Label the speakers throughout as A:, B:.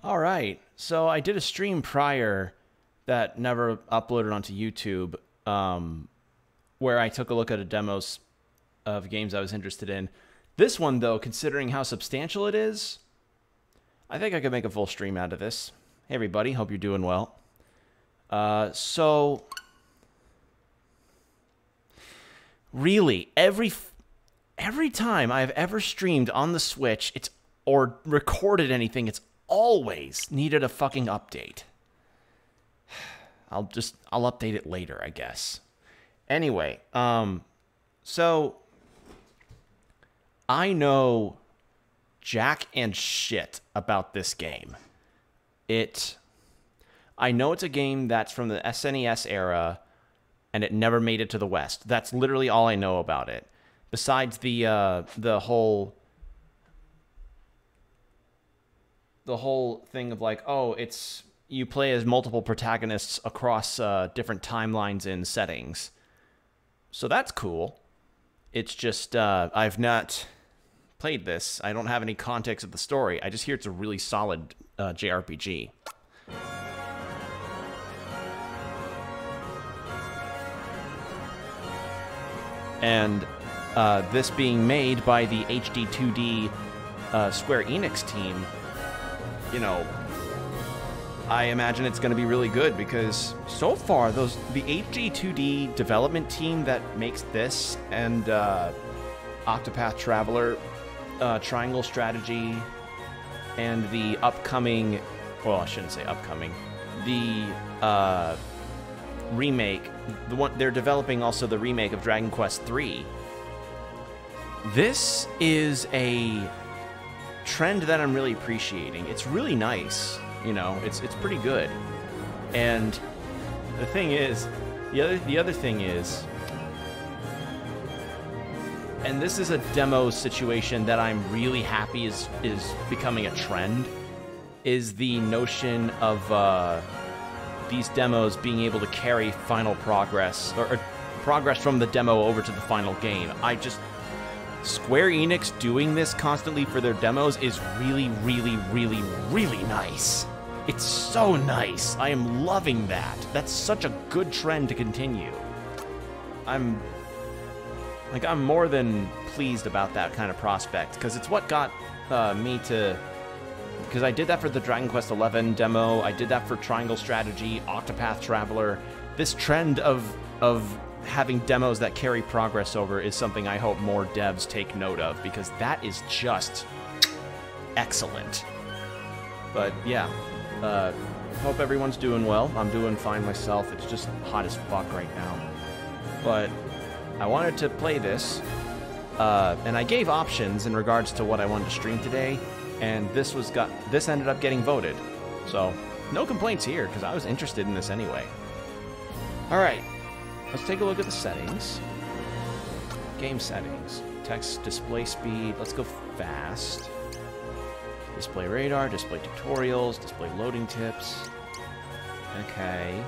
A: All right. So I did a stream prior that never uploaded onto YouTube, where I took a look at a demos of games I was interested in. This one, though, considering how substantial it is, I think I could make a full stream out of this. Hey, everybody. Hope you're doing well. So, really, every time I've ever streamed on the Switch, or recorded anything, it's always needed a fucking update. I'll update it later, I guess. Anyway, so I know jack and shit about this game. I know it's a game that's from the SNES era, and it never made it to the West. That's literally all I know about it. Besides the whole thing of like, oh, you play as multiple protagonists across different timelines and settings. So that's cool. It's just I've not played this. I don't have any context of the story. I just hear it's a really solid JRPG. And this being made by the HD 2D Square Enix team, you know, I imagine it's going to be really good because so far the HD 2D development team that makes this and Octopath Traveler, Triangle Strategy, and the upcoming, well, I shouldn't say upcoming, the remake, they're developing also the remake of Dragon Quest III. This is a trend that I'm really appreciating. It's really nice, you know. It's pretty good. And the thing is, the other thing is, and this is a demo situation that I'm really happy is becoming a trend, is the notion of these demos being able to carry final progress or progress from the demo over to the final game. Square Enix doing this constantly for their demos is really, really, really, really nice. It's so nice. I am loving that. That's such a good trend to continue. I'm more than pleased about that kind of prospect, because it's what got me to... Because I did that for the Dragon Quest XI demo, I did that for Triangle Strategy, Octopath Traveler. This trend of having demos that carry progress over is something I hope more devs take note of, because that is just excellent. But yeah, hope everyone's doing well. I'm doing fine myself. It's just hot as fuck right now. But I wanted to play this, and I gave options in regards to what I wanted to stream today, and this ended up getting voted. So no complaints here, because I was interested in this anyway. All right. Let's take a look at the settings. Game settings. Text display speed. Let's go fast. Display radar, display tutorials, display loading tips. Okay.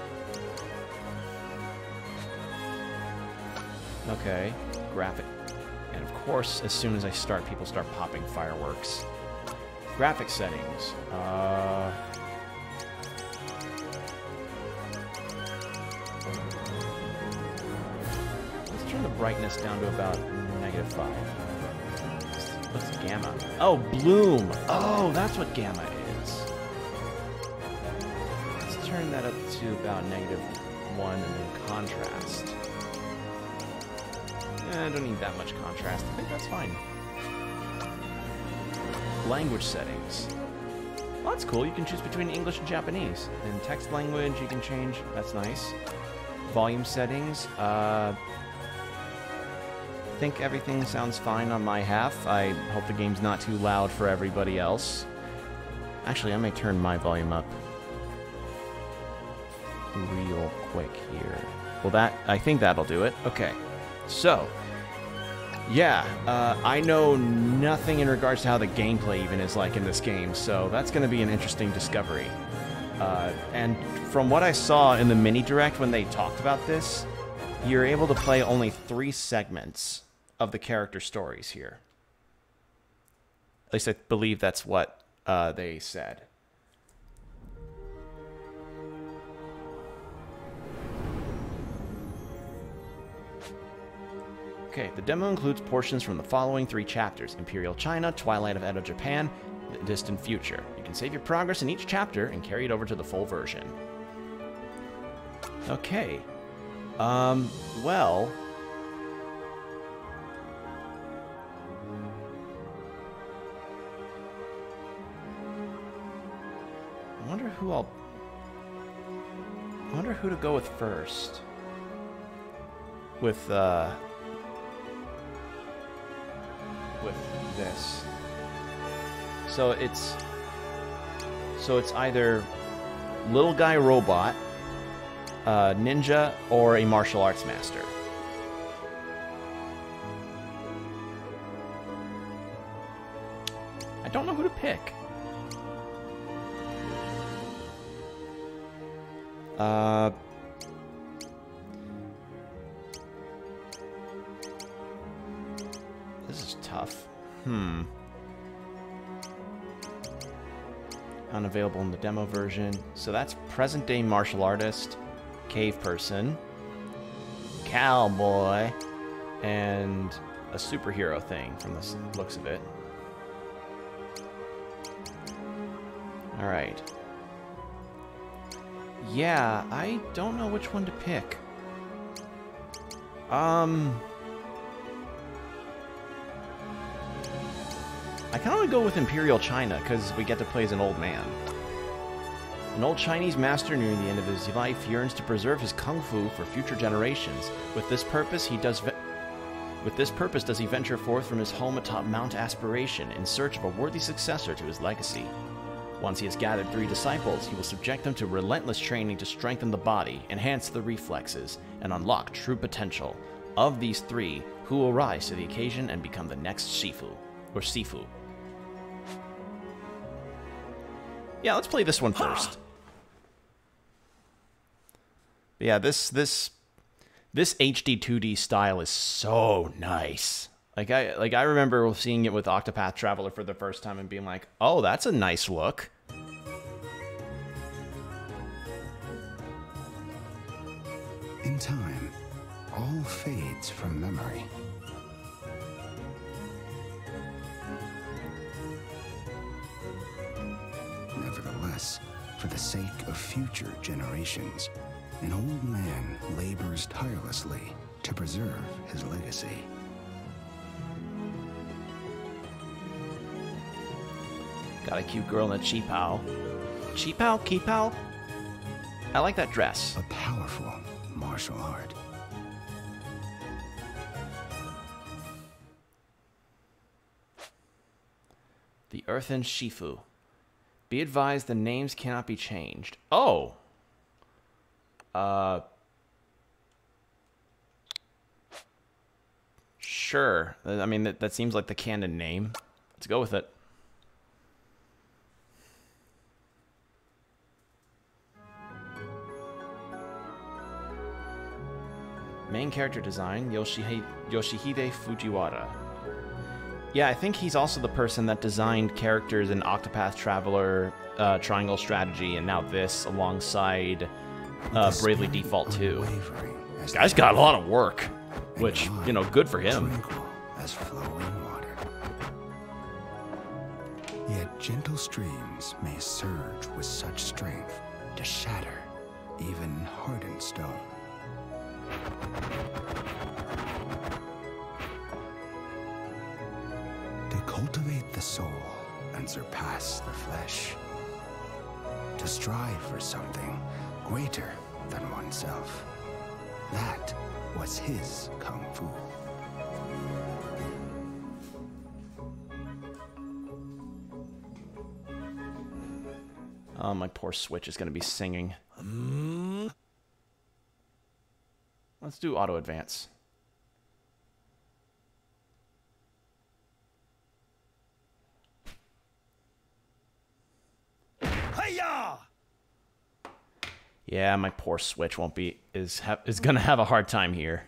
A: Okay. Graphic. And of course, as soon as I start, people start popping fireworks. Graphic settings. Turn the brightness down to about -5. What's gamma? Oh, bloom. Oh, that's what gamma is. Let's turn that up to about -1 and then contrast. I don't need that much contrast. I think that's fine. Language settings. Well, that's cool. You can choose between English and Japanese. And text language you can change. That's nice. Volume settings. I think everything sounds fine on my half. I hope the game's not too loud for everybody else. Actually, I may turn my volume up real quick here. Well, I think that'll do it. Okay. So, yeah, I know nothing in regards to how the gameplay even is like in this game, so that's going to be an interesting discovery. And from what I saw in the mini-direct when they talked about this, you're able to play only 3 segments of the character stories here. At least I believe that's what they said. Okay, the demo includes portions from the following 3 chapters: Imperial China, Twilight of Edo Japan, The Distant Future. You can save your progress in each chapter and carry it over to the full version. Okay. Well... I wonder who to go with first. With this. So it's either little guy robot, ninja, or a martial arts master. I don't know who to pick. This is tough. Unavailable in the demo version. So that's present-day martial artist, cave person, cowboy, and a superhero thing from the looks of it. Alright. Yeah, I don't know which one to pick. I kind of want to go with Imperial China, because we get to play as an old man. An old Chinese master nearing the end of his life yearns to preserve his kung fu for future generations. With this purpose, does he venture forth from his home atop Mount Aspiration in search of a worthy successor to his legacy. Once he has gathered 3 disciples, he will subject them to relentless training to strengthen the body, enhance the reflexes, and unlock true potential. Of these 3, who will rise to the occasion and become the next Shifu, or Sifu? Yeah, let's play this one first. But yeah, this HD 2D style is so nice. Like I remember seeing it with Octopath Traveler for the first time and being like, "Oh, that's a nice look."
B: In time, all fades from memory. Nevertheless, for the sake of future generations, an old man labors tirelessly to preserve his legacy.
A: Got a cute girl in a cheapao. Cheapao? Keepao? I like that dress.
B: A powerful martial art.
A: The Earthen Shifu. Be advised the names cannot be changed. Oh! Sure. I mean, that seems like the canon name. Let's go with it. Main character design, Yoshihide Fujiwara. Yeah, I think he's also the person that designed characters in Octopath Traveler, Triangle Strategy, and now this, alongside Bravely Default 2. This guy's got a lot of work, which, you know, good for him.
B: Tranquil as flowing water. Yet gentle streams may surge with such strength to shatter even hardened stone. To cultivate the soul and surpass the flesh. To strive for something greater than oneself. That was his kung fu.
A: Oh, my poor Switch is going to be singing. Let's do auto advance. Hiya! Yeah, my poor Switch is gonna have a hard time here.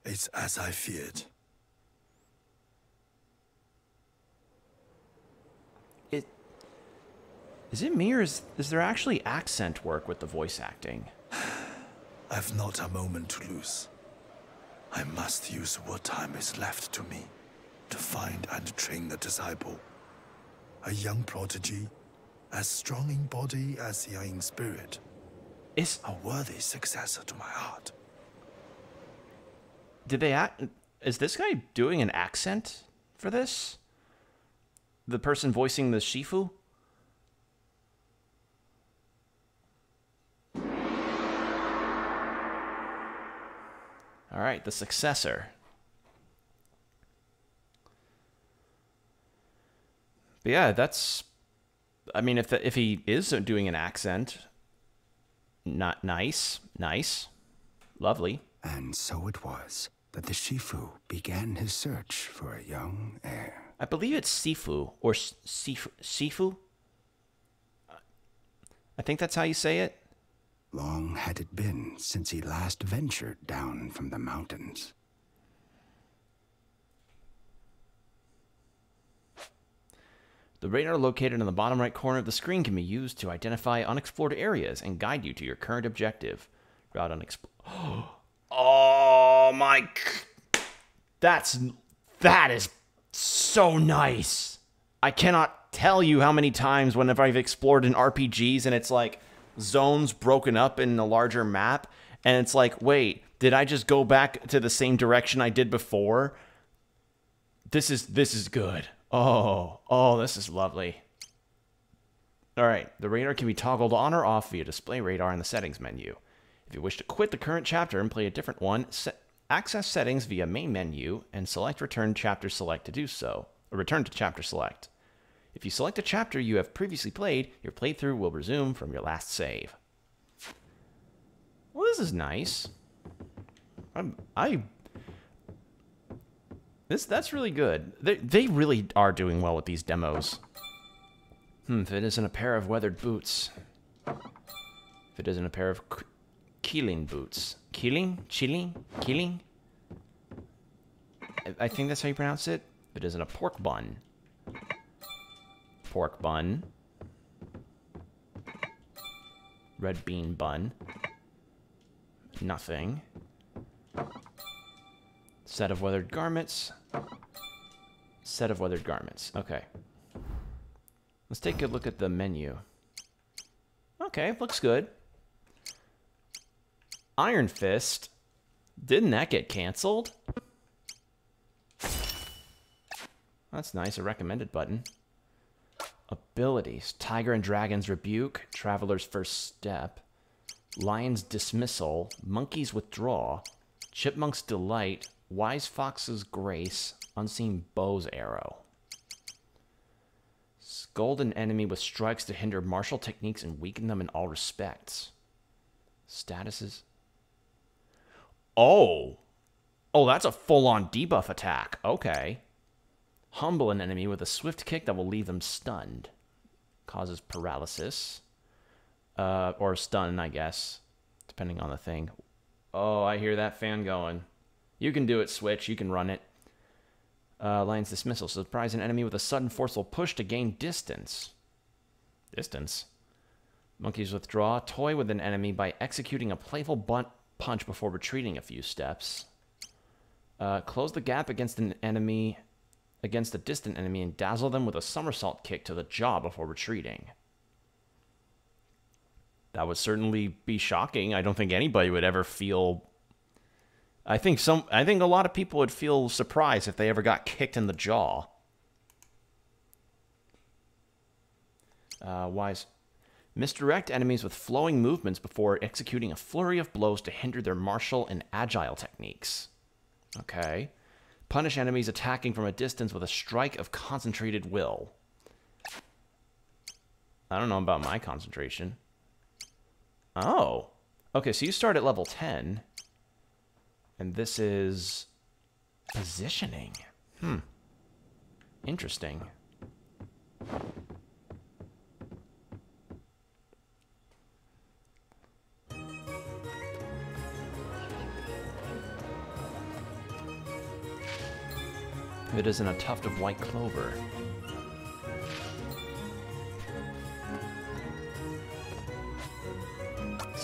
C: It's as I feared.
A: Is it me, or is there actually accent work with the voice acting?
C: I've not a moment to lose. I must use what time is left to me to find and train the disciple. A young prodigy, as strong in body as young in spirit.
A: Is
C: A worthy successor to my heart.
A: did they act? Is this guy doing an accent for this? The person voicing the Shifu? All right, the successor. But yeah, that's. I mean, if he is doing an accent, not nice, lovely.
B: And so it was that the Shifu began his search for a young heir.
A: I believe it's Sifu or Sifu. I think that's how you say it.
B: Long had it been since he last ventured down from the mountains.
A: The radar located in the bottom right corner of the screen can be used to identify unexplored areas and guide you to your current objective. Route unexplored. Oh my! That is so nice. I cannot tell you how many times whenever I've explored in RPGs and it's like zones broken up in a larger map, and it's like, wait, did I just go back to the same direction I did before? This is good. Oh, this is lovely. All right, the radar can be toggled on or off via display radar in the settings menu. If you wish to quit the current chapter and play a different one, access settings via main menu and select return chapter select to do so, or return to chapter select. If you select a chapter you have previously played, your playthrough will resume from your last save. Well, this is nice. That's really good. They really are doing well with these demos. If it isn't a pair of weathered boots. If it isn't a pair of Keeling boots. Keeling? I think that's how you pronounce it. If it isn't a pork bun. Pork bun. Red bean bun. Nothing. Set of weathered garments. Set of weathered garments. Okay. Let's take a look at the menu. Okay, looks good. Iron Fist. Didn't that get canceled? That's nice, a recommended button. Abilities. Tiger and Dragon's Rebuke. Traveler's First Step. Lion's Dismissal. Monkey's Withdraw. Chipmunk's Delight. Wise Fox's Grace. Unseen Bow's Arrow. Scold an enemy with strikes to hinder martial techniques and weaken them in all respects. Statuses. Oh, that's a full-on debuff attack. Okay. Humble an enemy with a swift kick that will leave them stunned. Causes paralysis. Or stun, I guess. Depending on the thing. Oh, I hear that fan going. You can do it, Switch. You can run it. Lion's Dismissal. Surprise an enemy with a sudden forceful push to gain distance. Distance? Monkey's Withdraw. Toy with an enemy by executing a playful punch before retreating a few steps. Close the gap against an enemy, against a distant enemy, and dazzle them with a somersault kick to the jaw before retreating. That would certainly be shocking. I don't think anybody would ever feel. I think a lot of people would feel surprised if they ever got kicked in the jaw. Wise. Misdirect enemies with flowing movements before executing a flurry of blows to hinder their martial and agile techniques. Okay. Punish enemies attacking from a distance with a strike of concentrated will. I don't know about my concentration. Oh. Okay, so you start at level 10. And this is positioning. Interesting. It isn't a tuft of white clover.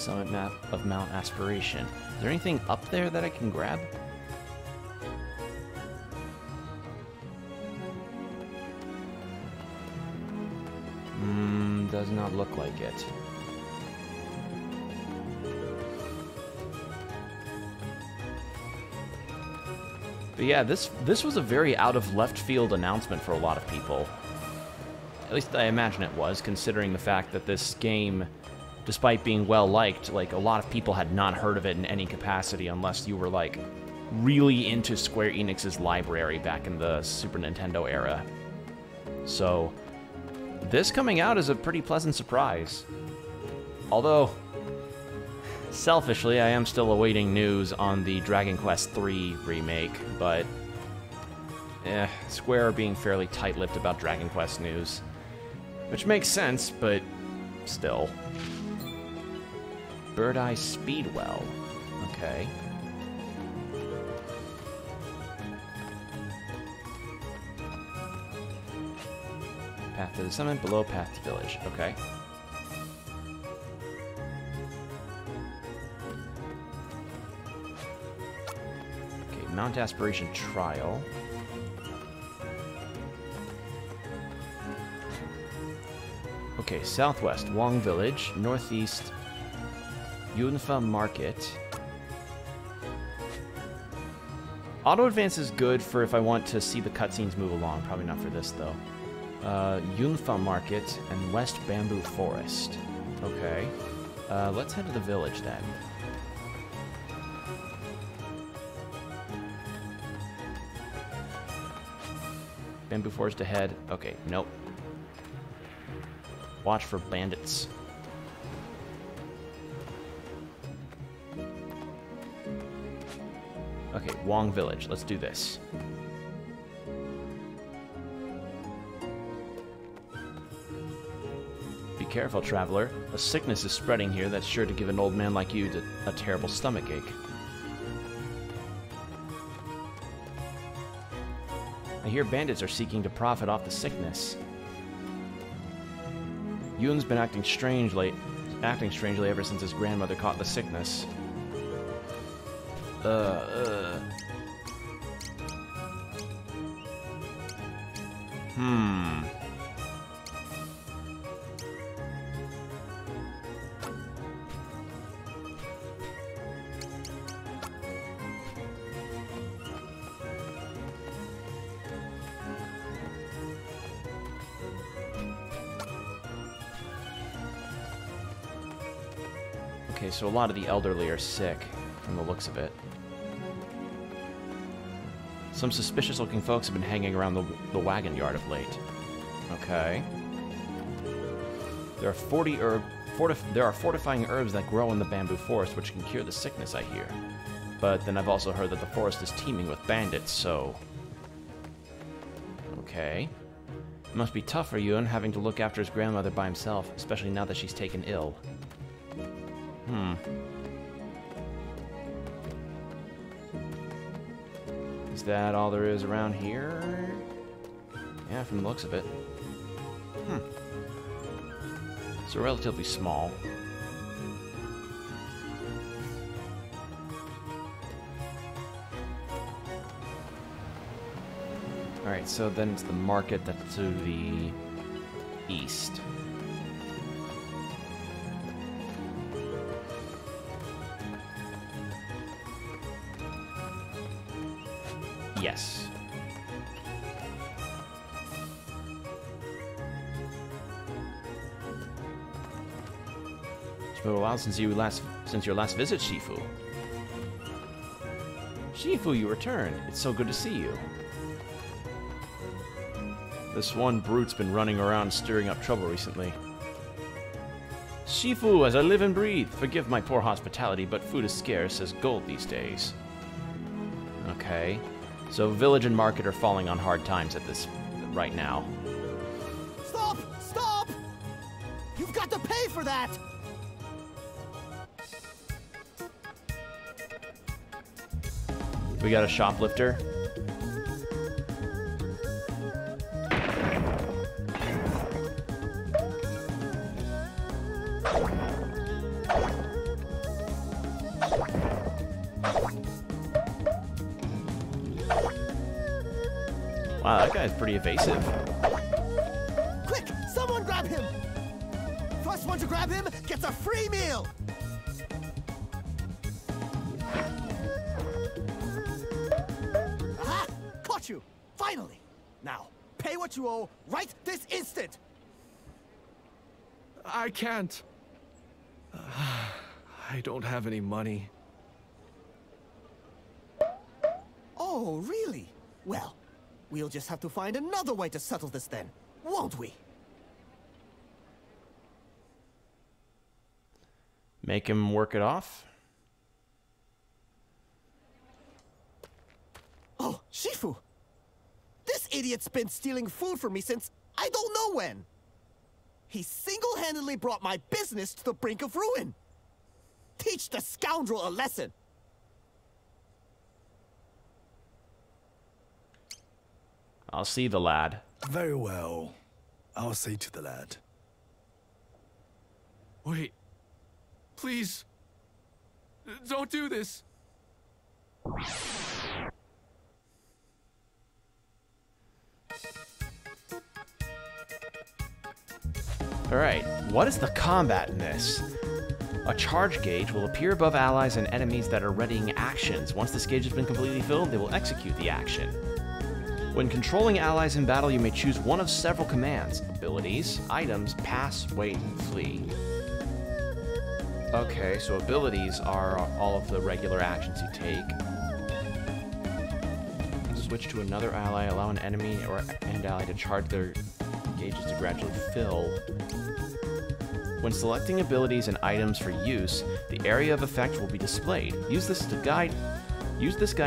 A: Summit map of Mount Aspiration. Is there anything up there that I can grab? Does not look like it. But yeah, this was a very out of left field announcement for a lot of people. At least I imagine it was, considering the fact that this game, despite being well liked, like a lot of people had not heard of it in any capacity unless you were like really into Square Enix's library back in the Super Nintendo era. So this coming out is a pretty pleasant surprise. Although, selfishly, I am still awaiting news on the Dragon Quest III remake, but Square are being fairly tight-lipped about Dragon Quest news. Which makes sense, but still. Bird Eye Speedwell. Okay. Path to the summit, below path to village. Okay. Okay, Mount Aspiration Trial. Okay, southwest, Wong Village. Northeast, Yunfa Market. Auto advance is good for if I want to see the cutscenes move along. Probably not for this, though. Yunfa Market and West Bamboo Forest. Okay. Let's head to the village, then. Bamboo Forest ahead. Okay, nope. Watch for bandits. Okay, Wong Village. Let's do this. Be careful, traveler. A sickness is spreading here that's sure to give an old man like you a terrible stomachache. I hear bandits are seeking to profit off the sickness. Yun's been acting strangely ever since his grandmother caught the sickness. Okay, so a lot of the elderly are sick, from the looks of it. Some suspicious-looking folks have been hanging around the wagon yard of late. Okay. There are fortifying herbs that grow in the bamboo forest which can cure the sickness, I hear. But then I've also heard that the forest is teeming with bandits, so... Okay. It must be tough for Yun having to look after his grandmother by himself, especially now that she's taken ill. Is that all there is around here? Yeah, from the looks of it. So relatively small. Alright, so then it's the market that's to the east. Yes. It's been a while since your last visit, Shifu. Shifu, you returned. It's so good to see you. This one brute's been running around stirring up trouble recently. Shifu, as I live and breathe, forgive my poor hospitality, but food is scarce as gold these days. Okay. So village and market are falling on hard times at this right now.
D: Stop! Stop! You've got to pay for that!
A: We got a shoplifter. Wow, that guy's pretty evasive.
D: Quick, someone grab him! First one to grab him gets a free meal! Aha! Caught you! Finally! Now, pay what you owe right this instant!
E: I can't. I don't have any money.
D: Oh, really? Well, we'll just have to find another way to settle this then, won't we?
A: Make him work it off.
D: Oh, Shifu! This idiot's been stealing food from me since I don't know when. He single-handedly brought my business to the brink of ruin. Teach the scoundrel a lesson.
A: I'll see the lad.
C: Very well. I'll say to the lad.
E: Wait. Please. Don't do this.
A: Alright, what is the combat in this? A charge gauge will appear above allies and enemies that are readying actions. Once this gauge has been completely filled, they will execute the action. When controlling allies in battle, you may choose one of several commands. Abilities, items, pass, wait, flee. Okay, so abilities are all of the regular actions you take. Switch to another ally, allow an enemy and ally to charge their gauges to gradually fill. When selecting abilities and items for use, the area of effect will be displayed. Use this guide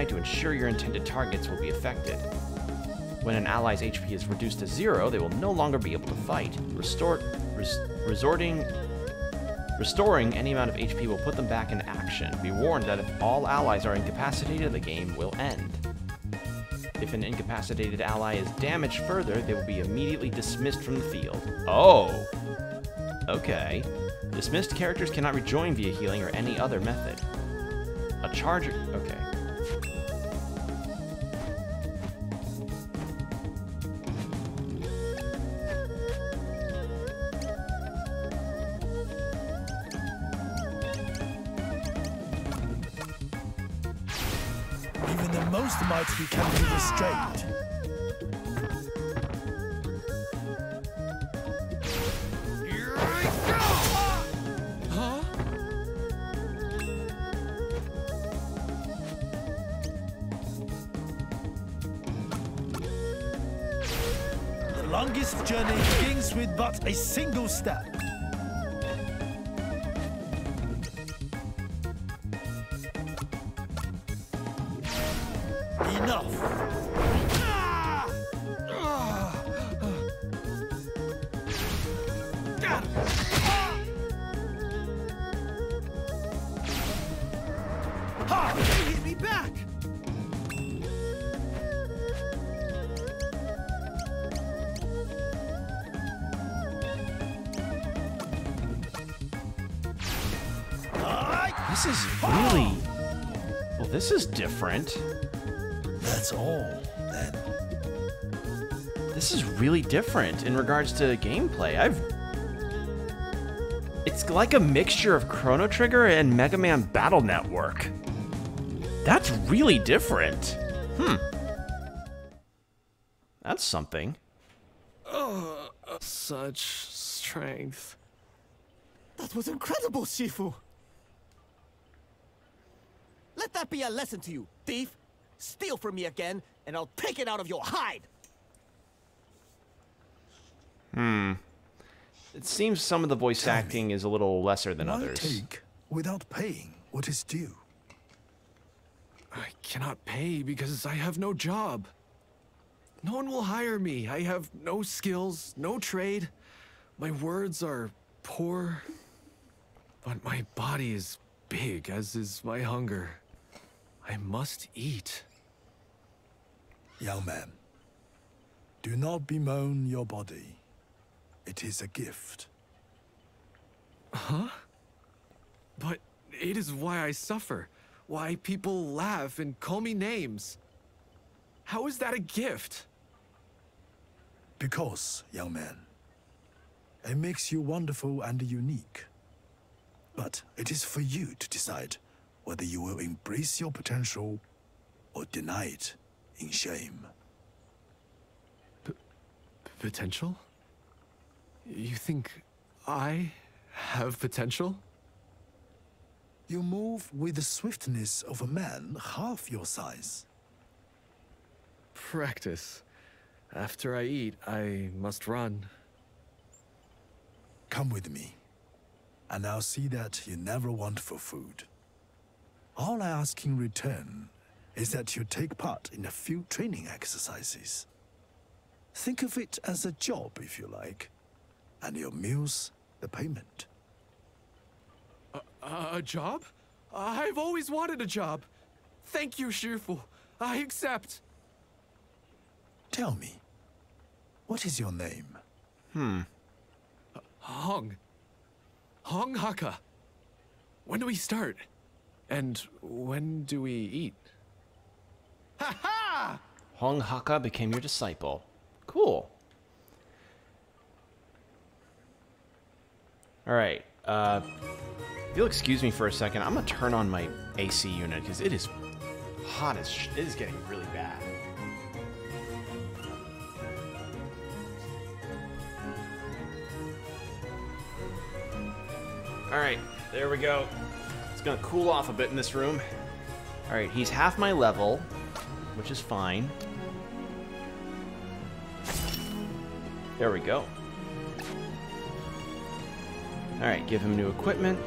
A: to ensure your intended targets will be affected. When an ally's HP is reduced to 0, they will no longer be able to fight. Restoring any amount of HP will put them back in action. Be warned that if all allies are incapacitated, the game will end. If an incapacitated ally is damaged further, they will be immediately dismissed from the field. Oh! Okay. Dismissed characters cannot rejoin via healing or any other method. A charge... Okay.
C: Even the most mighty can be restrained.
E: Here I go! Huh?
C: The longest journey begins with but a single step. Enough!
D: Ha! They hit me back!
A: This is really... Well, this is different.
C: That's all, then.
A: This is really different in regards to gameplay. It's like a mixture of Chrono Trigger and Mega Man Battle Network. That's really different. That's something.
E: Such strength.
D: That was incredible, Shifu! Let that be a lesson to you, thief! Steal from me again, and I'll take it out of your hide!
A: It seems some of the voice
C: Tell me,
A: acting is a little lesser than
C: Why
A: others.
C: take without paying what is due?
E: I cannot pay because I have no job. No one will hire me. I have no skills, no trade. My words are poor, but my body is big, as is my hunger. I must eat.
C: Young man, do not bemoan your body. It is a gift.
E: Huh? But it is why I suffer. Why people laugh and call me names. How is that a gift?
C: Because, young man, it makes you wonderful and unique. But it is for you to decide whether you will embrace your potential or deny it in shame.
E: Potential? You think I have potential?
C: You move with the swiftness of a man half your size.
E: Practice. After I eat, I must run.
C: Come with me, and I'll see that you never want for food. All I ask in return is that you take part in a few training exercises. Think of it as a job, if you like, and your meals the payment.
E: A job? I've always wanted a job. Thank you, Shifu. I accept.
C: Tell me, what is your name?
E: Hong Haka. When do we start? And when do we eat? Ha ha!
A: Hong Haka became your disciple. Cool. Alright, if you'll excuse me for a second, I'm gonna turn on my AC unit, because it is hot as sh- it is getting really bad. Alright, there we go. It's gonna cool off a bit in this room. Alright, he's half my level, which is fine. There we go. Alright, give him new equipment.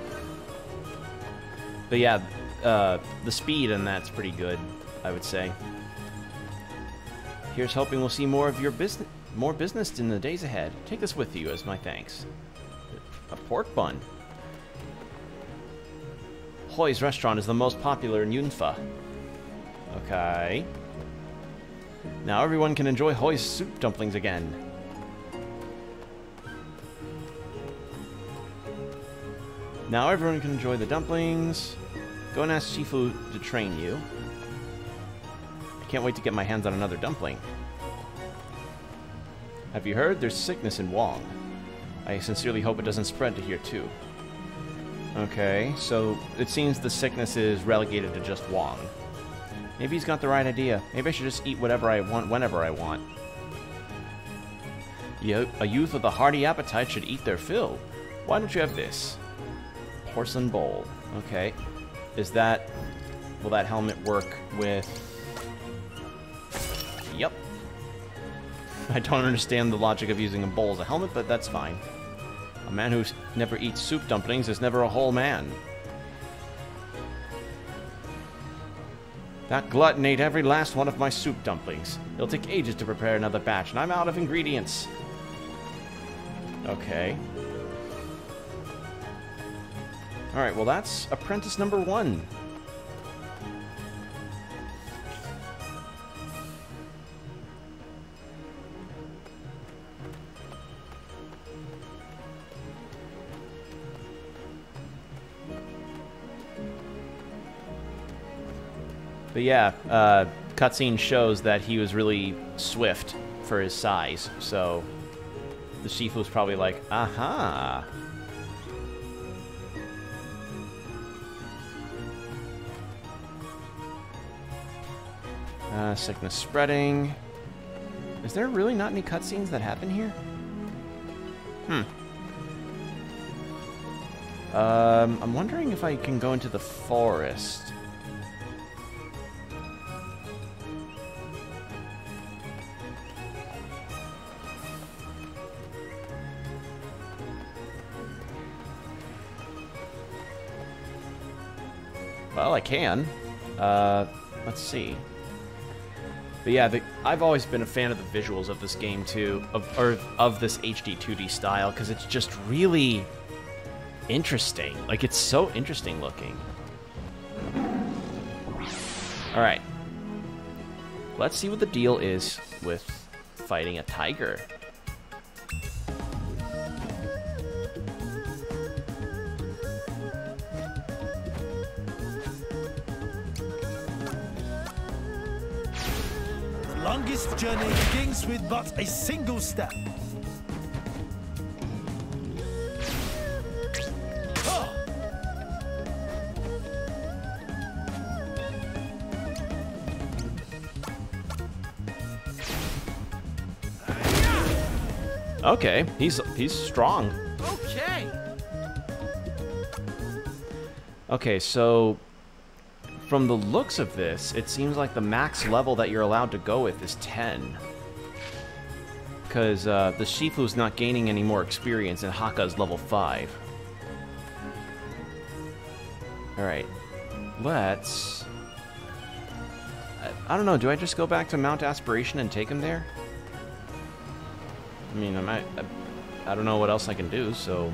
A: But yeah, the speed and that's pretty good, I would say. Here's hoping we'll see more of your business in the days ahead. Take this with you as my thanks. A pork bun. Hoi's restaurant is the most popular in Yunfa. Okay. Now everyone can enjoy Hoi's soup dumplings again. Now everyone can enjoy the dumplings. Go and ask Shifu to train you. I can't wait to get my hands on another dumpling. Have you heard? There's sickness in Wong. I sincerely hope it doesn't spread to here too. Okay, so it seems the sickness is relegated to just Wong. Maybe he's got the right idea. Maybe I should just eat whatever I want, whenever I want. A youth with a hearty appetite should eat their fill. Why don't you have this? Porcelain bowl. Okay. Is that... Will that helmet work with... Yep. I don't understand the logic of using a bowl as a helmet, but that's fine. A man who never eats soup dumplings is never a whole man. That glutton ate every last one of my soup dumplings. It'll take ages to prepare another batch, and I'm out of ingredients. Okay. Alright, well that's apprentice number 1. But yeah, cutscene shows that he was really swift for his size, so the Shifu was probably like, aha! Sickness spreading. Is there really not any cutscenes that happen here? I'm wondering if I can go into the forest. Well, I can. Let's see. But yeah, I've always been a fan of the visuals of this game too, of this HD 2D style, because it's just really interesting. Like, it's so interesting looking. All right. Let's see what the deal is with fighting a tiger.
C: longest journey begins with but a single step.
A: Okay, he's strong.
E: Okay.
A: Okay, so from the looks of this, it seems like the max level that you're allowed to go with is 10. Because the Shifu's not gaining any more experience, and Haka's level 5. Alright, let's... I don't know, do I just go back to Mount Aspiration and take him there? I mean, I don't know what else I can do, so...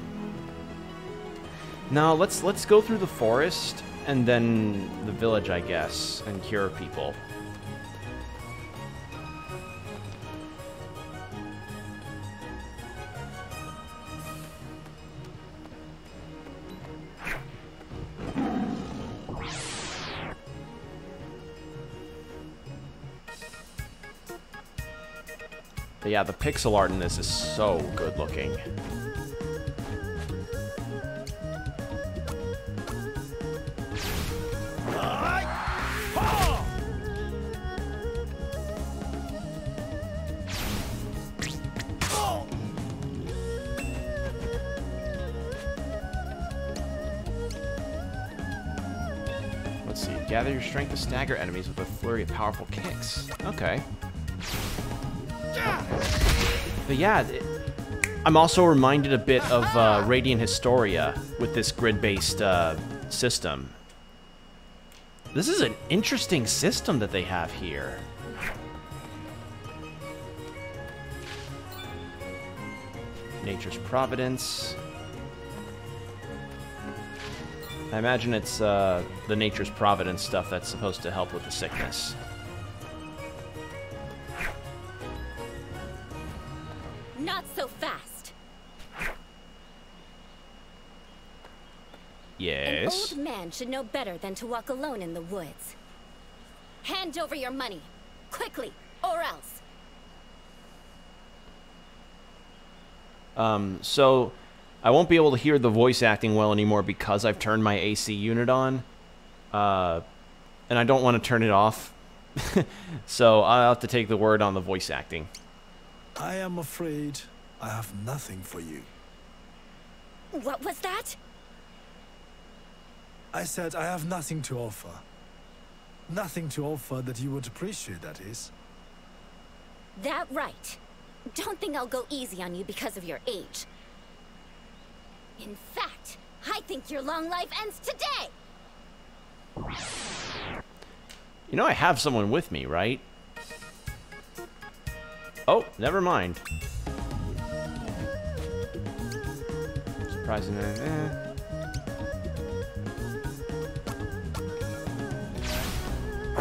A: No, let's go through the forest, and then the village, I guess, and cure people. But yeah, the pixel art in this is so good looking. Let's see. Gather your strength to stagger enemies with a flurry of powerful kicks. Okay. But yeah, I'm also reminded a bit of Radiant Historia with this grid-based system. This is an interesting system that they have here. Nature's Providence. I imagine it's the Nature's Providence stuff that's supposed to help with the sickness.
F: Not so fast.
A: Yes.
F: An old man should know better than to walk alone in the woods. Hand over your money, quickly, or else.
A: So I won't be able to hear the voice acting well anymore because I've turned my AC unit on. And I don't want to turn it off. So I'll have to take the word on the voice acting.
C: I am afraid I have nothing for you.
F: What was that?
C: I said I have nothing to offer. Nothing to offer that you would appreciate, that is.
F: That right. Don't think I'll go easy on you because of your age. In fact, I think your long life ends today!
A: You know I have someone with me, right? Oh, never mind. Surprising.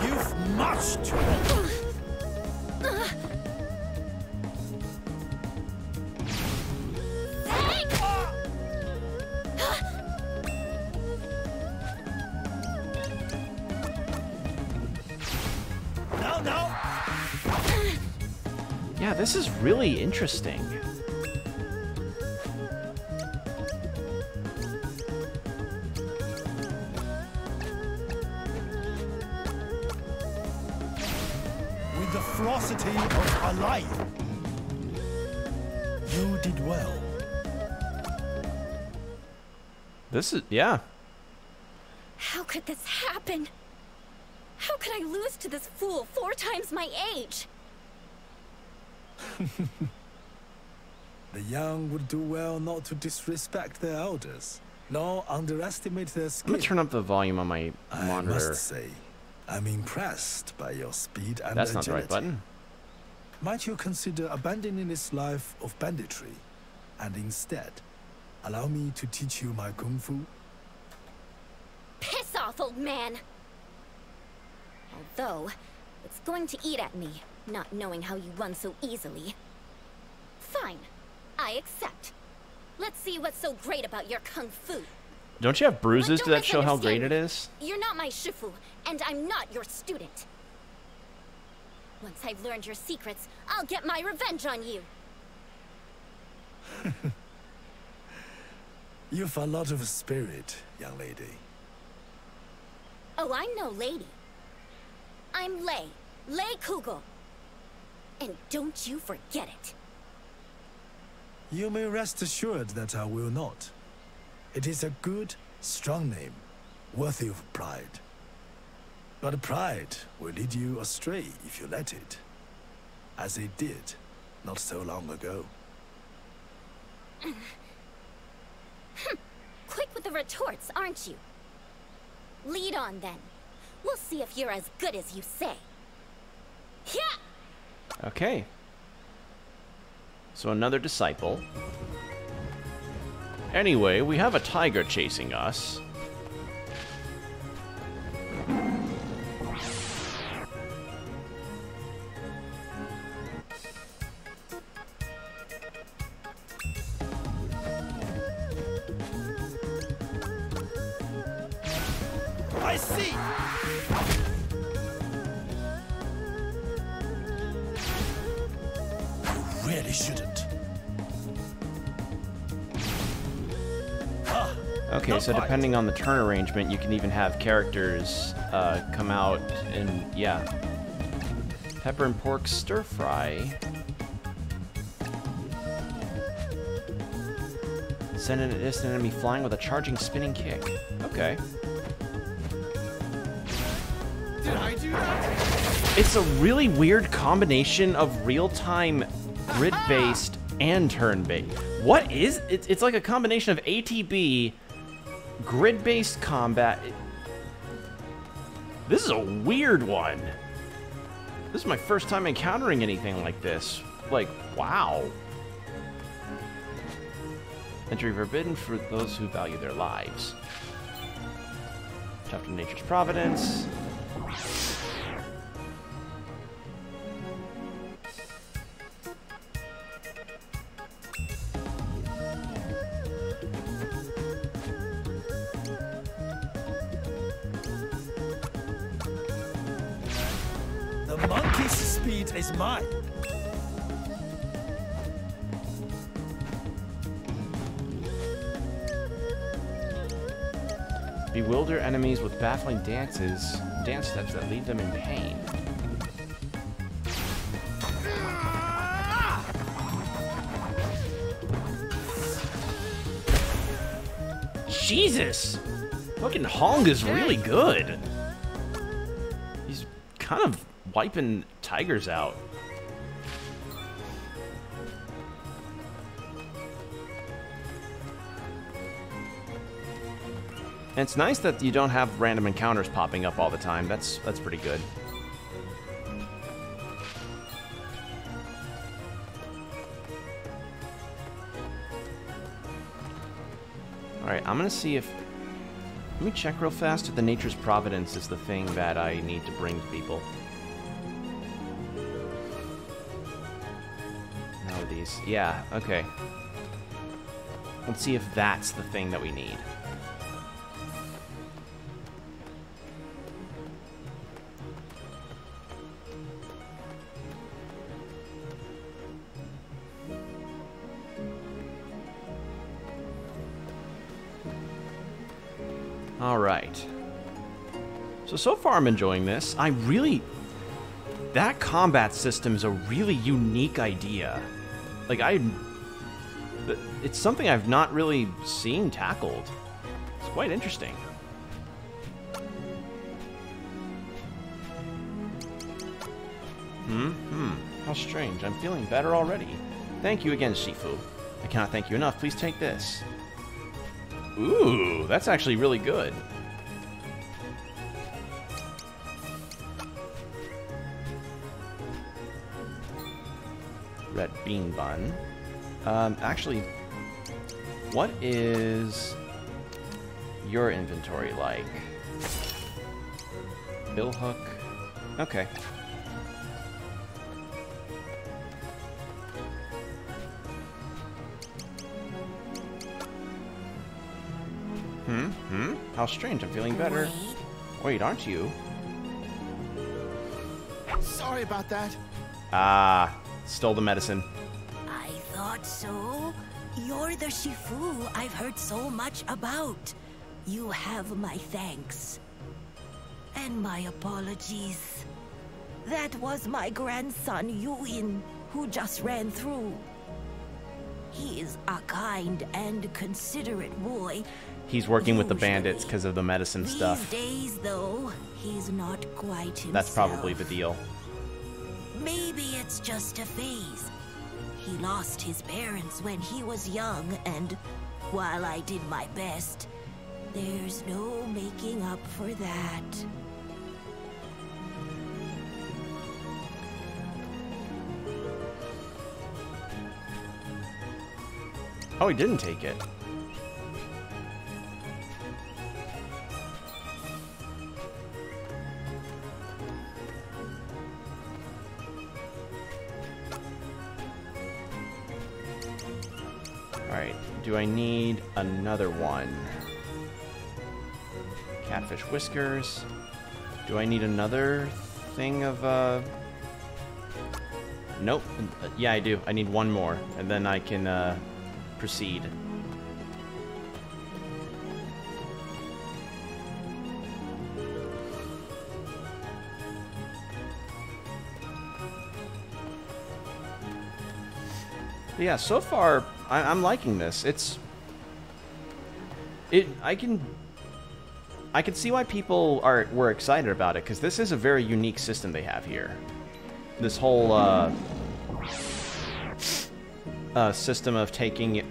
C: You've much to offer.
A: Yeah, this is really interesting.
C: With the ferocity of a lion. You did well.
A: This is, yeah.
F: How could this happen? How could I lose to this fool 4 times my age?
C: The young would do well not to disrespect their elders, nor underestimate their
A: I'm
C: skill.
A: gonna turn up the volume on my
C: I
A: monitor.
C: must say, I'm impressed by your speed and
A: That's not the right
C: agility.
A: button.
C: Might you consider abandoning this life of banditry, and instead, allow me to teach you my kung fu?
F: Piss off, old man! Although, it's going to eat at me, not knowing how you won so easily. Fine, I accept. Let's see what's so great about your kung fu.
A: Don't you have bruises?
F: But
A: Does that show how great it
F: misunderstand
A: is?
F: me. You're not my shifu, and I'm not your student. Once I've learned your secrets, I'll get my revenge on you.
C: You've a lot of spirit, young lady.
F: Oh, I'm no lady. I'm Lei Kugel. And don't you forget it.
C: You may rest assured that I will not. It is a good, strong name, worthy of pride. But pride will lead you astray if you let it, as it did not so long ago.
F: Quick with the retorts, aren't you? Lead on, then. We'll see if you're as good as you say. Yeah!
A: Okay. So another disciple. Anyway, we have a tiger chasing us.
C: I see! You really shouldn't.
A: Okay, so depending on the turn arrangement, you can even have characters come out and, yeah. Pepper and pork stir fry. Send an distant enemy flying with a charging spinning kick. Okay.
E: Did I do that?
A: It's a really weird combination of real-time grid-based and turn-based. What is it? It's like a combination of ATB, grid-based combat. This is a weird one. This is my first time encountering anything like this. Like, wow. Entry forbidden for those who value their lives. Chapter Nature's Providence.
C: The monkey's speed is mine.
A: Bewilder enemies with baffling dance steps that leave them in pain. Jesus! Fucking Hong is really good. He's kind of wiping tigers out. And it's nice that you don't have random encounters popping up all the time. That's pretty good. Alright, I'm gonna see if... Let me check real fast if the Nature's Providence is the thing that I need to bring to people. How are these? Yeah, okay. Let's see if that's the thing that we need. Alright. So far I'm enjoying this. That combat system is a really unique idea. Like, it's something I've not really seen tackled. It's quite interesting. How strange. I'm feeling better already. Thank you again, Shifu. I cannot thank you enough. Please take this. Ooh, that's actually really good. Red bean bun. Actually, what is your inventory like? Bill hook. Okay. How strange, I'm feeling better. Wait, aren't you?
D: Sorry. Sorry about that.
A: Ah, stole the medicine.
G: I thought so. You're the Shifu I've heard so much about. You have my thanks. And my apologies. That was my grandson, Yuin, who just ran through. He is a kind and considerate boy.
A: He's working with the
G: Usually.
A: bandits because of the medicine stuff.
G: These days, though, he's not quite himself.
A: That's probably the deal.
G: Maybe it's just a phase. He lost his parents when he was young, and while I did my best, there's no making up for that.
A: Oh, he didn't take it. Alright, do I need another one? Catfish whiskers. Do I need another thing of, Nope. Yeah, I do. I need one more, and then I can, proceed. But yeah, so far I'm liking this. I can see why people were excited about it, because this is a very unique system they have here. This whole system of taking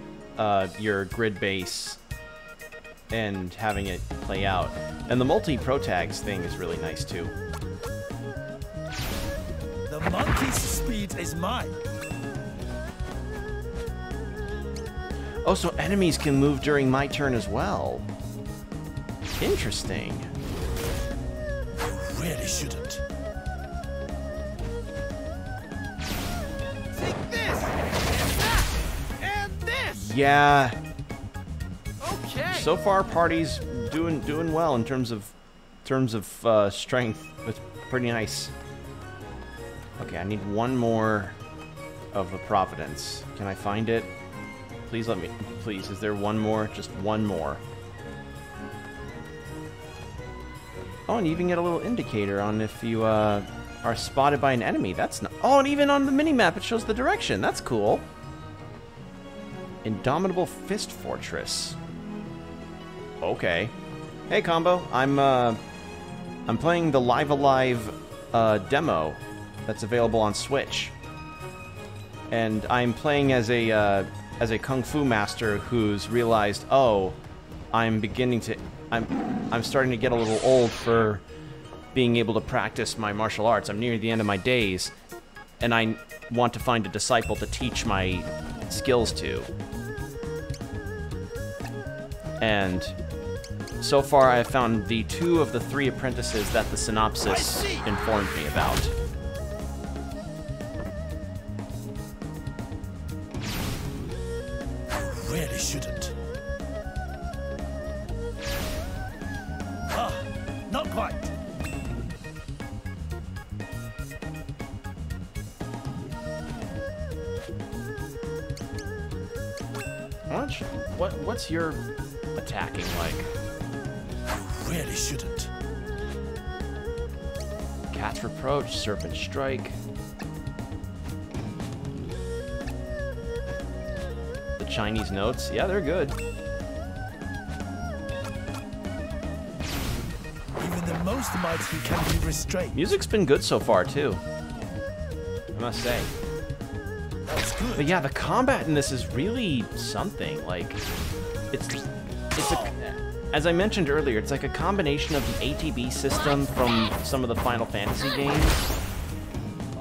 A: your grid base and having it play out. And the multi-pro tags thing is really nice too.
C: The monkey's speed is mine.
A: Oh, so enemies can move during my turn as well. Interesting.
C: You really shouldn't.
D: Take this! And that! And this!
A: Yeah.
D: Okay.
A: So far, party's doing well in terms of strength. It's pretty nice. Okay, I need one more of the Providence. Can I find it? Please let me. Please, is there one more? Just one more. Oh, and you even get a little indicator on if you are spotted by an enemy. That's not. Oh, and even on the minimap it shows the direction. That's cool. Indomitable Fist Fortress. Okay. Hey, Combo. I'm playing the Live Alive demo that's available on Switch, and I'm playing as a kung fu master who's realized, oh, I'm starting to get a little old for being able to practice my martial arts. I'm near the end of my days, and I want to find a disciple to teach my skills to. And so far, I have found the 2 of the 3 apprentices that the synopsis informed me about.
C: Really shouldn't. Ah, not quite.
A: What's your attacking like?
C: Really shouldn't.
A: Cat's Reproach, Serpent Strike. The Chinese notes, yeah, they're good.
C: Even the most mighty can be restrained.
A: Music's been good so far too, I must say.
C: That's good.
A: But yeah, the combat in this is really something. Like, it's as I mentioned earlier, it's like a combination of the ATB system from some of the Final Fantasy games,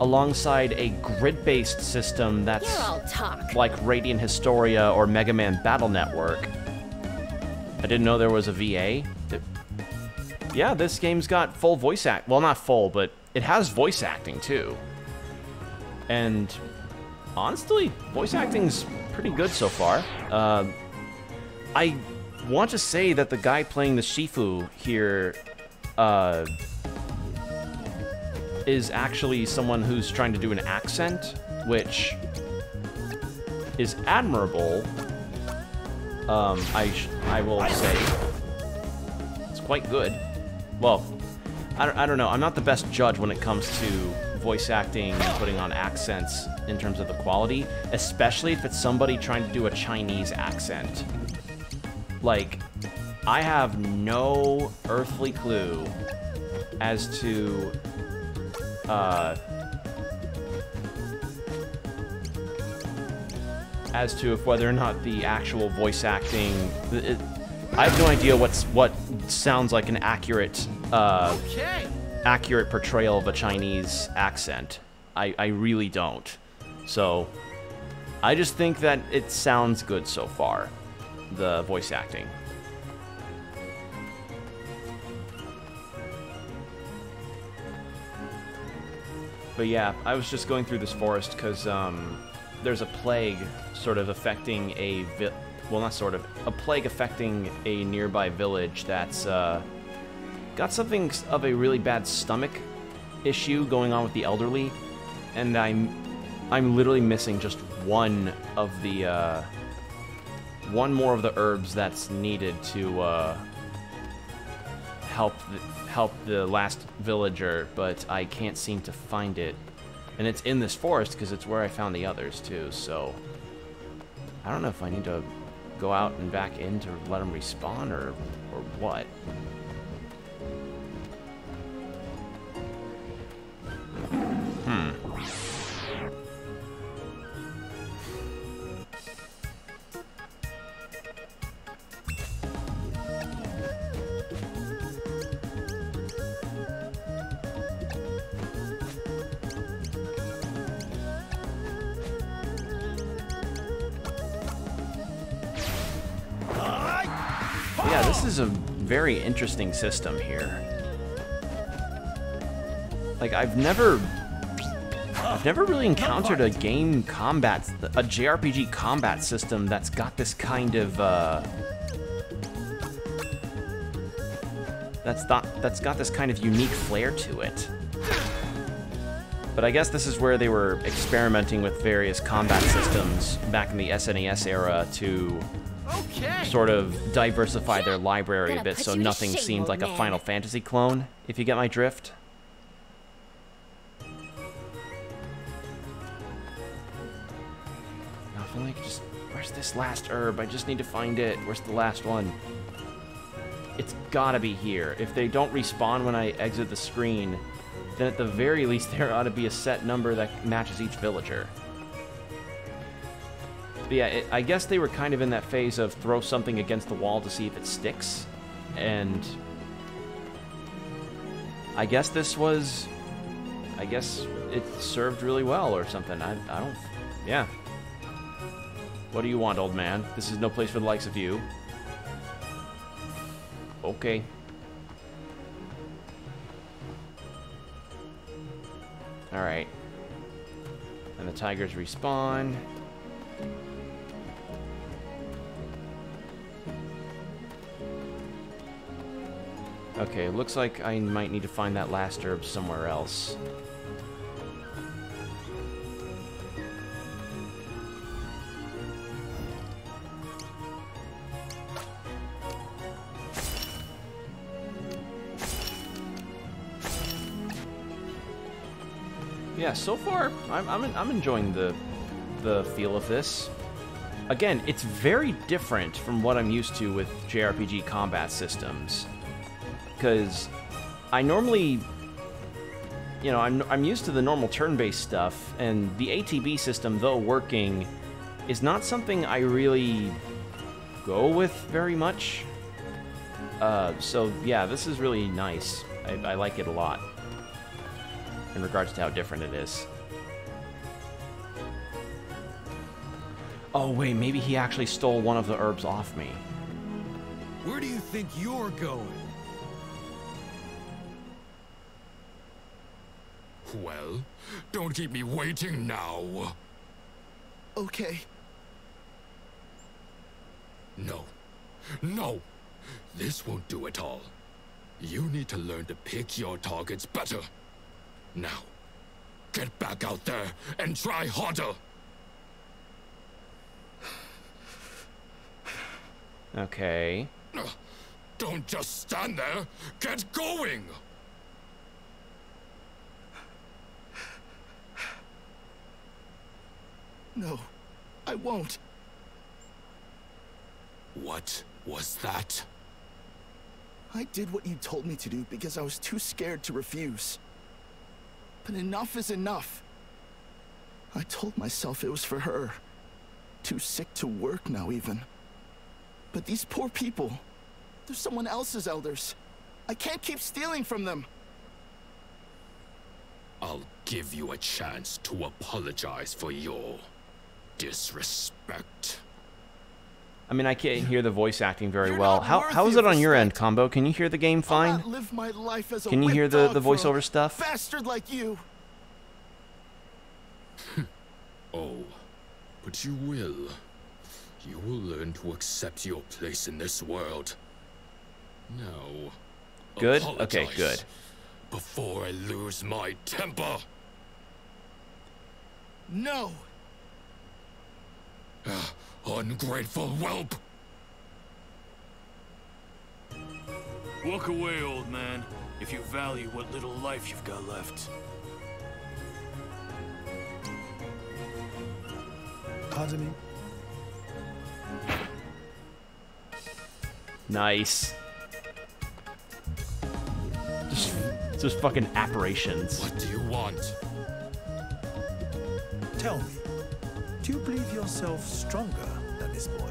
A: alongside a grid-based system that's
F: You're all talk.
A: like Radiant Historia or Mega Man Battle Network. I didn't know there was a VA. Yeah, this game's got full voice act. Well, not full, but it has voice acting too. And honestly, voice acting's pretty good so far. I want to say that the guy playing the Shifu here is actually someone who's trying to do an accent, which is admirable. I will say it's quite good. Well, I don't know. I'm not the best judge when it comes to voice acting and putting on accents in terms of the quality, especially if it's somebody trying to do a Chinese accent. Like, I have no earthly clue as to if whether or not the actual voice acting, I have no idea what sounds like an accurate accurate portrayal of a Chinese accent. I really don't. So I just think that it sounds good so far, the voice acting. But yeah, I was just going through this forest because there's a plague sort of affecting a plague affecting a nearby village that's got something of a really bad stomach issue going on with the elderly, and I'm literally missing just one more of the herbs that's needed to help the last villager, but I can't seem to find it. And it's in this forest because it's where I found the others too, so I don't know if I need to go out and back in to let them respawn or what. Yeah, this is a very interesting system here. Like, I've never really encountered a JRPG combat system that's got this kind of that's got this kind of unique flair to it. But I guess this is where they were experimenting with various combat systems back in the SNES era to sort of diversify their library a bit, so nothing seemed like a Final Fantasy clone, if you get my drift. Now, if only I could just... Where's this last herb? I just need to find it. Where's the last one? It's gotta be here. If they don't respawn when I exit the screen, then at the very least there ought to be a set number that matches each villager. But yeah, I guess they were kind of in that phase of throw something against the wall to see if it sticks, and I guess this was... I guess it served really well or something. I don't... Yeah. What do you want, old man? This is no place for the likes of you. Okay. Alright. And the tigers respawn. Okay, looks like I might need to find that last herb somewhere else. Yeah, so far I'm enjoying the feel of this. Again, it's very different from what I'm used to with JRPG combat systems. Because I normally, you know, I'm used to the normal turn-based stuff, and the ATB system, though working, is not something I really go with very much. So yeah, this is really nice. I like it a lot in regards to how different it is. Oh wait, maybe he actually stole one of the herbs off me.
E: Where do you think you're going?
H: Well, don't keep me waiting now.
D: Okay.
H: No. No! This won't do at all. You need to learn to pick your targets better. Now, get back out there and try harder.
A: Okay.
H: Don't just stand there. Get going.
I: No, I won't.
H: What was that?
I: I did what you told me to do because I was too scared to refuse. But enough is enough. I told myself it was for her. Too sick to work now, even. But these poor people, they're someone else's elders. I can't keep stealing from them.
H: I'll give you a chance to apologize for your disrespect.
A: I mean, I can't hear the voice acting very
I: You're
A: well.
I: not
A: How is
I: worthy
A: it
I: of
A: on your end,
I: respect.
A: Combo? Can you hear the game
I: I'll
A: fine?
I: not live my life as a
A: Can you hear
I: whipped
A: the
I: dog for a
A: voiceover stuff?
I: bastard like you.
H: Oh, but you will. You will learn to accept your place in this world. Now,
A: Good?
H: apologize
A: Okay, good.
H: before I lose my temper.
I: No.
H: Ungrateful whelp!
J: Walk away, old man, if you value what little life you've got left.
C: Pardon me?
A: Nice. Just fucking apparitions.
H: What do you want?
C: Tell me, do you believe yourself stronger than this boy?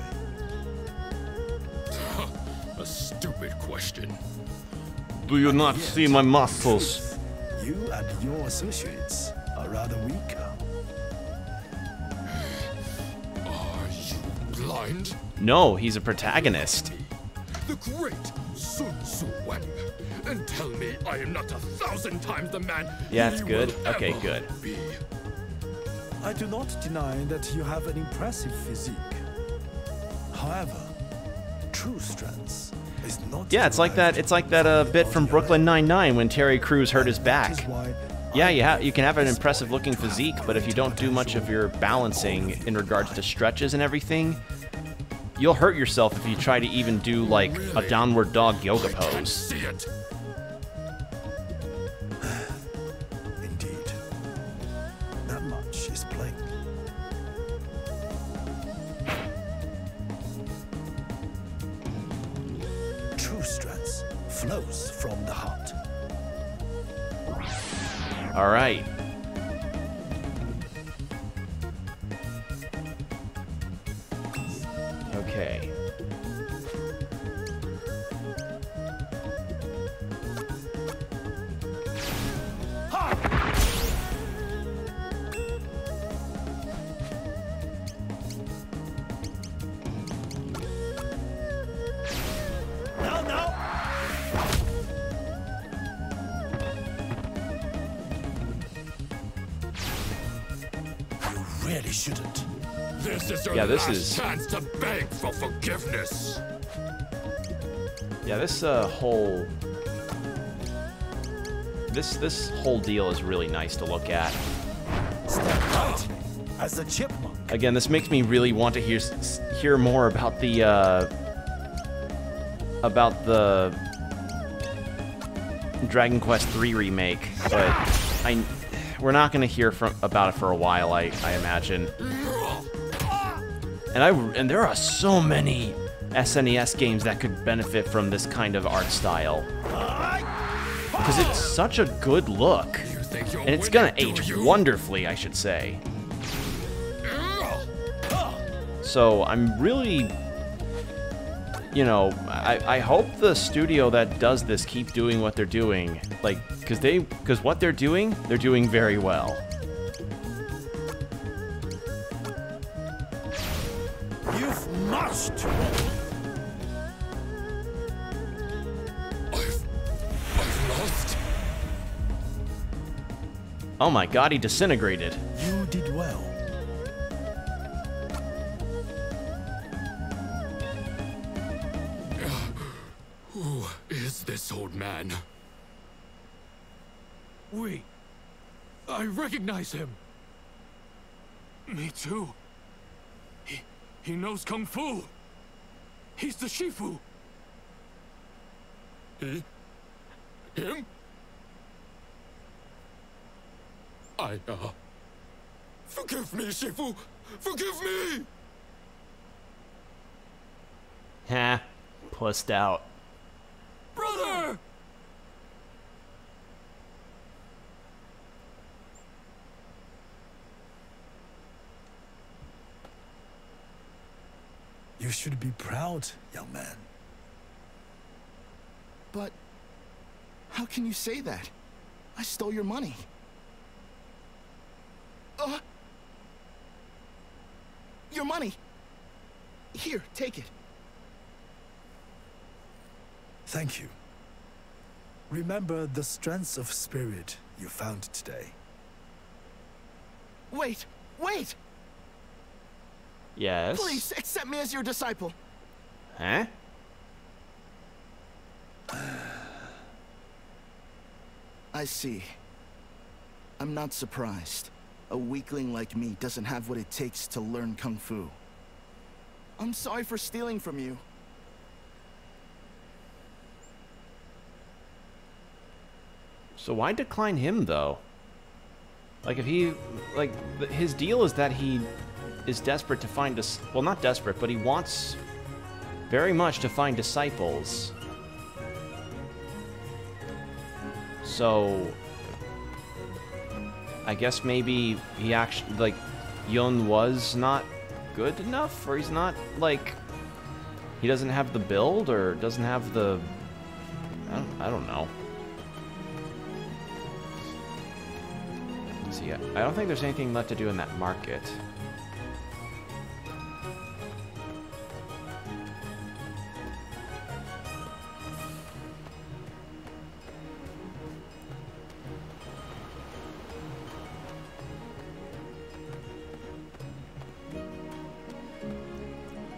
H: A stupid question.
A: Do you not see my muscles?
C: You and your associates are rather weaker.
H: Are you blind?
A: No, he's a protagonist.
H: The great Sun Tzu Wen. And tell me I am not 1,000 times the man
A: Yeah, it's
H: he
A: good.
H: will
A: Okay,
H: ever
A: good.
H: be.
C: I do not deny that you have an impressive physique. However, true strength is not.
A: Yeah, it's like that. It's like that bit from Brooklyn Nine-Nine when Terry Crews hurt his back. Yeah, you can have an impressive looking physique, but if you don't do much of your balancing in regards to stretches and everything, you'll hurt yourself if you try to even do like a downward dog yoga pose.
H: See it.
C: Indeed. That much is plain. True strength flows from the heart.
A: All right. Okay.
C: You really shouldn't.
H: This is your
A: Yeah, this
H: last
A: is-
H: chance to beg for forgiveness.
A: Yeah, this whole this whole deal is really nice to look at.
C: Step out as a chipmunk.
A: Again, this makes me really want to hear more about the Dragon Quest III remake, but we're not going to hear about it for a while, I imagine. And there are so many SNES games that could benefit from this kind of art style. Because it's such a good look.
H: You think you're
A: And it's
H: winning,
A: gonna age
H: do you?
A: wonderfully, I should say. So I'm really, you know, I hope the studio that does this keep doing what they're doing, like, because what they're doing very well.
C: You've much to learn.
H: I've lost.
A: Oh my God, he disintegrated.
C: You did well.
H: Who is this old man?
J: Wait,
E: I recognize him.
J: Me too. He knows Kung Fu. He's the Shifu.
H: Him? Forgive me, Shifu! Forgive me!
A: Ha. Pussed out.
J: Brother!
C: You should be proud, young man.
I: But how can you say that? I stole your money. Your money! Here, take it.
C: Thank you. Remember the strength of spirit you found today.
I: Wait! Wait!
A: Yes?
I: Please, accept me as your disciple.
A: Huh?
I: I see. I'm not surprised. A weakling like me doesn't have what it takes to learn Kung Fu. I'm sorry for stealing from you.
A: So why decline him, though? Like, if he... Like, his deal is that he is desperate to find... Well, not desperate, but he wants very much to find disciples. So... I guess maybe he actually... Like, Yun was not good enough? Or he's not, like... He doesn't have the build, or doesn't have the... I don't know. See, I don't think there's anything left to do in that market.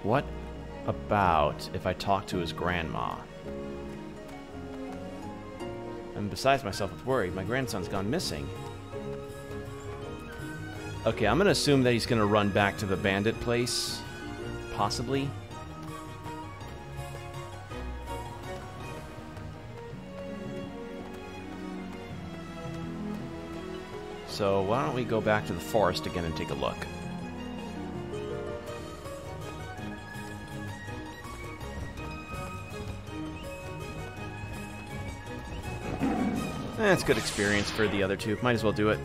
A: What about if I talk to his grandma? I'm besides myself with worry. My grandson's gone missing. Okay, I'm gonna assume that he's gonna run back to the bandit place. Possibly. So why don't we go back to the forest again and take a look. It's good experience for the other two. Might as well do it.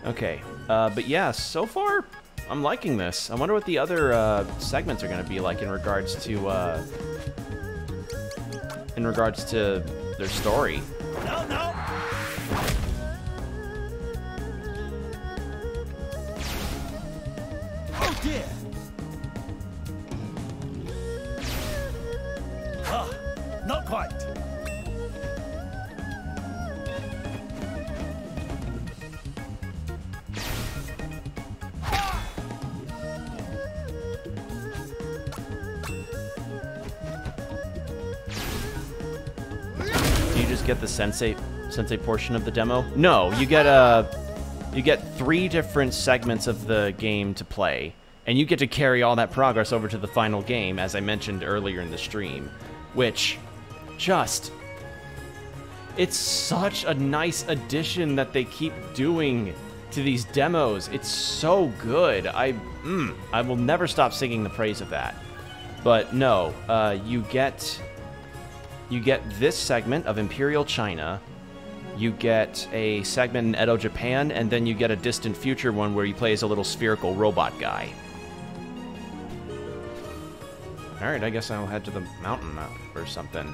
A: Okay. But yeah, so far, I'm liking this. I wonder what the other segments are going to be like in regards to their story.
D: No, no. Oh dear. Not quite.
A: Get the sensei portion of the demo? No, you get 3 different segments of the game to play, and you get to carry all that progress over to the final game, as I mentioned earlier in the stream, which it's such a nice addition that they keep doing to these demos. It's so good. I will never stop singing the praise of that. But no, you get this segment of Imperial China, you get a segment in Edo, Japan, and then you get a distant future one where you play as a little spherical robot guy. Alright, I guess I'll head to the mountain or something.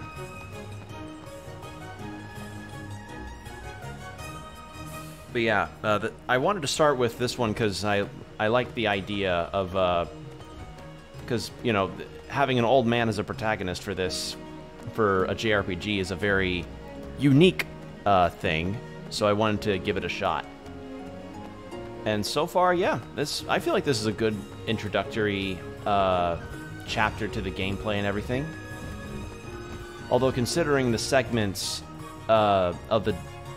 A: But yeah, I wanted to start with this one because I like the idea of... Because, you know, having an old man as a protagonist for this... for a JRPG is a very unique thing, so I wanted to give it a shot. And so far, yeah, I feel like this is a good introductory chapter to the gameplay and everything. Although considering the segments of the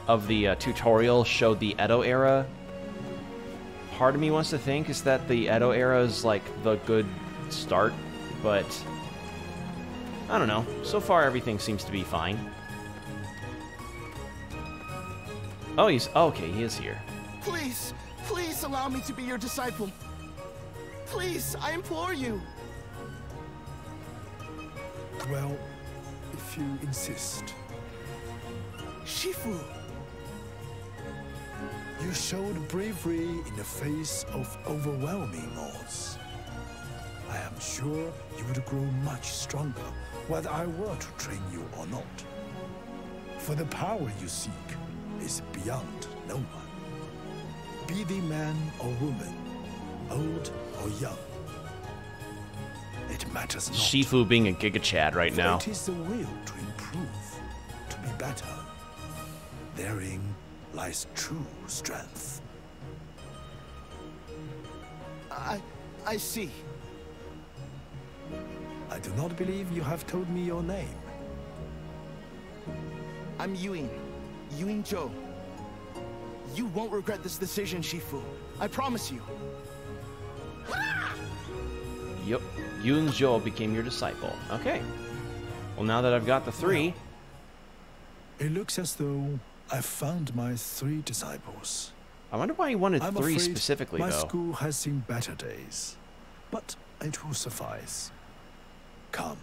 A: of the tutorial showed the Edo era, part of me wants to think is that the Edo era is like the good start, but I don't know. So far, everything seems to be fine. Oh, okay, he is here.
I: Please, please allow me to be your disciple. Please, I implore you.
C: Well, if you insist.
I: Shifu.
C: You showed bravery in the face of overwhelming odds. I am sure you would grow much stronger whether I were to train you or not. For the power you seek is beyond no one. Be the man or woman, old or young. It matters not.
A: Shifu being a Giga Chad right now.
C: It is the will to improve, to be better. Therein lies true strength.
I: I see.
C: I do not believe you have told me your name.
I: I'm Ewing Zhou. You won't regret this decision, Shifu. I promise you.
A: Yep, Ewing Zhou became your disciple. Okay. Well, now that I've got the 3...
C: Well, it looks as though I've found my 3 disciples.
A: I wonder why he wanted
C: I'm
A: 3
C: afraid
A: specifically,
C: my
A: though.
C: school has seen better days, but it will suffice. Come,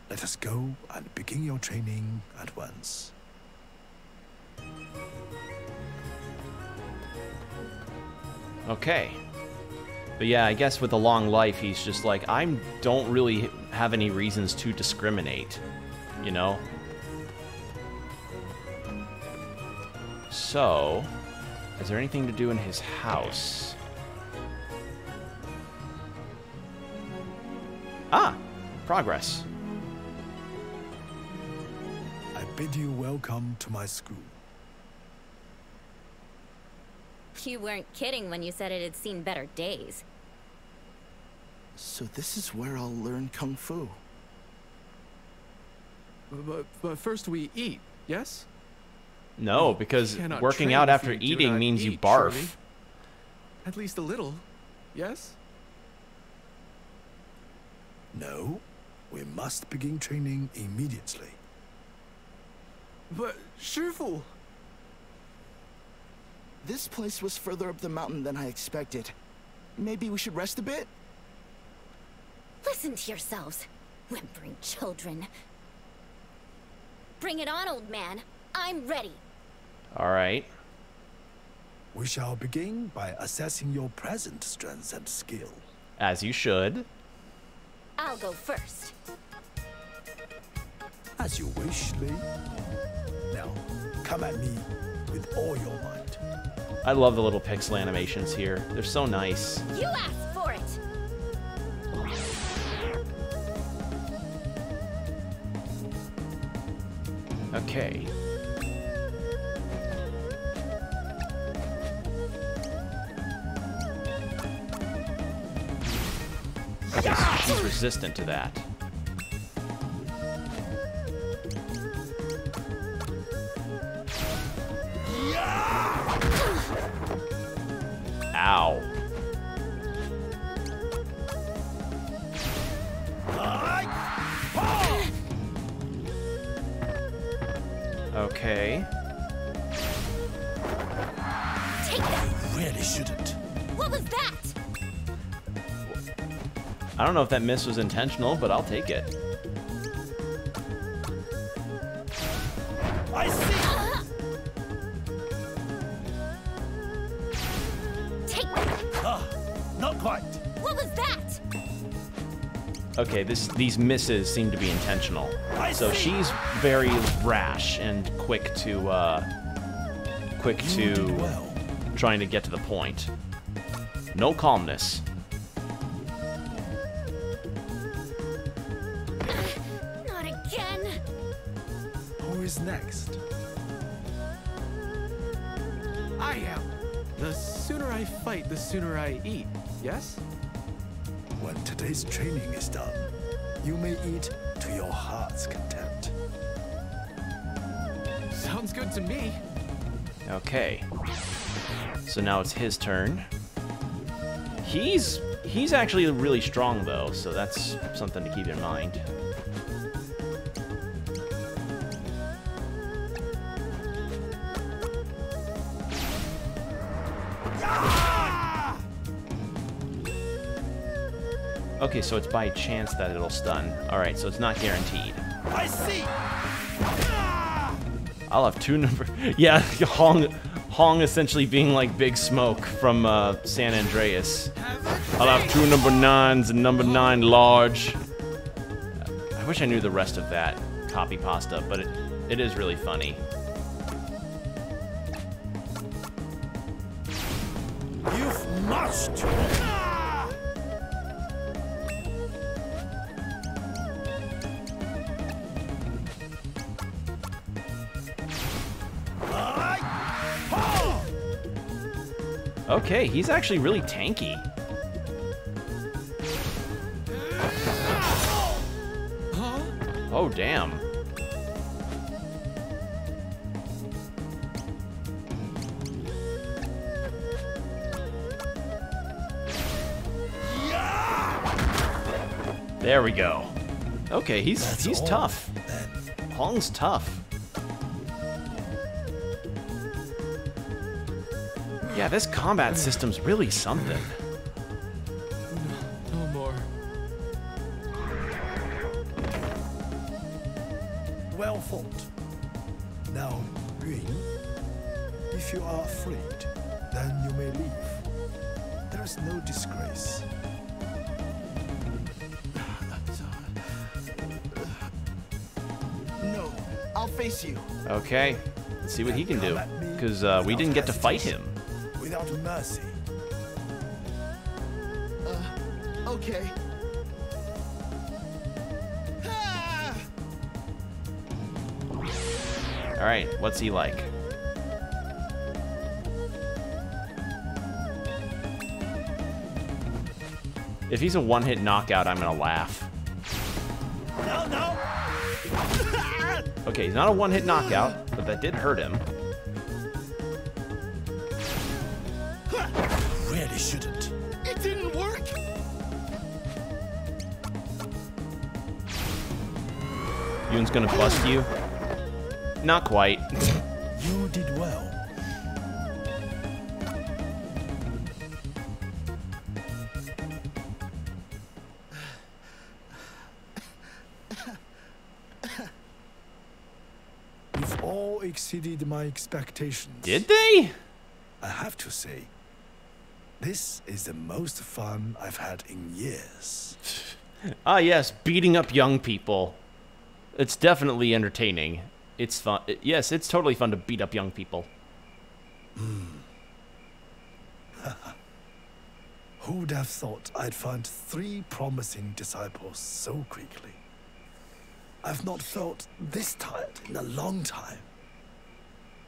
C: let us go and begin your training at once.
A: Okay. But yeah, I guess with a long life, he's just like, I don't really have any reasons to discriminate, you know? So, is there anything to do in his house? Ah! Progress.
C: I bid you welcome to my school.
F: You weren't kidding when you said it had seen better days.
I: So this is where I'll learn Kung Fu.
E: But first we eat, yes?
A: No, because
E: Cannot
A: working
E: train
A: out
E: if
A: after
E: you do
A: eating
E: not
A: means you
E: eat,
A: barf.
E: surely. At least a little, yes?
C: No, we must begin training immediately.
E: But, Shifu!
I: This place was further up the mountain than I expected. Maybe we should rest a bit?
F: Listen to yourselves, whimpering children. Bring it on, old man. I'm ready.
A: All right.
C: We shall begin by assessing your present strength and skill.
A: As you should.
F: I'll go first.
C: As you wish, Lee. Now, come at me with all your might.
A: I love the little pixel animations here. They're so nice.
F: You asked for it!
A: Okay. I guess she's resistant to that. Ow. Okay.
F: Take that!
C: Really shouldn't.
F: What was that?
A: I don't know if that miss was intentional, but I'll take it.
D: I see!
F: Take that!
D: Not quite.
F: What was that?
A: Okay, these misses seem to be intentional. So she's very rash and quick to trying to get to the point. No calmness.
F: Not again.
C: Who is next?
E: I am. The sooner I fight, the sooner I eat, yes?
C: When today's training is done, you may eat to your heart's content.
E: Sounds good to me.
A: Okay. So now it's his turn. He's actually really strong though, so that's something to keep in mind. Okay, so it's by chance that it'll stun. Alright, so it's not guaranteed.
D: I see!
A: I'll have two number... Yeah, Hong essentially being like Big Smoke from San Andreas. I'll have two number 9s and number 9 large. I wish I knew the rest of that copy pasta, but it is really funny.
D: You've marched!
A: Okay, he's actually really tanky. Oh, damn. There we go. Okay, he's tough. Hong's tough. Yeah, this combat system's really something.
E: No more.
C: Well fought. Now, Yun, if you are afraid, then you may leave. There is no disgrace.
I: No, I'll face you.
A: Okay, let's see what he can do. Because we didn't get to fight him.
C: Without mercy.
I: Okay.
A: Alright, what's he like? If he's a one-hit knockout, I'm gonna laugh.
D: No!
A: Okay, he's not a one-hit knockout, but that did hurt him.
C: Really shouldn't.
I: It didn't work.
A: Yoon's gonna bust you. Not quite.
C: You did well. You've all exceeded my expectations.
A: Did they?
C: I have to say, this is the most fun I've had in years.
A: Ah, yes, beating up young people. It's definitely entertaining. It's fun. Yes, it's totally fun to beat up young people.
C: Who'd have thought I'd find 3 promising disciples so quickly? I've not felt this tired in a long time.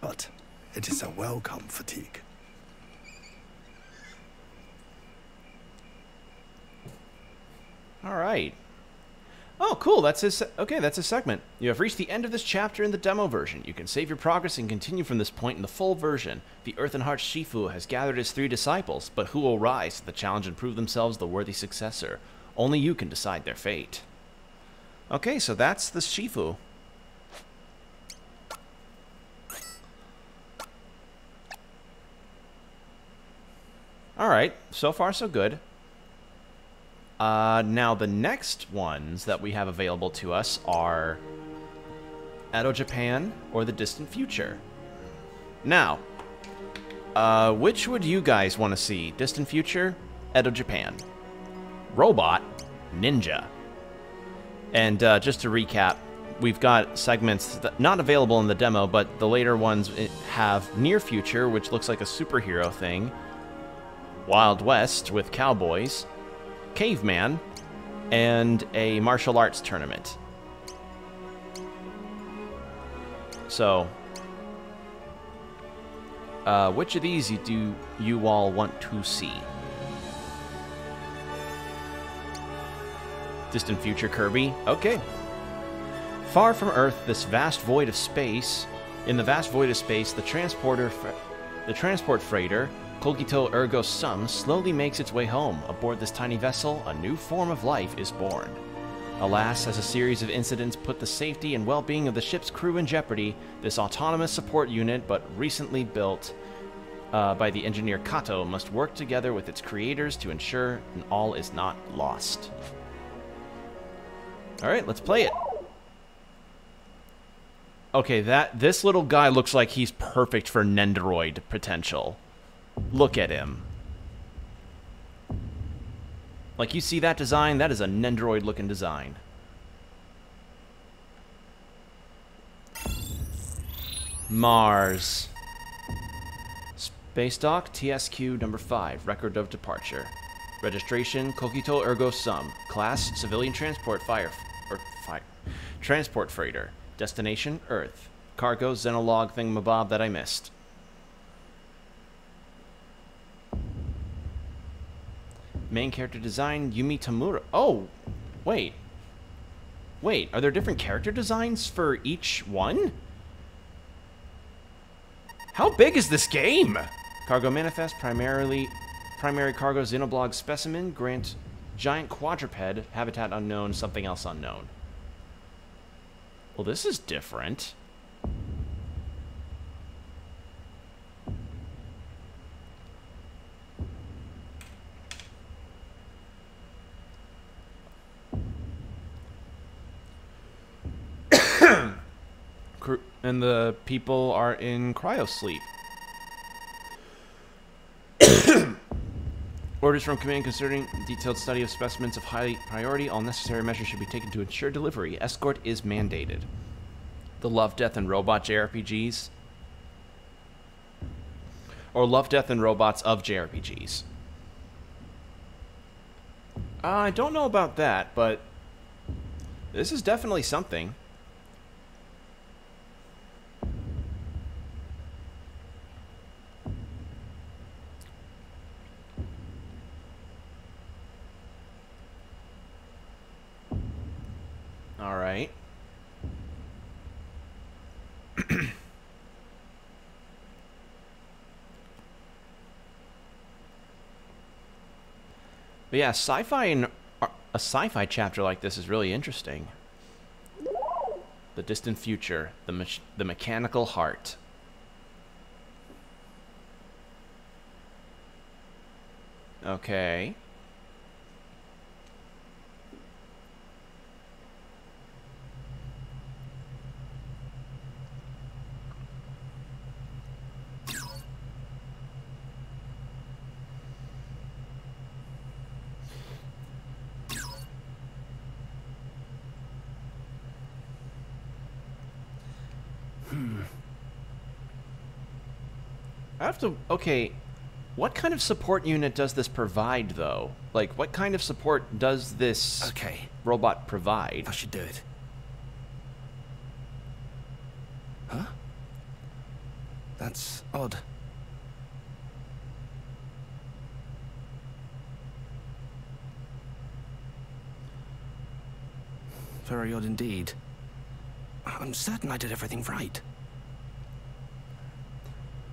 C: But it is a welcome fatigue.
A: All right. Oh, cool. That's his. Okay, that's his segment. You have reached the end of this chapter in the demo version. You can save your progress and continue from this point in the full version. The Earth and Heart Shifu has gathered his 3 disciples, but who will rise to the challenge and prove themselves the worthy successor? Only you can decide their fate. Okay, so that's the Shifu. All right, so far so good. Now the next ones that we have available to us are Edo Japan or the distant future. Now, which would you guys want to see? Distant future, Edo Japan, robot, ninja. And just to recap, we've got segments that not available in the demo, but the later ones have near future, which looks like a superhero thing, Wild West with cowboys, Caveman, and a martial arts tournament. So, which of these do you all want to see? Distant future Kirby? Okay. Far from Earth, this vast void of space In the vast void of space, the transport freighter, Cogito Ergo Sum, slowly makes its way home. Aboard this tiny vessel, a new form of life is born. Alas, as a series of incidents put the safety and well-being of the ship's crew in jeopardy, this autonomous support unit, but recently built by the engineer Kato, must work together with its creators to ensure all is not lost. Alright, let's play it. Okay, this little guy looks like he's perfect for Nendoroid potential. Look at him. Like, you see that design? That is a Nendoroid-looking design. Mars. Space Dock, TSQ number 5, record of departure. Registration, Cogito Ergo Sum. Class, civilian transport transport freighter. Destination, Earth. Cargo, Xenolog thingamabob that I missed. Main character design, Yumi Tamura. Oh, wait. Wait, are there different character designs for each one? How big is this game? Cargo manifest, primary cargo Xenoblog specimen, grant giant quadruped, habitat unknown, something else unknown. Well, this is different. And the people are in cryosleep. Orders from command concerning detailed study of specimens of high priority. All necessary measures should be taken to ensure delivery. Escort is mandated. The Love, Death, and Robot JRPGs. Or Love, Death, and Robots of JRPGs. I don't know about that, but this is definitely something. All right. But yeah, sci-fi and a sci-fi chapter like this is really interesting. The distant future, the mechanical heart. Okay. I have to... Okay, what kind of support unit does this provide, though? Like, what kind of support does this robot provide?
I: I should do it. Huh? That's odd. Very odd indeed. I'm certain I did everything right.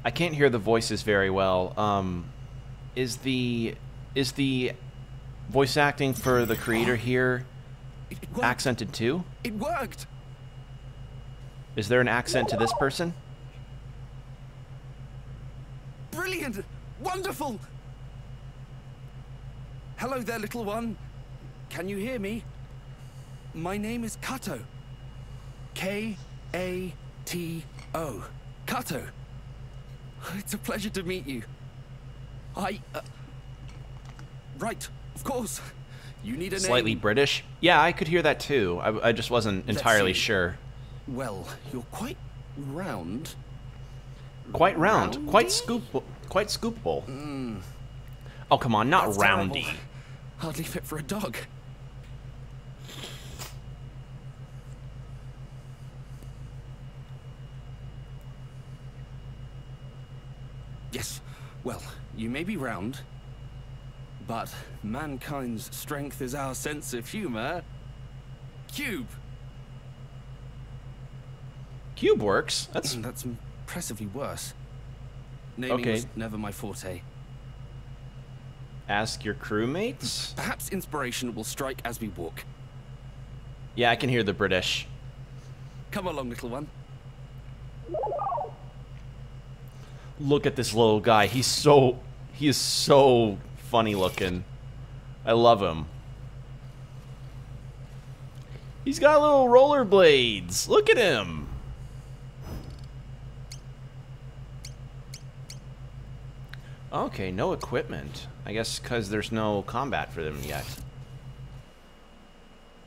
A: I can't hear the voices very well. Is the voice acting for the creator here accented too?
I: It worked!
A: Is there an accent to this person?
I: Brilliant! Wonderful! Hello there, little one. Can you hear me? My name is Kato. K-A-T-O. Kato. It's a pleasure to meet you. Right, of course. You need a name.
A: Slightly British? Yeah, I could hear that too. I just wasn't entirely sure.
I: Well, you're quite round.
A: Quite round.
I: Roundy?
A: Quite scoopable. Oh, come on, not
I: That's
A: roundy.
I: terrible. Hardly fit for a dog. Yes, well, you may be round, but mankind's strength is our sense of humor. Cube.
A: Cube works. That's
K: impressively worse. Naming
A: okay.
K: was never my forte.
A: Ask your crewmates?
K: Perhaps inspiration will strike as we walk.
A: Yeah, I can hear the British.
K: Come along, little one.
A: Look at this little guy. He is so funny looking. I love him. He's got little rollerblades. Look at him. Okay, no equipment. I guess because there's no combat for them yet.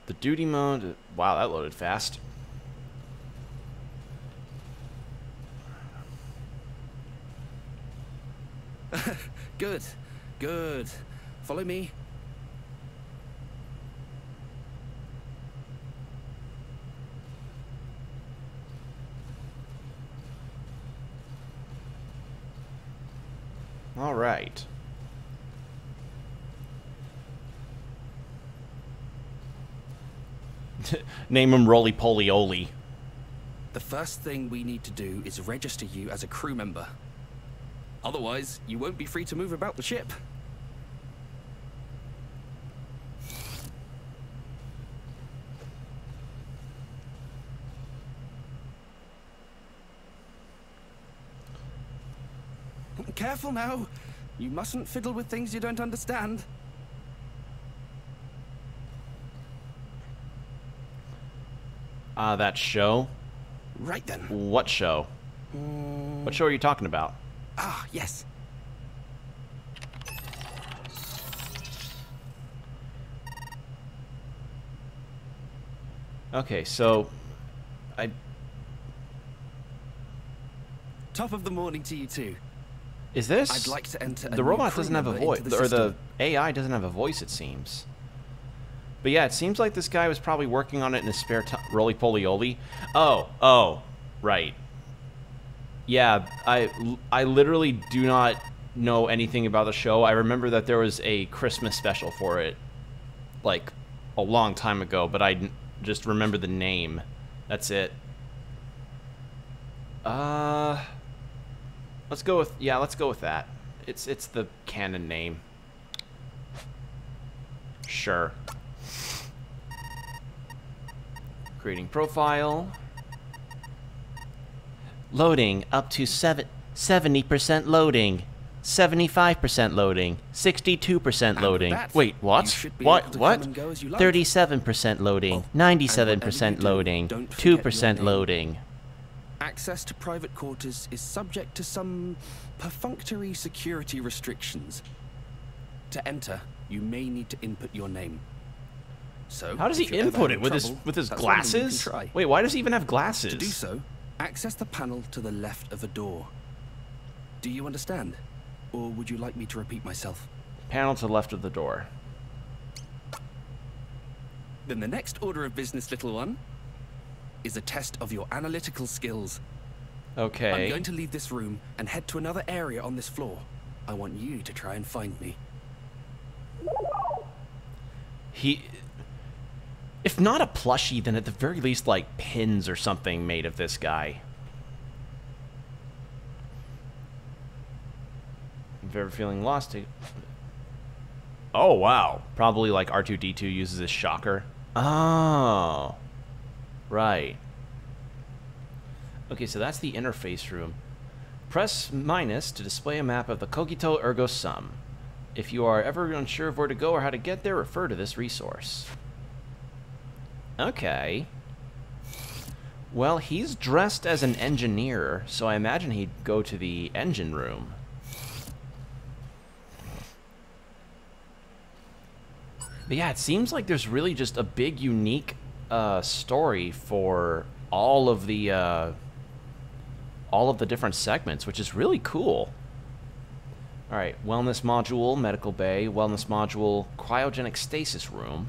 A: The duty mode. Wow, that loaded fast.
K: Good. Good. Follow me.
A: All right. Name him Roly-Poly-Oly.
K: The first thing we need to do is register you as a crew member. Otherwise, you won't be free to move about the ship. Careful now. You mustn't fiddle with things you don't understand.
A: That show?
K: Right then.
A: What show? What show are you talking about?
K: Ah, yes.
A: Okay, so
K: Top of the morning to you too.
A: Is this?
K: I'd like to enter.
A: The robot doesn't have a voice, or the AI doesn't have a voice, it seems. But yeah, it seems like this guy was probably working on it in his spare time. Roly-Poly-Oly. Oh, right. Yeah, I literally do not know anything about the show. I remember that there was a Christmas special for it, like, a long time ago, but I just remember the name. That's it. Let's go with that. It's the canon name. Sure. Creating profile. Loading up to 70% loading. 75% loading. 62% loading. Wait, what? What? 37% loading. 97% loading. 2% loading.
K: Access to private quarters is subject to some perfunctory security restrictions. To enter, you may need to input your name. So,
A: how does he input it with his glasses? Wait, why does he even have glasses?
K: To do so, access the panel to the left of a door. Do you understand? Or would you like me to repeat myself?
A: Panel to the left of the door.
K: Then the next order of business, little one, is a test of your analytical skills.
A: Okay.
K: I'm going to leave this room and head to another area on this floor. I want you to try and find me.
A: If not a plushie, then at the very least, like, pins or something made of this guy. If you're ever feeling lost, oh, wow. Probably, like, R2-D2 uses his shocker. Oh. Right. Okay, so that's the interface room. Press minus to display a map of the Cogito Ergo Sum. If you are ever unsure of where to go or how to get there, refer to this resource. Okay. Well, he's dressed as an engineer, so I imagine he'd go to the engine room. But yeah, it seems like there's really just a big, unique story for all of the different segments, which is really cool. All right, wellness module, medical bay, wellness module, cryogenic stasis room,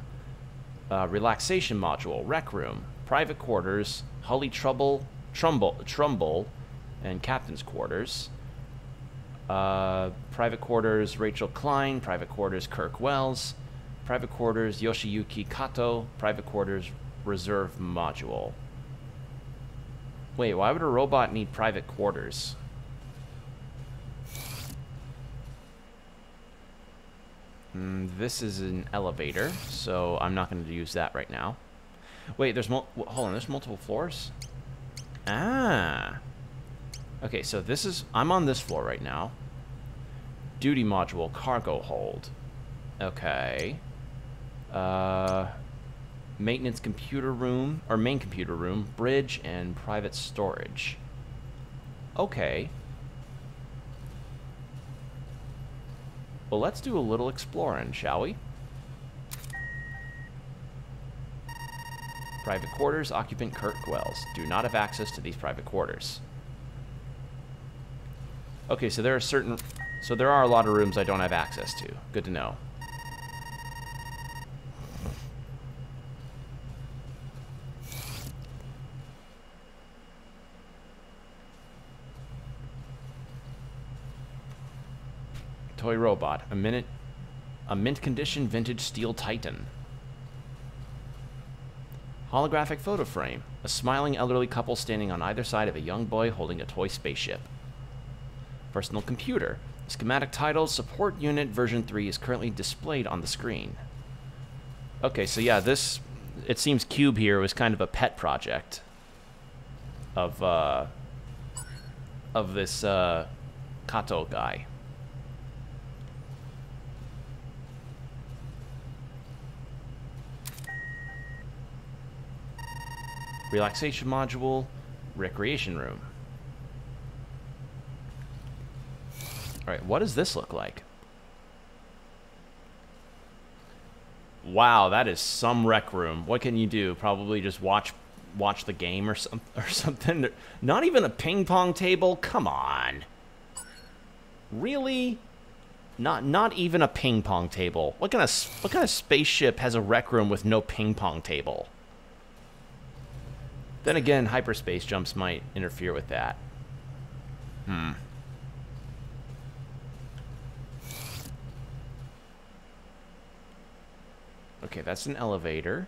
A: relaxation module, rec room, private quarters, Hully Trumbull, and captain's quarters. Private quarters, Rachel Klein. Private quarters, Kirk Wells. Private quarters, Yoshiyuki Kato. Private quarters, reserve module. Wait, why would a robot need private quarters? This is an elevator, so I'm not going to use that right now. Wait, hold on, there's multiple floors? Ah. Okay, so this is... I'm on this floor right now. Duty module, cargo hold. Okay. Maintenance computer room, or main computer room, bridge, and private storage. Okay. Well, let's do a little exploring, shall we? Private quarters, occupant Kurt Wells. Do not have access to these private quarters. Okay, so there are a lot of rooms I don't have access to. Good to know. Toy robot, a mint condition vintage steel Titan. Holographic photo frame, a smiling elderly couple standing on either side of a young boy holding a toy spaceship. Personal computer, schematic title, support unit version 3 is currently displayed on the screen. Okay, so yeah, it seems Cube here was kind of a pet project of this Kato guy. Relaxation module, recreation room. Alright, what does this look like? Wow, that is some rec room. What can you do? Probably just watch the game or something. Not even a ping pong table? Come on. Really? Not even a ping pong table. What kind of spaceship has a rec room with no ping pong table? Then again, hyperspace jumps might interfere with that. Okay, that's an elevator.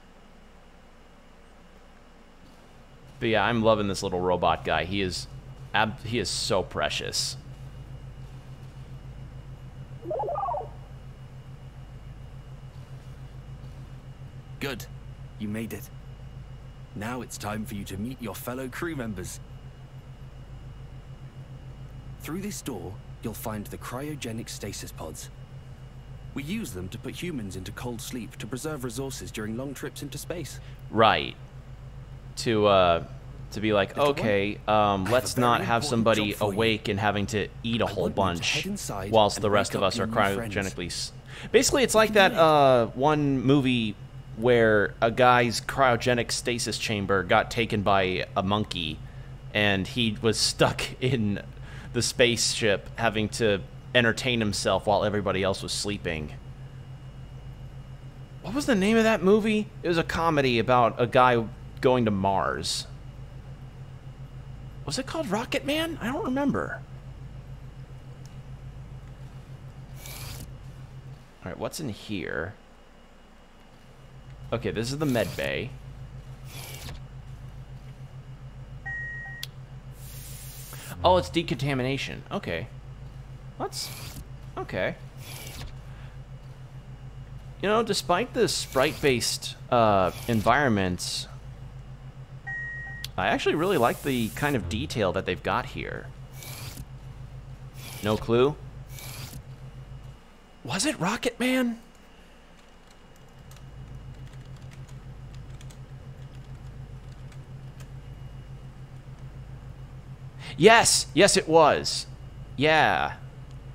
A: But yeah, I'm loving this little robot guy. He is so precious.
K: Good. You made it. Now it's time for you to meet your fellow crew members. Through this door, you'll find the cryogenic stasis pods. We use them to put humans into cold sleep to preserve resources during long trips into space.
A: Right. To be like, okay, let's not have somebody awake and having to eat a whole bunch whilst the rest of us are cryogenically... Basically, it's like that one movie where a guy's cryogenic stasis chamber got taken by a monkey, and he was stuck in the spaceship having to entertain himself while everybody else was sleeping. What was the name of that movie? It was a comedy about a guy going to Mars. Was it called Rocket Man? I don't remember. Alright, what's in here? Okay, this is the med bay. Oh, it's decontamination. Okay. Okay. You know, despite the sprite-based environments, I actually really like the kind of detail that they've got here. No clue? Was it Rocket Man? Yes, it was. Yeah,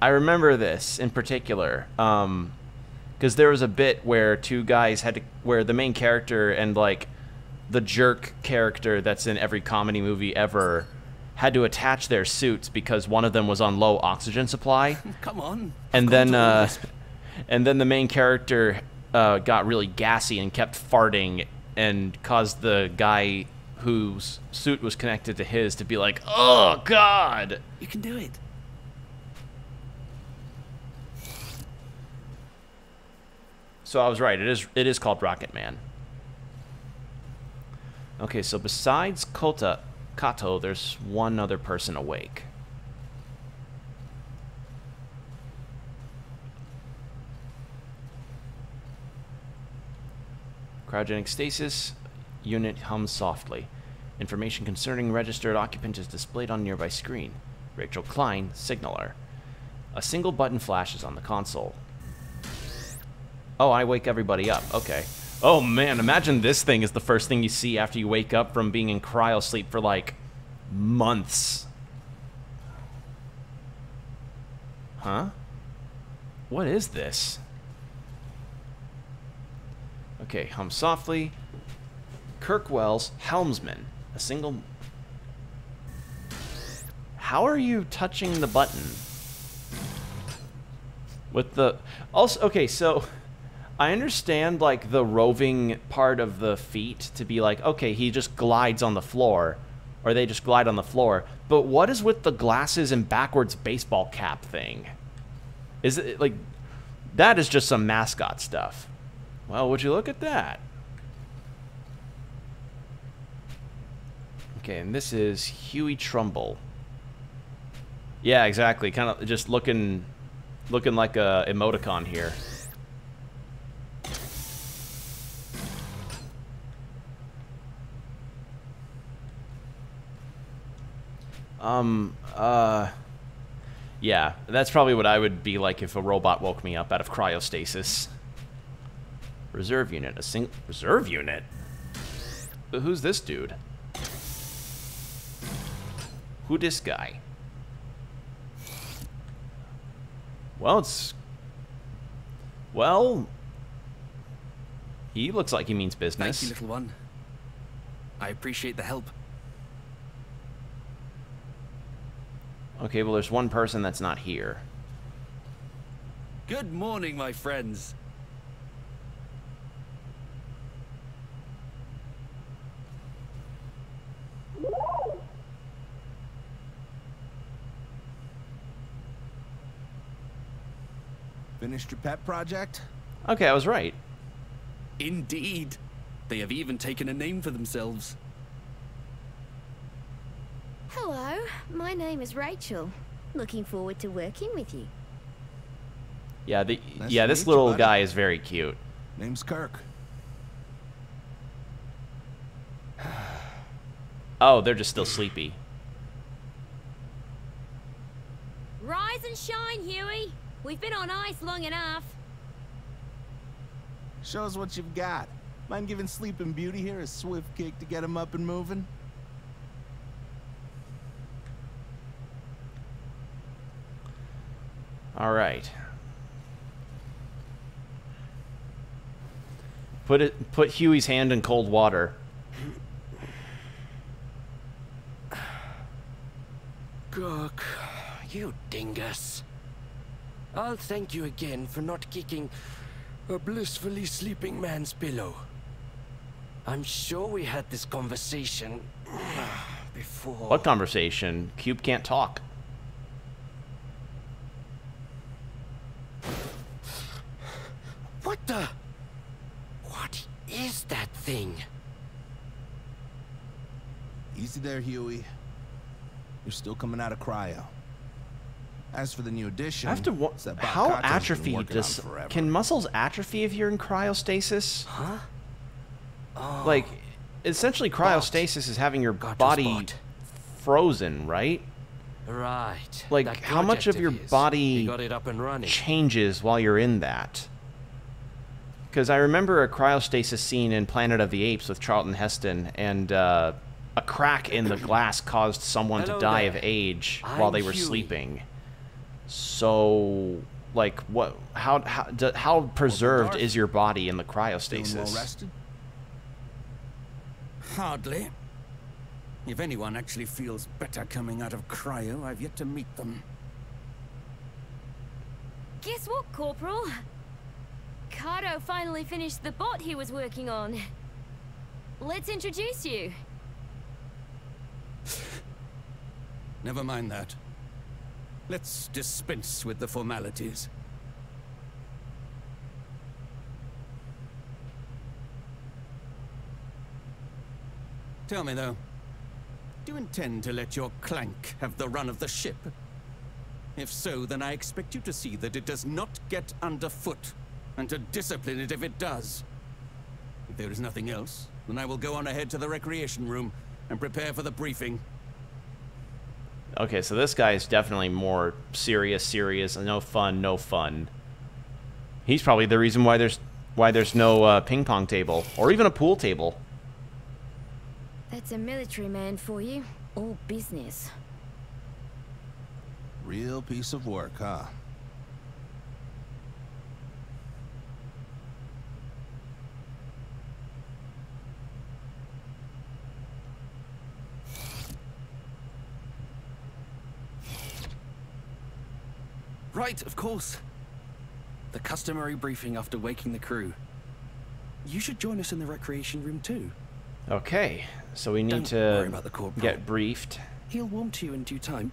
A: I remember this in particular. Because there was a bit where two guys where the main character and like the jerk character that's in every comedy movie ever had to attach their suits because one of them was on low oxygen supply.
K: Come on.
A: And then the main character got really gassy and kept farting and caused the guy whose suit was connected to his to be like, "Oh God,
K: you can do it."
A: So I was right. It is called Rocket Man. Okay, so besides Kota, Kato, there's one other person awake. Cryogenic stasis unit hums softly. Information concerning registered occupant is displayed on nearby screen. Rachel Klein, signaler. A single button flashes on the console. Oh, I wake everybody up. Okay. Oh man, imagine this thing is the first thing you see after you wake up from being in cryo sleep for like months. Huh? What is this? Okay, hum softly. Kirk Wells, helmsman. A single... How are you touching the button? With the... Also, okay, so... I understand, like, the roving part of the feet to be like, okay, he just glides on the floor. Or they just glide on the floor. But what is with the glasses and backwards baseball cap thing? Is it, like... That is just some mascot stuff. Well, would you look at that? Okay, and this is Huey Trumbull. Yeah, exactly. Kind of just looking like a emoticon here. Yeah, that's probably what I would be like if a robot woke me up out of cryostasis. Reserve unit, reserve unit? But who's this dude? Who this guy? Well, well, he looks like he means business.
K: Thank you, little one. I appreciate the help.
A: Okay, well, there's one person that's not here.
K: Good morning, my friends.
D: Finished your pet project?
A: Okay, I was right.
K: Indeed. They have even taken a name for themselves.
F: Hello, my name is Rachel. Looking forward to working with you.
A: Yeah,
D: Nice
A: yeah,
D: to
A: this
D: meet you,
A: little
D: buddy.
A: guy is very cute.
D: Name's Kirk.
A: Oh, they're just still sleepy.
F: Rise and shine, Huey. We've been on ice long enough.
D: Show us what you've got. Mind giving Sleeping Beauty here a swift kick to get him up and moving?
A: All right. Put Huey's hand in cold water.
L: Kirk, you dingus. I'll thank you again for not kicking a blissfully sleeping man's pillow. I'm sure we had this conversation before.
A: What conversation? Cube can't talk.
L: What the? What is that thing?
D: Easy there, Huey. You're still coming out of cryo. As for the new addition,
A: I have to.
D: it's that
A: How
D: Bakato's been
A: atrophied
D: working on
A: does?
D: forever.
A: Can muscles atrophy if you're in cryostasis?
L: Huh? Oh,
A: Like, essentially, cryostasis is having your
L: got
A: body
L: spot.
A: frozen, right?
L: Right.
A: Like,
L: That
A: how much
L: project
A: of your
L: his,
A: body
L: he got it up and running.
A: changes while you're in that? Because I remember a cryostasis scene in Planet of the Apes with Charlton Heston, and a crack in the glass caused someone to
L: Hello
A: die
L: there.
A: of age while they
L: I'm
A: were
L: Huey.
A: sleeping. So, like, what? How preserved
D: Darth.
A: is your body in the
D: Feeling well
A: cryostasis?
D: rested?
M: Hardly. If anyone actually feels better coming out of cryo, I've yet to meet them.
F: Guess what, Corporal? Kato finally finished the bot he was working on. Let's introduce you.
M: Never mind that. Let's dispense with the formalities. Tell me, though, Do you intend to let your clank have the run of the ship? If so, then I expect you to see that it does not get underfoot, and to discipline it if it does. If there is nothing else, then I will go on ahead to the recreation room and prepare for the briefing.
A: Okay, so this guy is definitely more serious, no fun, no fun. He's probably the reason why there's no ping pong table or even a pool table.
F: That's a military man for you. All business.
N: Real piece of work, huh?
K: Right, of course. The customary briefing after waking the crew. You should join us in the recreation room too.
A: Okay, so we need
K: worry
A: to
K: about the corporal.
A: get briefed.
K: He'll warm to you in due time.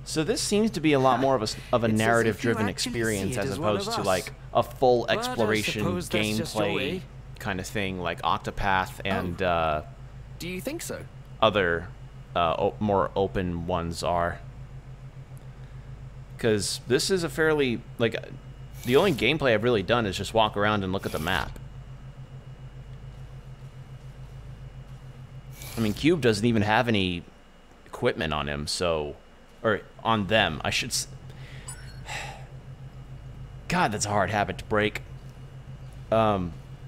A: So this seems to be a lot more of a
L: It's as if you
A: narrative-driven
L: actually
A: experience
L: see it
A: as
L: as one of
A: opposed to
L: us.
A: like a full
L: But I
A: exploration
L: suppose that's just your
A: gameplay
L: way.
A: kind of thing, like Octopath and
K: Do you think so?
A: other more open ones are. Because this is a fairly, like, the only gameplay I've really done is just walk around and look at the map. I mean, Cube doesn't even have any equipment on him, so... Or on them, I should... God, that's a hard habit to break.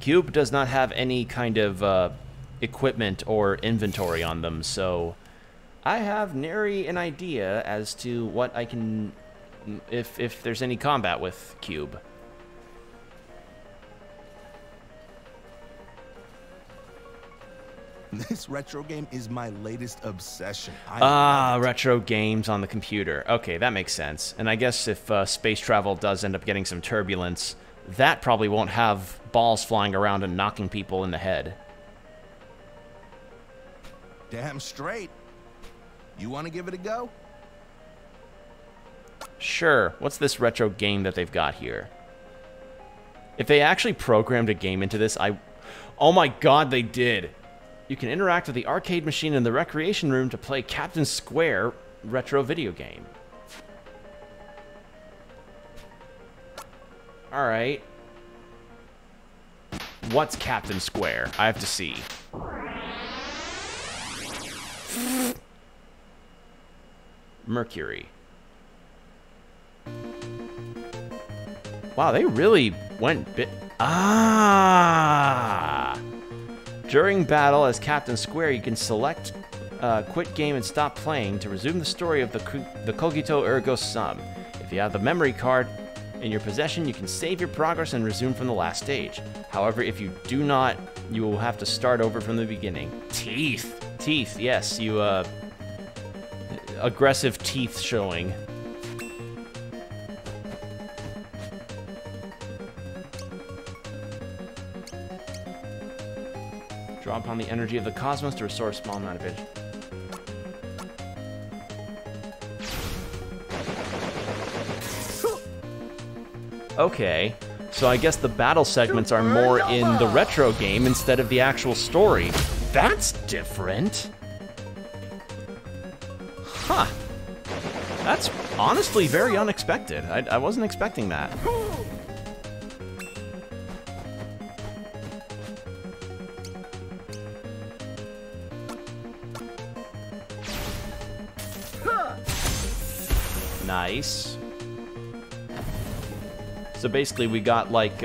A: Cube does not have any kind of equipment or inventory on them, so... I have nary an idea as to what I can... If there's any combat with Cube.
N: This retro game is my latest obsession.
A: Retro games on the computer. Okay, that makes sense. And I guess if space travel does end up getting some turbulence, that probably won't have balls flying around and knocking people in the head.
N: Damn straight. You want to give it a go?
A: Sure. What's this retro game that they've got here? If they actually programmed a game into this, oh my god, they did. You can interact with the arcade machine in the recreation room to play Captain Square retro video game. Alright. What's Captain Square? I have to see. Mercury. Wow, they really went During battle as Captain Square, you can select quit game and stop playing to resume the story of the Cogito Ergo Sum. If you have the memory card in your possession, you can save your progress and resume from the last stage. However, if you do not, you will have to start over from the beginning. Teeth! Teeth, yes, you, aggressive teeth showing. Draw upon the energy of the cosmos to restore a small amount of it. Okay, so I guess the battle segments are more in the retro game instead of the actual story. That's different. Huh. That's honestly very unexpected. I wasn't expecting that. Nice. So basically we got like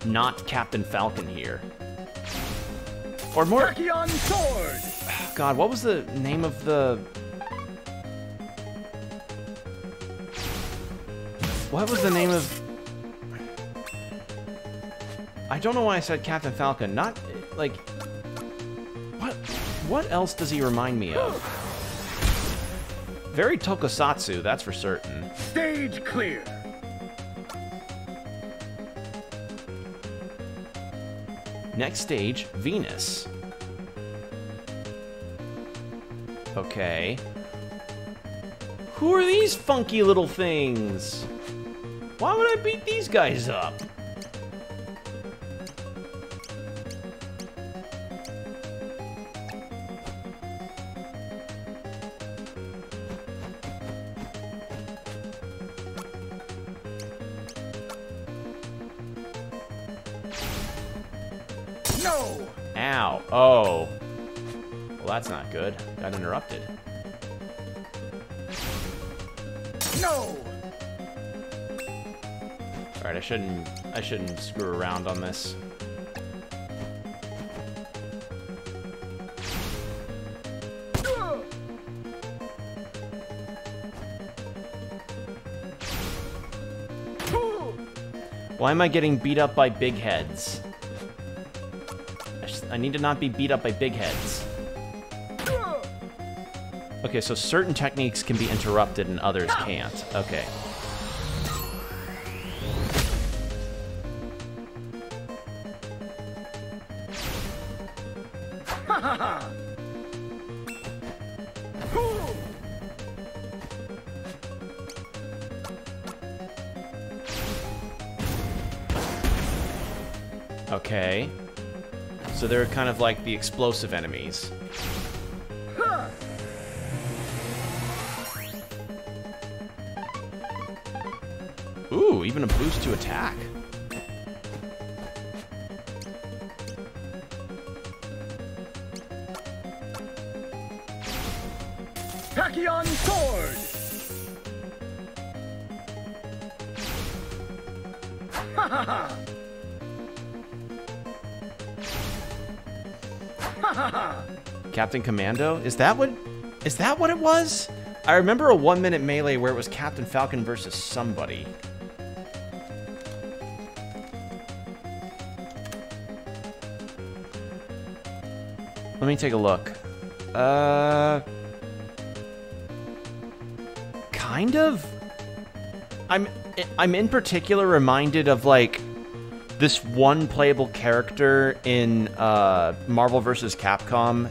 A: not Captain Falcon here. Or more sword. God, what was the name of the What was the name of I don't know why I said Captain Falcon. Not like what else does he remind me of? Very tokusatsu, that's for certain.
J: Stage clear.
A: Next stage, Venus. Okay. Who are these funky little things? Why would I beat these guys up?
D: No!
A: Ow. Oh. Well, that's not good. Got interrupted.
D: No!
A: Alright, I shouldn't screw around on this. Why am I getting beat up by big heads? I need to not be beat up by big heads. Okay, so certain techniques can be interrupted and others can't. Okay. Okay. So they're kind of like the explosive enemies. Ooh, even a boost to attack.
D: Tachyon sword! Ha ha ha!
A: Captain Commando? Is that what it was? I remember a 1-minute melee where it was Captain Falcon versus somebody. Let me take a look. Kind of? I'm in particular reminded of, like, this one playable character in Marvel vs. Capcom.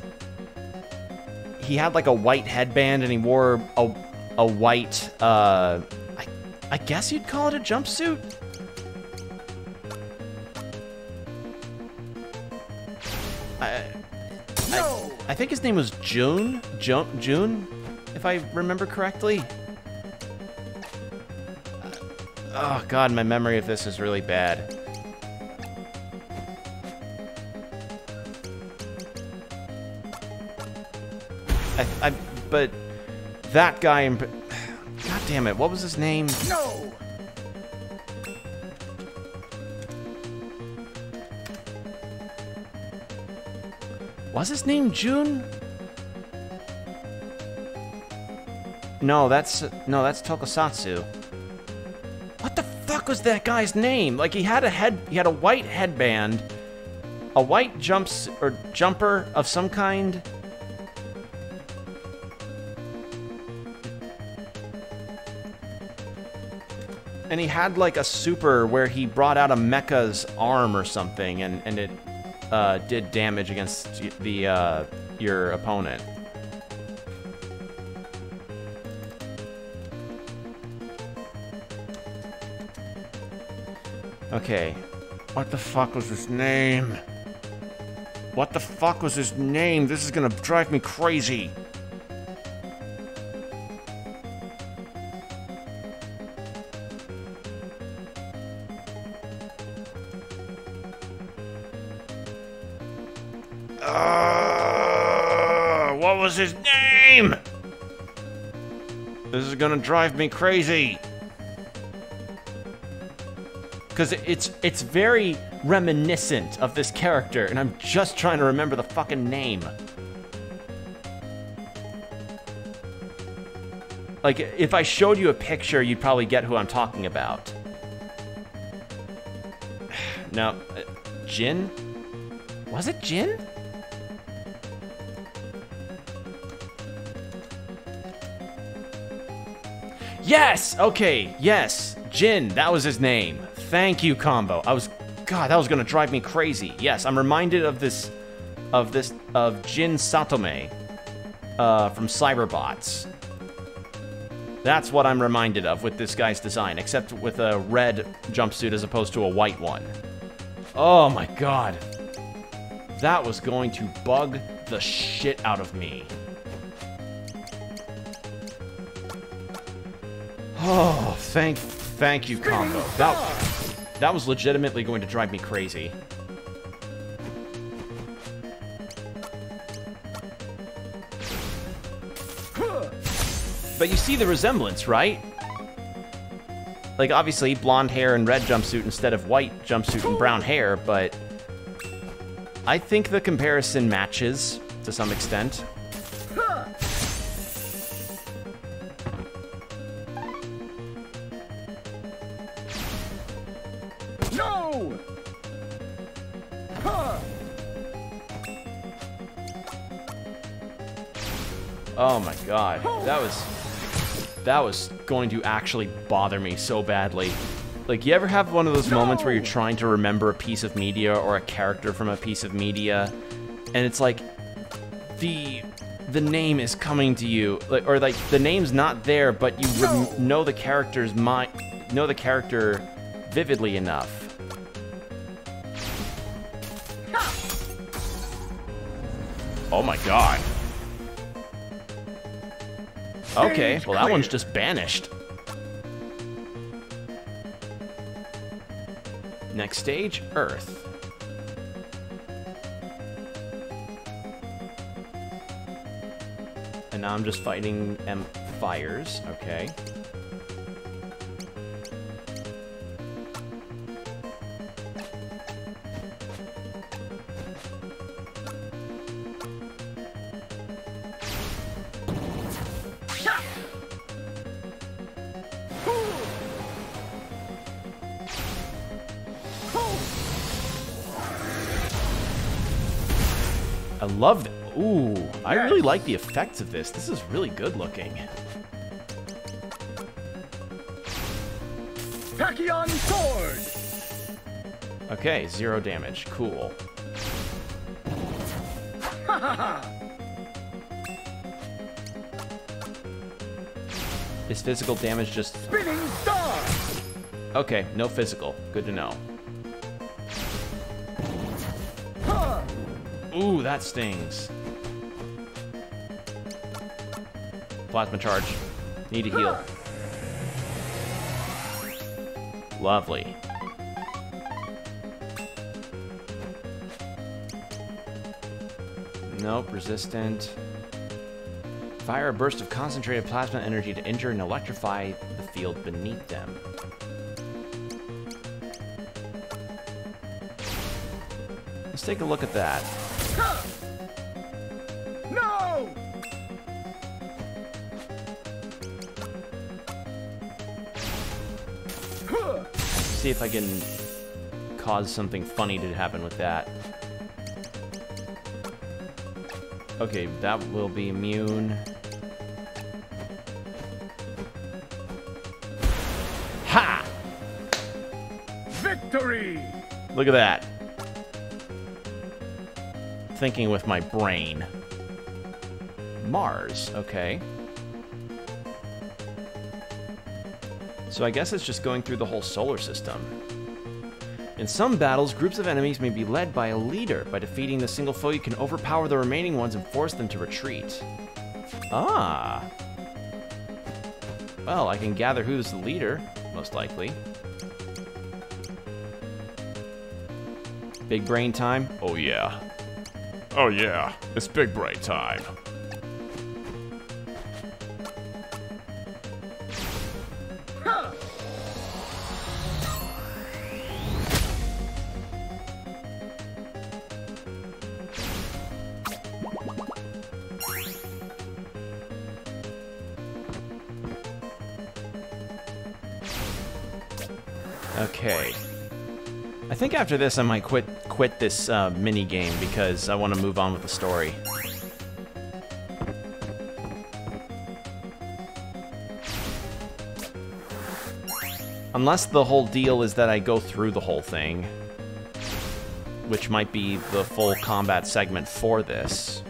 A: He had like a white headband and he wore a white, I guess you'd call it a jumpsuit? I think his name was June, if I remember correctly. Oh god, my memory of this is really bad. But that guy God damn it, what was his name?
D: No!
A: Was his name June? No, that's Tokusatsu. What the fuck was that guy's name? Like he had a white headband, a white jumper of some kind. And he had like a super where he brought out a mecha's arm or something, and it did damage against your opponent. Okay, what the fuck was his name? What the fuck was his name? This is gonna drive me crazy. What was his name? This is gonna drive me crazy. Because it's very reminiscent of this character, and I'm just trying to remember the fucking name. Like, if I showed you a picture, you'd probably get who I'm talking about. No, Jin? Was it Jin? Yes! Okay, yes. Jin, that was his name. Thank you, Combo. God, that was gonna drive me crazy. Yes, I'm reminded of Jin Satome from Cyberbots. That's what I'm reminded of with this guy's design, except with a red jumpsuit as opposed to a white one. Oh my god. That was going to bug the shit out of me. Oh, thank you, Combo. That was legitimately going to drive me crazy. But you see the resemblance, right? Like, obviously, blonde hair and red jumpsuit instead of white jumpsuit and brown hair, but I think the comparison matches to some extent.
O: No!
A: Oh my god, that was going to actually bother me so badly. Like, you ever have one of those moments where you're trying to remember a piece of media or a character from a piece of media, and it's like the name is coming to you, or like the name's not there, but you know the character vividly enough. Oh my god. Okay, well that one's just banished. Next stage, Earth. And now I'm just fighting fires, okay. I love it. Ooh, I really like the effects of this. This is really good looking.
O: Tachyon sword!
A: Okay, 0 damage. Cool. Is physical damage just...
O: Spinning star!
A: Okay, no physical. Good to know. Ooh, that stings. Plasma charge. Need to heal. Lovely. Nope, resistant. Fire a burst of concentrated plasma energy to injure and electrify the field beneath them. Let's take a look at that.
O: No!
A: See if I can cause something funny to happen with that. Okay, that will be immune. Ha!
O: Victory!
A: Look at that. Thinking with my brain. Mars, okay. So I guess it's just going through the whole solar system. In some battles, groups of enemies may be led by a leader. By defeating the single foe, you can overpower the remaining ones and force them to retreat. Ah. Well, I can gather who's the leader, most likely. Big brain time? Oh yeah. Oh yeah, it's big brain time. Okay. I think after this I might quit this mini game because I want to move on with the story. Unless the whole deal is that I go through the whole thing, which might be the full combat segment for this.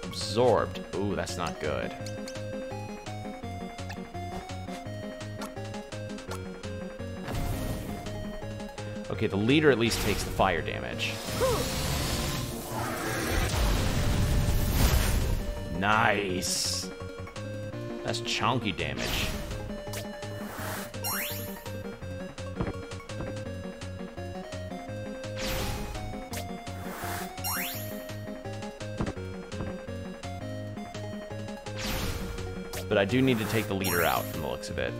A: Absorbed. Ooh, that's not good. Okay, the leader at least takes the fire damage. Nice. That's chunky damage. but I do need to take the leader out from the looks of it.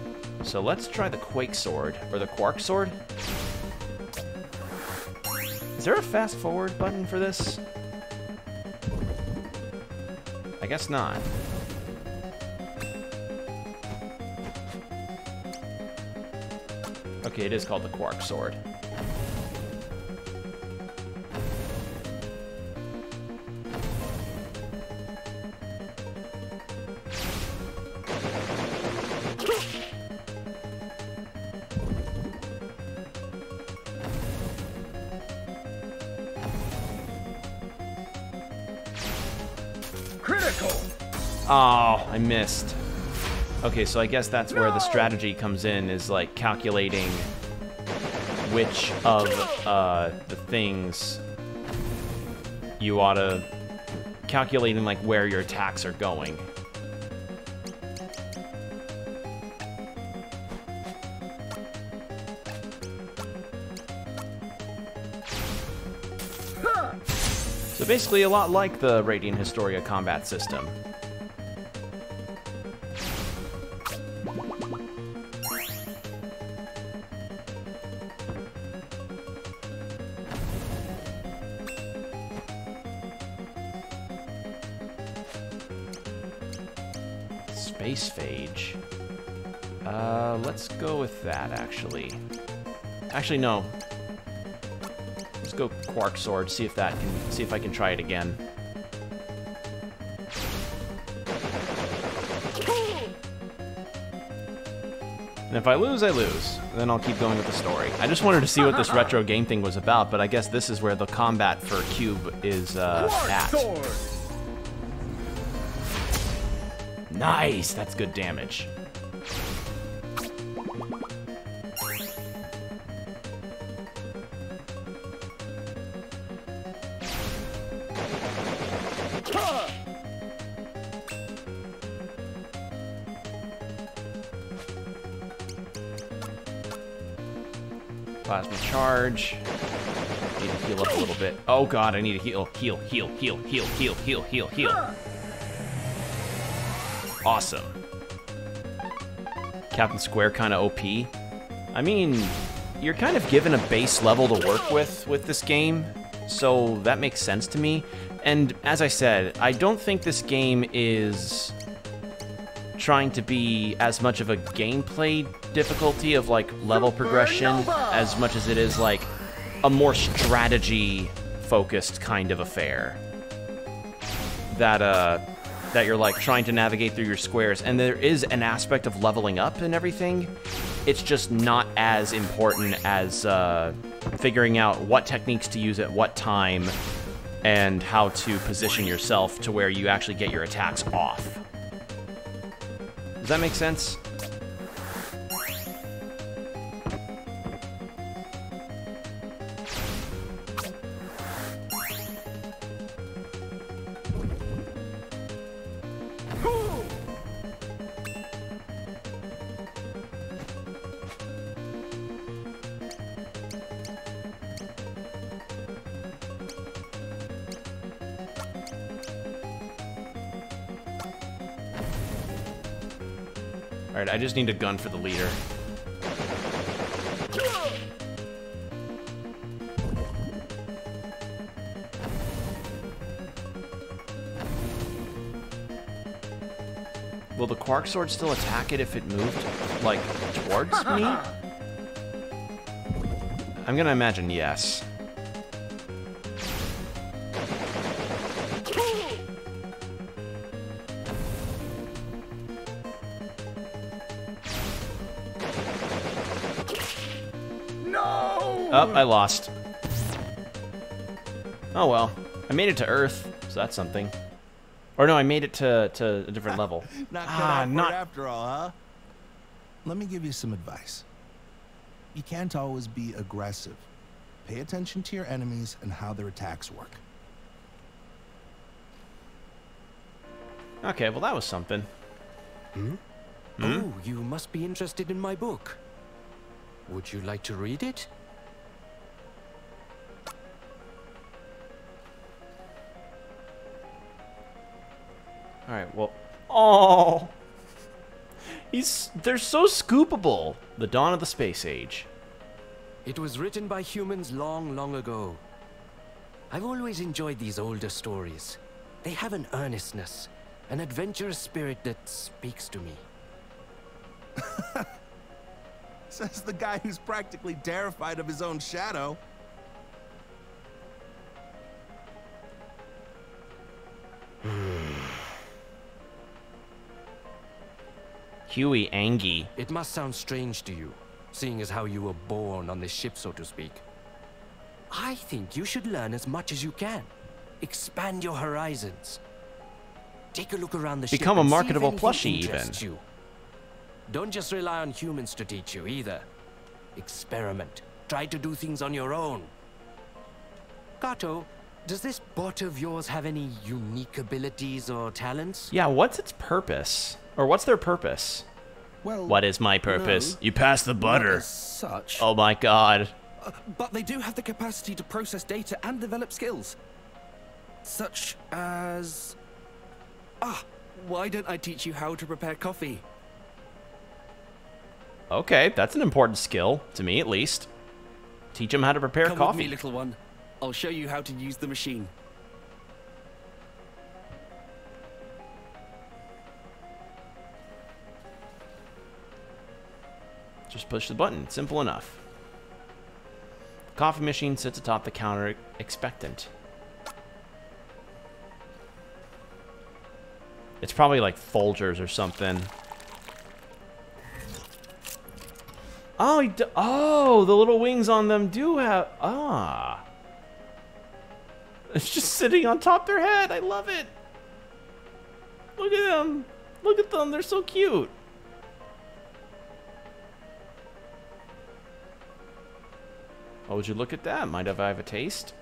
A: So let's try the Quake Sword, or the Quark Sword. Is there a fast forward button for this? I guess not. Okay, it is called the Quark Sword.
O: Critical.
A: Oh, I missed. Okay, so I guess that's where the strategy comes in, is like calculating which of the things you ought to... calculating like where your attacks are going. So basically a lot like the Radiant Historia combat system. Space Phage. Let's go with that, actually. Actually, no. Let's go Quark Sword, see if I can try it again. And if I lose, I lose. Then I'll keep going with the story. I just wanted to see what this retro game thing was about, but I guess this is where the combat for Cube is at. Nice! That's good damage. Plasma charge. Need to heal up a little bit. Oh god, I need to heal. Heal. Awesome. Captain Square kind of OP. I mean, you're kind of given a base level to work with this game, so that makes sense to me. And as I said, I don't think this game is trying to be as much of a gameplay difficulty of like level progression as much as it is like a more strategy focused kind of affair that you're like trying to navigate through your squares, and there is an aspect of leveling up and everything. It's just not as important as figuring out what techniques to use at what time and how to position yourself to where you actually get your attacks off. Does that make sense? Alright, I just need a gun for the leader. Will the Quark Sword still attack it if it moved, like, towards me? I'm gonna imagine yes. Oh, I lost. Oh well. I made it to Earth, so that's something. Or no, I made it to a different level.
N: Not cut out for it after all, huh?
B: Let me give you some advice. You can't always be aggressive. Pay attention to your enemies and how their attacks work.
A: Okay, well that was something.
L: Oh, you must be interested in my book. Would you like to read it?
A: Alright, well... Oh! They're so scoopable. The dawn of the space age.
L: It was written by humans long, long ago. I've always enjoyed these older stories. They have an earnestness, an adventurous spirit that speaks to me.
N: Says the guy who's practically terrified of his own shadow.
A: Huey Angie.
L: It must sound strange to you, seeing as how you were born on this ship, so to speak. I think you should learn as much as you can. Expand your horizons. Take a look around the ship.
A: Become a
L: and see if
A: marketable
L: anything
A: plushie,
L: interests
A: even.
L: You. Don't just rely on humans to teach you, either. Experiment. Try to do things on your own. Kato, does this bot of yours have any unique abilities or talents?
A: Yeah, what's its purpose? Or what's their purpose?
K: Well,
A: what is my purpose?
K: no,
A: you pass the butter.
K: not as such.
A: Oh my god.
K: But they do have the capacity to process data and develop skills. Such as... why don't I teach you how to prepare coffee?
A: Okay, that's an important skill, to me at least. Teach them how to prepare
K: Come
A: coffee.
K: with me, little one. I'll show you how to use the machine.
A: Just push the button. Simple enough. The coffee machine sits atop the counter, expectant. It's probably like Folgers or something. Oh, oh, the little wings on them do have... Ah. It's just sitting on top of their head. I love it. Look at them. Look at them. They're so cute. Oh, would you look at that? Mind if I have a taste?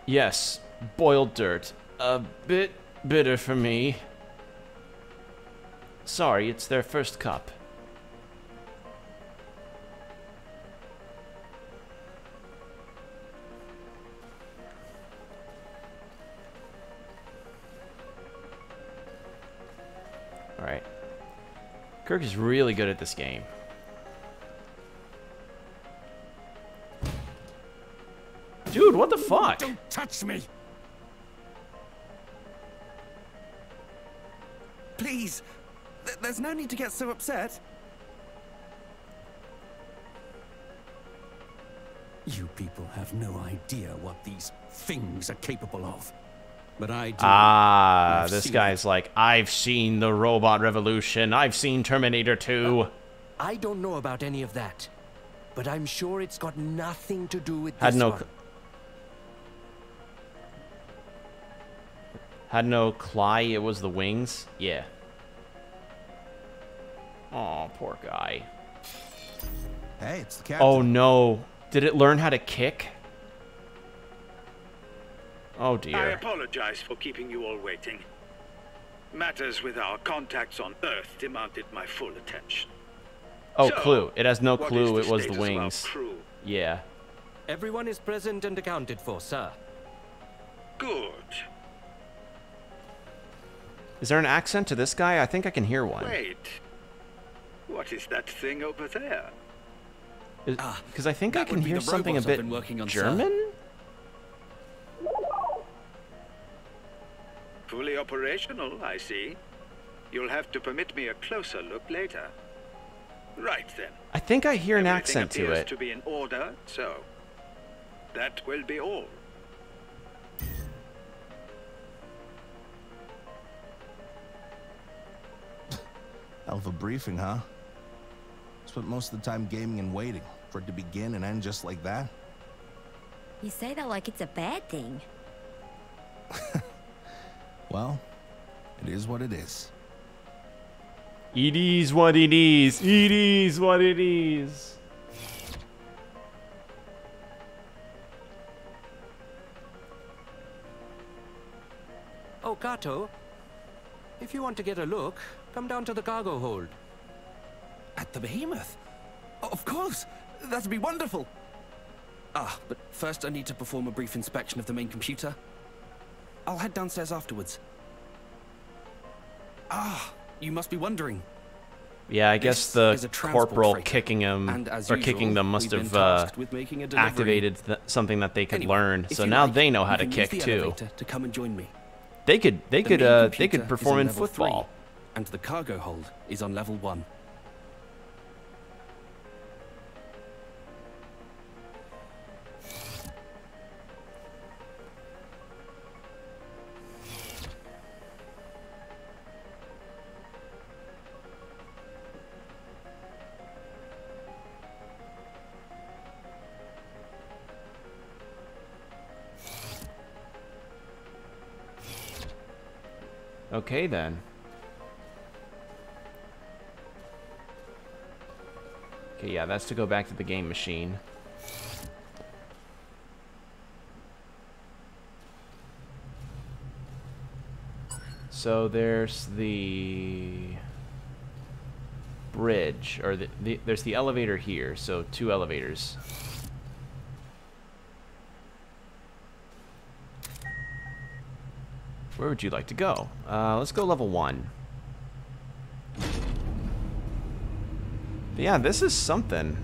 A: Yes. Boiled dirt. A bit bitter for me. Sorry, it's their first cup. Alright. Kirk is really good at this game. Dude, what the fuck?
I: Don't touch me!
K: Please, there's no need to get so upset.
M: You people have no idea what these things are capable of. But I do.
A: Ah,
M: I've
A: this
M: seen
A: guy's like, I've seen the robot revolution. I've seen Terminator 2.
L: I don't know about any of that, but I'm sure it's got nothing to do with this one.
A: Had no Cly, it was the wings? Yeah. Oh, poor guy.
N: Hey, it's the captain.
A: Oh no. Did it learn how to kick? Oh
P: I
A: dear.
P: apologize for keeping you all waiting. Matters with our contacts on Earth demanded my full attention.
A: Oh,
P: So,
A: clue. It has no
P: what
A: clue
P: is
A: it was the
P: status of our
A: wings.
P: crew?
A: Yeah.
L: Everyone is present and accounted for, sir.
P: Good.
A: Is there an accent to this guy? I think I can hear one.
P: Wait. What is that thing over there?
A: Because I think I
K: that
A: can
K: would be
A: hear
K: the
A: something a
K: robots I've
A: bit
K: been working on, sir.
A: German?
P: Fully operational, I see. You'll have to permit me a closer look later. Right then.
A: I think I hear an
P: Everything
A: accent to
P: appears
A: it.
P: to be in order, so that will be all.
N: Hell of a briefing, huh? Spent most of the time gaming and waiting for it to begin and end just like that.
F: You say that like it's a bad thing.
N: Well, it is what it is.
A: It is what it is. It is what it is.
L: Oh, Kato. If you want to get a look, come down to the cargo hold.
K: At the behemoth? Of course! That'd be wonderful! But first I need to perform a brief inspection of the main computer. I'll head downstairs afterwards. Ah, you must be wondering.
A: Yeah, I guess the corporal kicking him or kicking them must have activated something that they could learn. So now they know how to kick too.
K: To come and join me.
A: They could perform in football.
K: 3, and the cargo hold is on level 1.
A: Okay, then. Okay, yeah, that's to go back to the game machine. So there's the bridge, or there's the elevator here, so 2 elevators. Where would you like to go? Let's go level 1. But yeah, this is something.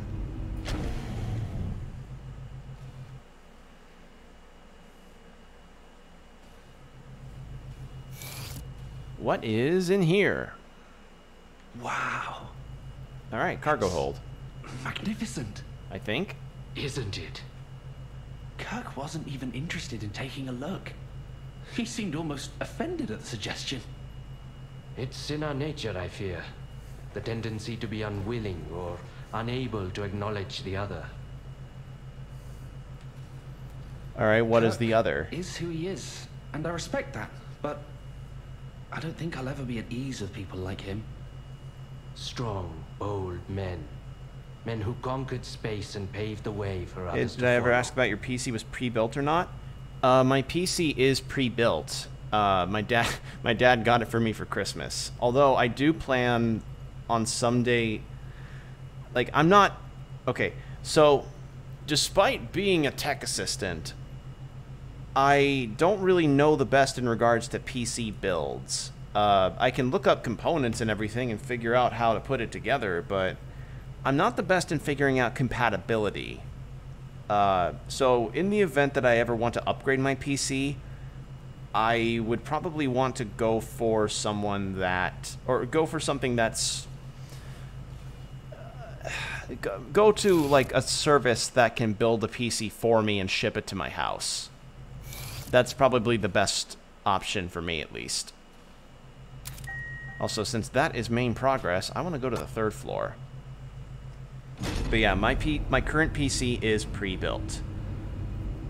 A: What is in here?
K: Wow.
A: All right, cargo hold.
K: Magnificent.
A: I think.
K: Isn't it? Kirk wasn't even interested in taking a look. He seemed almost offended at the suggestion.
L: It's in our nature, I fear. The tendency to be unwilling or unable to acknowledge the other.
A: All right, what is
K: Kirk
A: the other?
K: Is who he is, and I respect that, but I don't think I'll ever be at ease with people like him.
L: Strong, bold men. Men who conquered space and paved the way for others.
A: Did I ever ask about your PC was pre-built or not? My PC is pre-built. My dad got it for me for Christmas. Although I do plan on someday, like I'm not, okay, so despite being a tech assistant, I don't really know the best in regards to PC builds. I can look up components and everything and figure out how to put it together, but I'm not the best in figuring out compatibility. So in the event that I ever want to upgrade my PC, I would probably want to go for someone that, or go for something that's, go to like a service that can build a PC for me and ship it to my house. That's probably the best option for me, at least. Also, since that is main progress, I want to go to the 3rd floor. But yeah, my current PC is pre-built.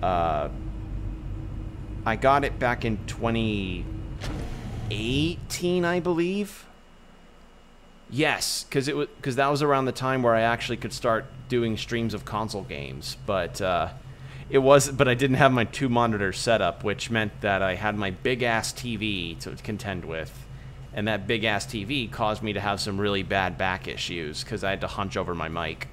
A: I got it back in 2018, I believe. Yes, because that was around the time where I actually could start doing streams of console games. But but I didn't have my 2 monitors set up, which meant that I had my big ass TV to contend with. And that big-ass TV caused me to have some really bad back issues because I had to hunch over my mic.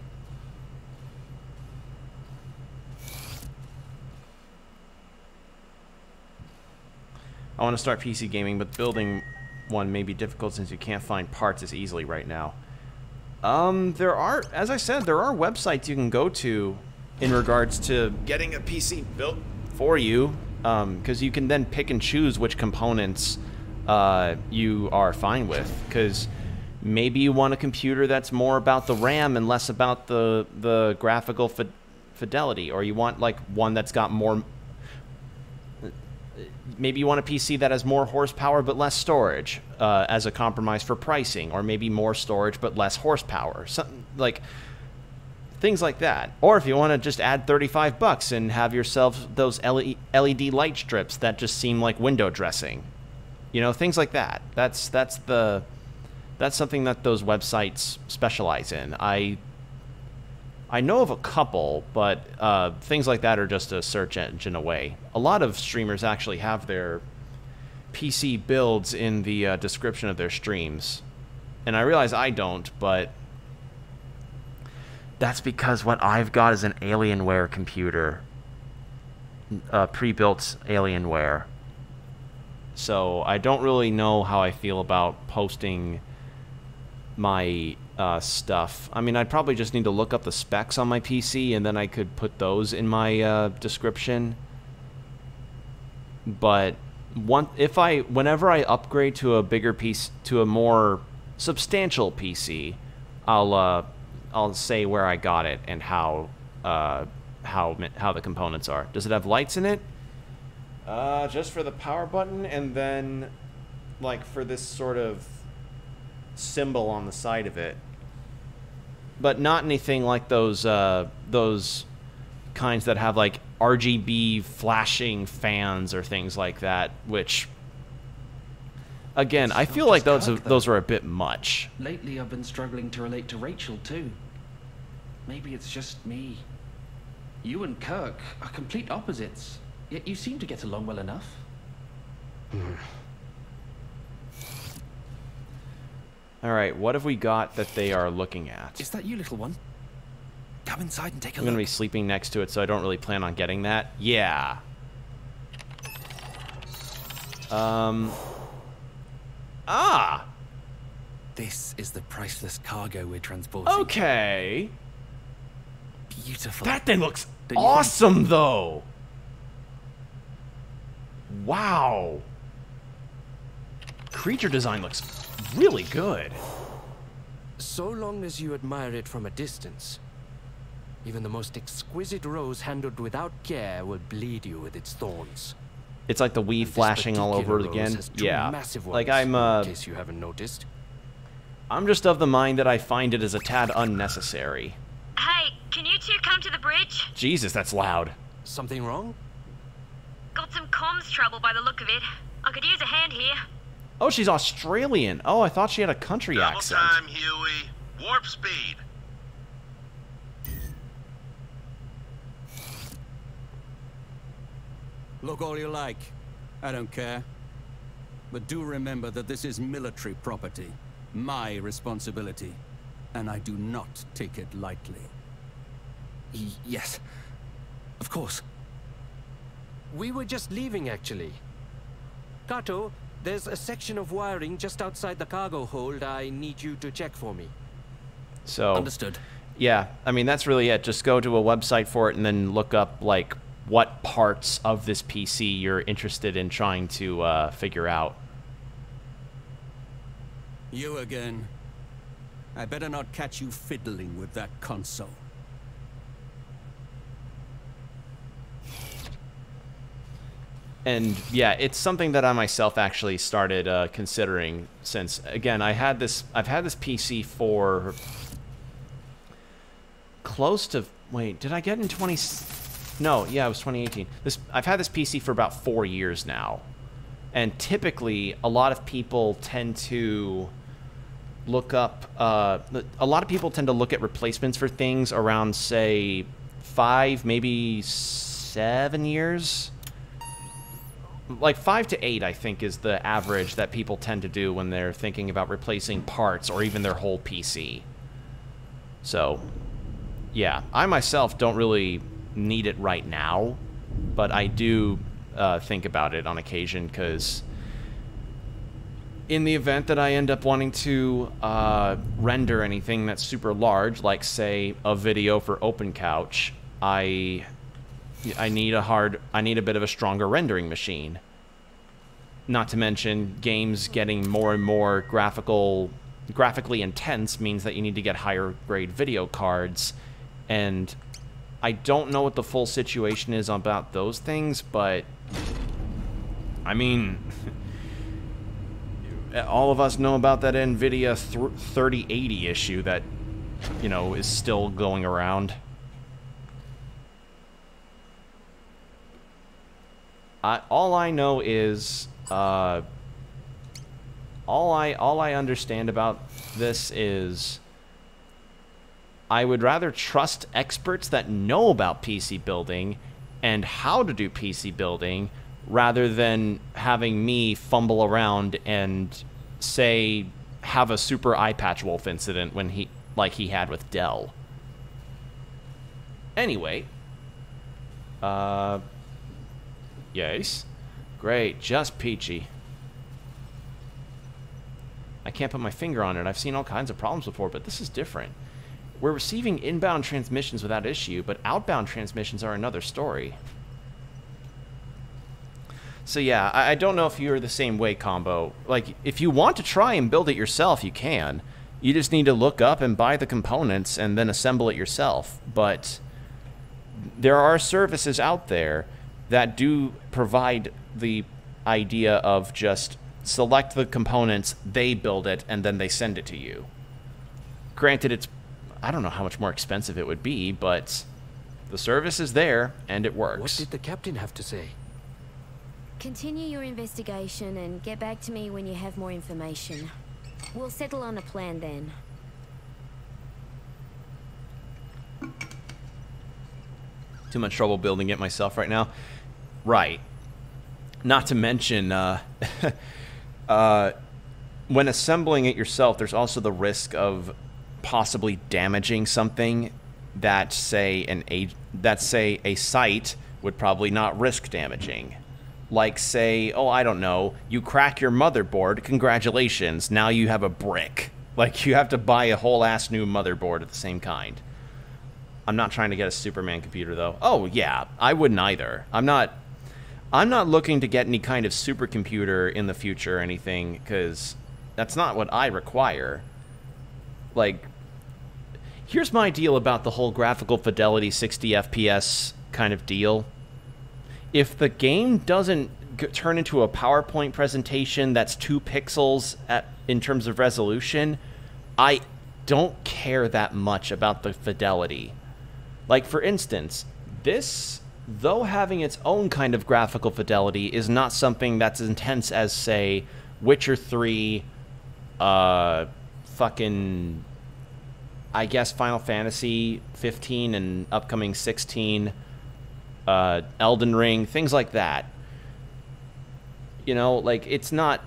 A: I want to start PC gaming, but building one may be difficult since you can't find parts as easily right now. There are, as I said, there are websites you can go to in regards to getting a PC built for you, because you can then pick and choose which components you are fine with, because maybe you want a computer that's more about the RAM and less about the graphical fidelity, or you want like one that's got more, maybe you want a PC that has more horsepower but less storage as a compromise for pricing, or maybe more storage but less horsepower, something like things like that. Or if you want to just add $35 and have yourself those LED light strips that just seem like window dressing. You know, things like that. That's something that those websites specialize in. I know of a couple, but things like that are just a search engine away. A lot of streamers actually have their PC builds in the description of their streams. And I realize I don't, but that's because what I've got is an Alienware computer. Pre-built Alienware. So I don't really know how I feel about posting my stuff. I mean, I'd probably just need to look up the specs on my PC, and then I could put those in my description. But whenever I upgrade to a bigger piece, to a more substantial PC, I'll say where I got it and how the components are. Does it have lights in it? Just for the power button, and then like for this sort of symbol on the side of it, but not anything like those kinds that have like RGB flashing fans or things like that, which again, I feel like those are a bit much.
K: Lately I've been struggling to relate to Rachel too. Maybe it's just me. You and Kirk are complete opposites, yet you seem to get along well enough.
A: Alright, what have we got that they are looking at?
K: Is that you, little one? Come inside and take a
A: I'm
K: look.
A: gonna be sleeping next to it, so I don't really plan on getting that. Yeah.
K: This is the priceless cargo we're transporting.
A: Okay.
K: Beautiful.
A: That thing looks awesome, though. Wow. Creature design looks really good.
L: So long as you admire it from a distance, even the most exquisite rose handled without care will bleed you with its thorns.
A: It's like the Wii flashing all over it again. Yeah. Like
L: in case you haven't noticed.
A: I'm just of the mind that I find it as a tad unnecessary.
Q: Hey, can you two come to the bridge?
A: Jesus, that's loud.
L: Something wrong?
Q: Got some comms trouble by the look of it. I could use a hand here.
A: Oh, she's Australian. Oh, I thought she had a country accent.
R: Double time, Huey. Warp speed.
M: Look all you like. I don't care. But do remember that this is military property. My responsibility. And I do not take it lightly.
K: Yes. Of course.
L: We were just leaving, actually. Kato, there's a section of wiring just outside the cargo hold I need you to check for me.
A: So
K: understood.
A: Yeah, I mean, that's really it. Just go to a website for it and then look up, like, what parts of this PC you're interested in trying to figure out.
M: You again. I better not catch you fiddling with that console.
A: And yeah, it's something that I myself actually started considering, since again I've had this PC for close to, wait, did I get it in no, yeah, it was 2018. I've had this PC for about 4 years now. And typically a lot of people tend to look up look at replacements for things around, say, 5, maybe 7 years. Like 5 to 8, I think, is the average that people tend to do when they're thinking about replacing parts or even their whole PC. So, yeah, I myself don't really need it right now, but I do think about it on occasion, because in the event that I end up wanting to render anything that's super large, like, say, a video for OpenCouch, I need a bit of a stronger rendering machine. Not to mention, games getting more and more graphically intense means that you need to get higher grade video cards, and I don't know what the full situation is about those things, but I mean, all of us know about that NVIDIA 3080 issue that, you know, is still going around. All I know is, all I understand about this is I would rather trust experts that know about PC building and how to do PC building rather than having me fumble around and, say, have a super eye patch wolf incident when he had with Dell. Anyway, yes. Great, just peachy. I can't put my finger on it. I've seen all kinds of problems before, but this is different. We're receiving inbound transmissions without issue, but outbound transmissions are another story. So yeah, I don't know if you're the same way, Combo. Like, if you want to try and build it yourself, you can. You just need to look up and buy the components and then assemble it yourself. But there are services out there that do provide the idea of just select the components, they build it, and then they send it to you. Granted, it's... I don't know how much more expensive it would be, but the service is there, and it works.
L: What did the captain have to say?
F: Continue your investigation and get back to me when you have more information. We'll settle on a plan then.
A: Too much trouble building it myself right now. Right. Not to mention, when assembling it yourself, there's also the risk of possibly damaging something that, say, a site would probably not risk damaging. Like, say, oh, I don't know, you crack your motherboard, congratulations, now you have a brick. Like, you have to buy a whole-ass new motherboard of the same kind. I'm not trying to get a Superman computer, though. Oh, yeah, I wouldn't either. I'm not looking to get any kind of supercomputer in the future or anything, because that's not what I require. Like, here's my deal about the whole graphical fidelity 60 FPS kind of deal. If the game doesn't turn into a PowerPoint presentation that's 2 pixels in terms of resolution, I don't care that much about the fidelity. Like, for instance, this, though having its own kind of graphical fidelity, is not something that's as intense as, say, Witcher 3, fucking, I guess, Final Fantasy 15 and upcoming 16, Elden Ring, things like that. You know, like, it's not...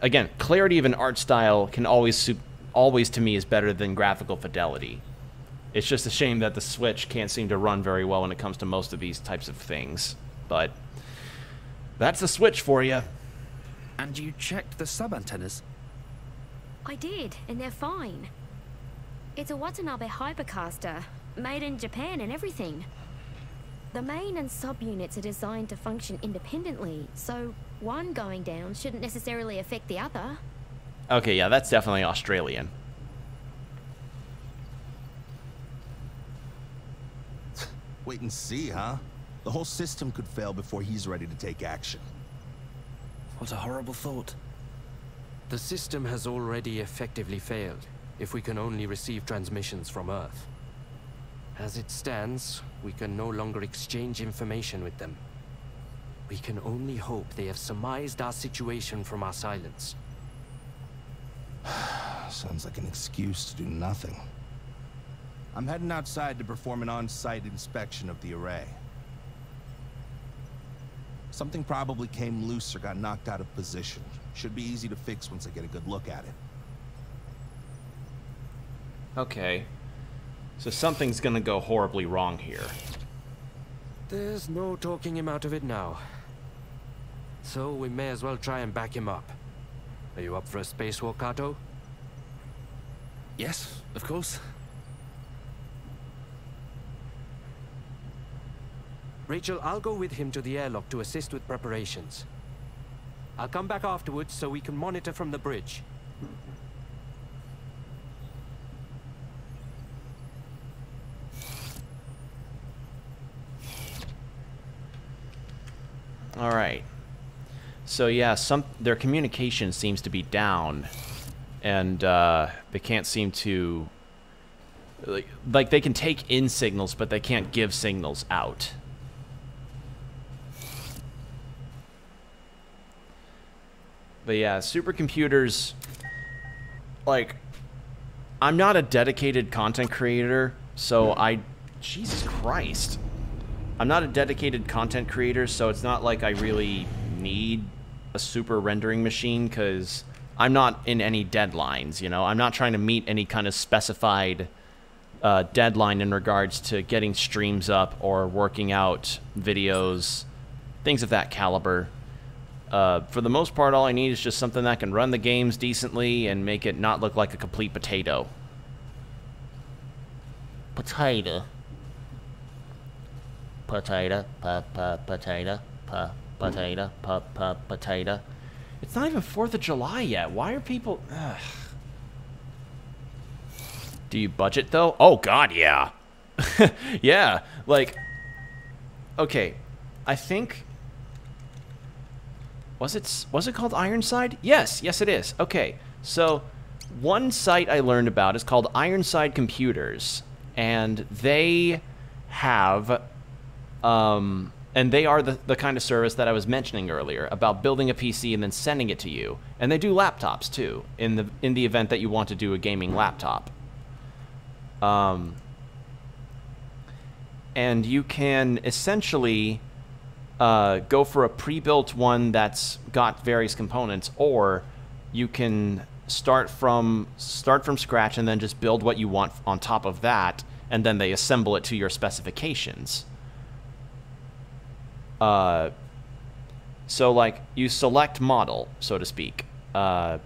A: again, clarity of an art style can always to me is better than graphical fidelity. It's just a shame that the Switch can't seem to run very well when it comes to most of these types of things. But that's the Switch for you.
K: And you checked the sub-antennas?
F: I did, and they're fine. It's a Watanabe hypercaster, made in Japan and everything. The main and sub-units are designed to function independently, so one going down shouldn't necessarily affect the other.
A: Okay, yeah, that's definitely Australian.
N: Wait and see, huh? The whole system could fail before he's ready to take action.
K: What a horrible thought.
L: The system has already effectively failed, if we can only receive transmissions from Earth. As it stands, we can no longer exchange information with them. We can only hope they have surmised our situation from our silence.
N: Sounds like an excuse to do nothing. I'm heading outside to perform an on-site inspection of the array. Something probably came loose or got knocked out of position. Should be easy to fix once I get a good look at it.
A: Okay. So something's gonna go horribly wrong here.
L: There's no talking him out of it now. So we may as well try and back him up. Are you up for a spacewalk, Kato?
K: Yes, of course.
L: Rachel, I'll go with him to the airlock to assist with preparations. I'll come back afterwards so we can monitor from the bridge.
A: All right. So yeah, their communication seems to be down, and they can't seem to like they can take in signals, but they can't give signals out. But yeah, supercomputers, like, I'm not a dedicated content creator, so Jesus Christ. I'm not a dedicated content creator, so it's not like I really need a super rendering machine, because I'm not in any deadlines, you know? I'm not trying to meet any kind of specified deadline in regards to getting streams up or working out videos, things of that caliber. For the most part, all I need is just something that can run the games decently and make it not look like a complete potato. Potato. Potato. Potato. Potato. Potato. It's not even 4th of July yet. Why are people... Ugh. Do you budget, though? Oh, God, yeah. Yeah, like... Okay, I think... Was it called Ironside? Yes, it is. Okay, so one site I learned about is called Ironside Computers, and they have, and they are the kind of service that I was mentioning earlier about building a PC and then sending it to you. And they do laptops too, in the event that you want to do a gaming laptop. And you can essentially go for a pre-built one that's got various components, or you can start from scratch and then just build what you want on top of that, and then they assemble it to your specifications. So like you select model, so to speak. You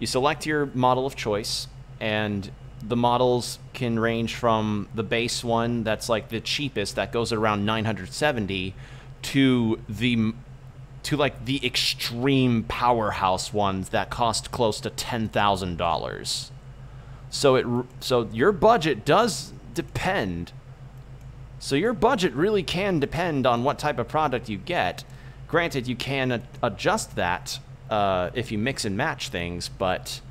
A: select your model of choice, and the models can range from the base one that's like the cheapest that goes around 970 to like the extreme powerhouse ones that cost close to $10,000. So your budget does depend. So your budget really can depend on what type of product you get. Granted, you can adjust that if you mix and match things, but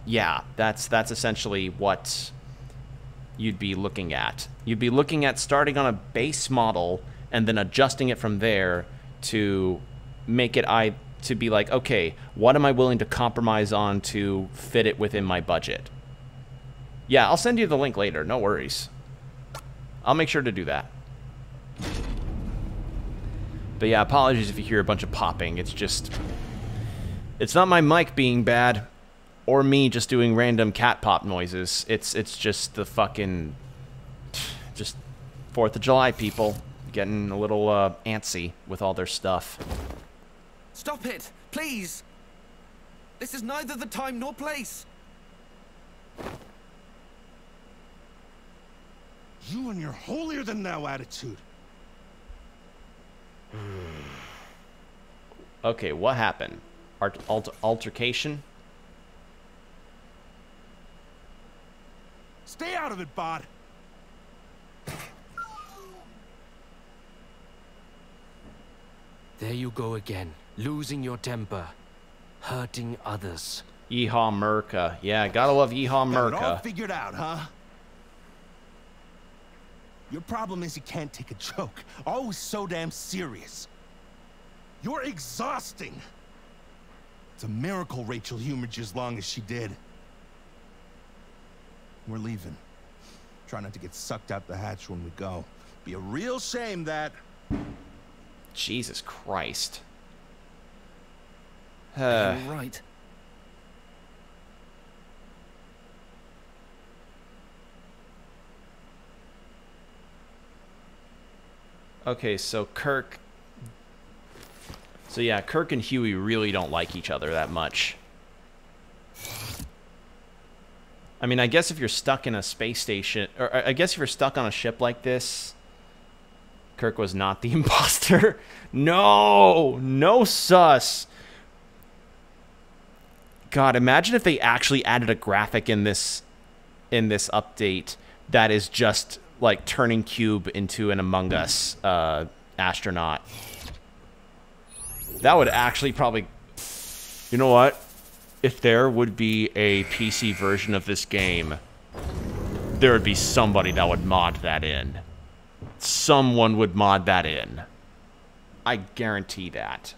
A: yeah, that's essentially what you'd be looking at. You'd be looking at starting on a base model and then adjusting it from there to make it to be like, okay, what am I willing to compromise on to fit it within my budget? Yeah, I'll send you the link later, no worries. I'll make sure to do that. But yeah, apologies if you hear a bunch of popping. It's just... It's not my mic being bad, or me just doing random cat pop noises. It's just the fucking... Just 4th of July people getting a little antsy with all their stuff.
K: Stop it, please! This is neither the time nor place.
N: You and your holier-than-thou attitude.
A: Okay, what happened? Altercation?
N: Stay out of it, Bod.
L: There you go again, losing your temper, hurting others.
A: Yeehaw Merca. Yeah, gotta love Yeehaw
N: Got it all
A: Merca.
N: figured out, huh? Your problem is you can't take a joke. Always so damn serious. You're exhausting. It's a miracle Rachel humored you as long as she did. We're leaving. Try not to get sucked out the hatch when we go. Be a real shame that...
A: Jesus Christ.
K: You're right.
A: Okay, so Kirk... So yeah, Kirk and Huey really don't like each other that much. I mean, I guess if you're stuck in a space station... Or I guess if you're stuck on a ship like this... Kirk was not the imposter. No! No sus! God, imagine if they actually added a graphic in this update that is just... like turning Cube into an Among Us astronaut. That would actually probably... You know what? If there would be a PC version of this game, there would be somebody that would mod that in. Someone would mod that in. I guarantee that.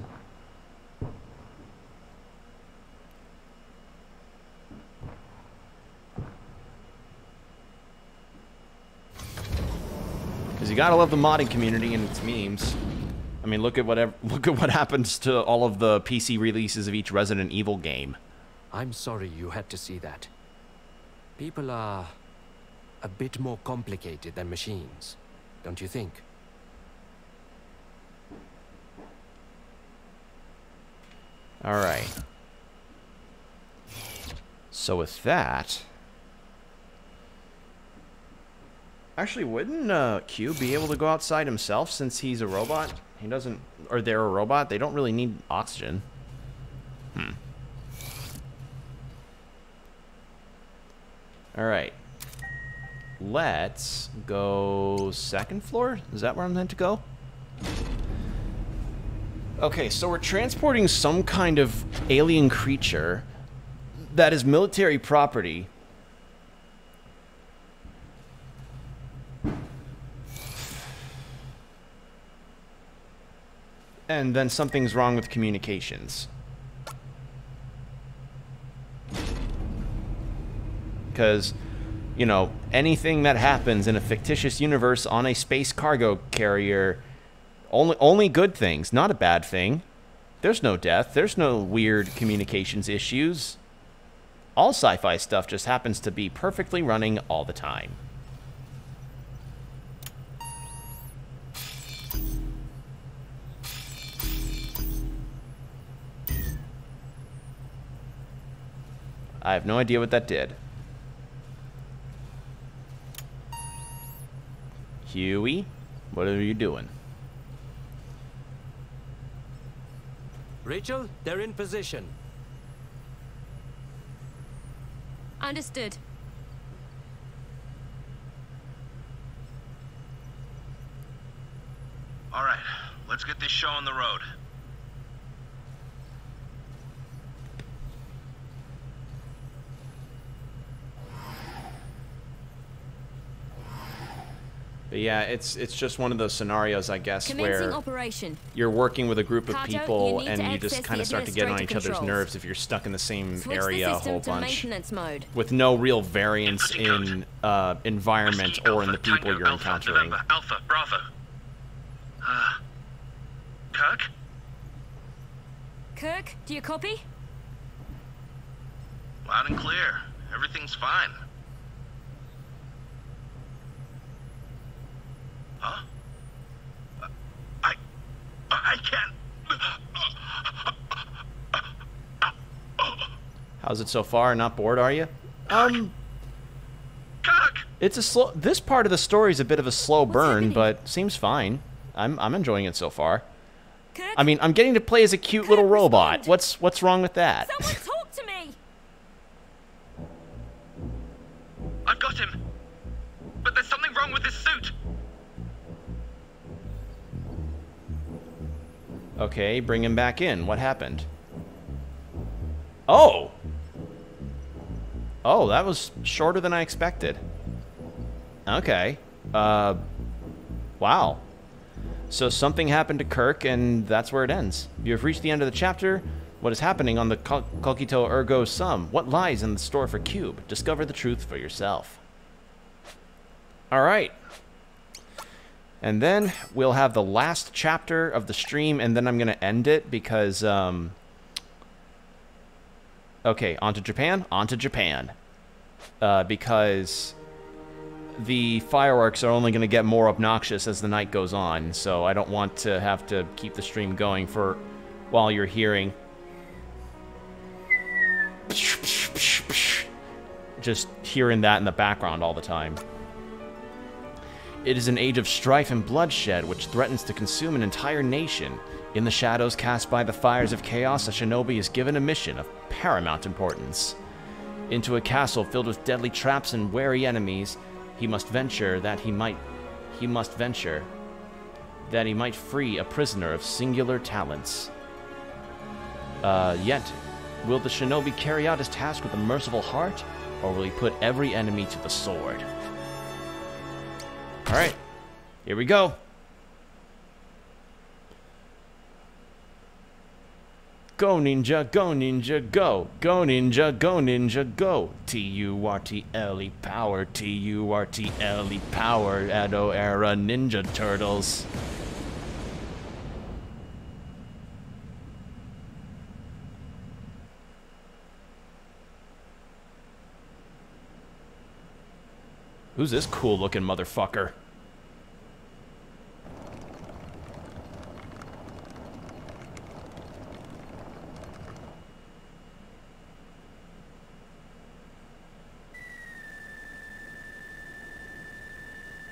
A: Because you gotta love the modding community and its memes. I mean, look at what happens to all of the PC releases of each Resident Evil game.
L: I'm sorry you had to see that. People are a bit more complicated than machines, don't you think?
A: Alright. So with that... Actually, wouldn't Q be able to go outside himself since he's a robot? He doesn't... Or they're a robot? They don't really need oxygen. Alright. Let's go second floor? Is that where I'm meant to go? Okay, so we're transporting some kind of alien creature that is military property. And then something's wrong with communications. Because, you know, anything that happens in a fictitious universe on a space cargo carrier, only good things, not a bad thing. There's no death. There's no weird communications issues. All sci-fi stuff just happens to be perfectly running all the time. I have no idea what that did. Huey, what are you doing?
L: Rachel, they're in position.
F: Understood.
R: All right, let's get this show on the road.
A: But yeah, it's just one of those scenarios, I guess,
F: Commencing
A: where
F: operation.
A: you're working with a group of
F: Kato,
A: people
F: you need
A: and
F: to
A: you just
F: access
A: kind of
F: the
A: start to get on each
F: administrator
A: other's
F: controls.
A: nerves if you're stuck in the same
F: Switch
A: area
F: the
A: a
F: system
A: whole
F: to
A: bunch.
F: maintenance mode.
A: With no real variance in environment or in the people you're encountering.
R: Alpha, Bravo. Kirk?
F: Kirk, do you copy?
R: Loud and clear. Everything's fine. Huh? I can't.
A: How's it so far? Not bored, are you?
R: Kirk!
A: It's a slow. This part of the story is a bit of a slow burn, but seems fine. I'm enjoying it so far.
F: Kirk?
A: I mean, I'm getting to play as a cute little robot. What's wrong with that?
F: Someone talk to me!
R: I've got him. But there's something wrong with his suit.
A: Okay, bring him back in. What happened? Oh! Oh, that was shorter than I expected. Okay. Wow. So something happened to Kirk, and that's where it ends. You have reached the end of the chapter. What is happening on the Cogito Ergo Sum? What lies in the store for Cube? Discover the truth for yourself. Alright. And then we'll have the last chapter of the stream, and then I'm going to end it because, okay, on to Japan? On to Japan. Because the fireworks are only going to get more obnoxious as the night goes on, so I don't want to have to keep the stream going for while you're hearing just hearing that in the background all the time. It is an age of strife and bloodshed which threatens to consume an entire nation. In the shadows cast by the fires of chaos, a shinobi is given a mission of paramount importance. Into a castle filled with deadly traps and wary enemies, he must venture that he might free a prisoner of singular talents. Yet, will the shinobi carry out his task with a merciful heart, or will he put every enemy to the sword? Alright, here we go. Go ninja, go ninja, go. Go ninja, go ninja, go. T-U-R-T-L-E power, T-U-R-T-L-E power, Edo era Ninja Turtles. Who's this cool looking motherfucker?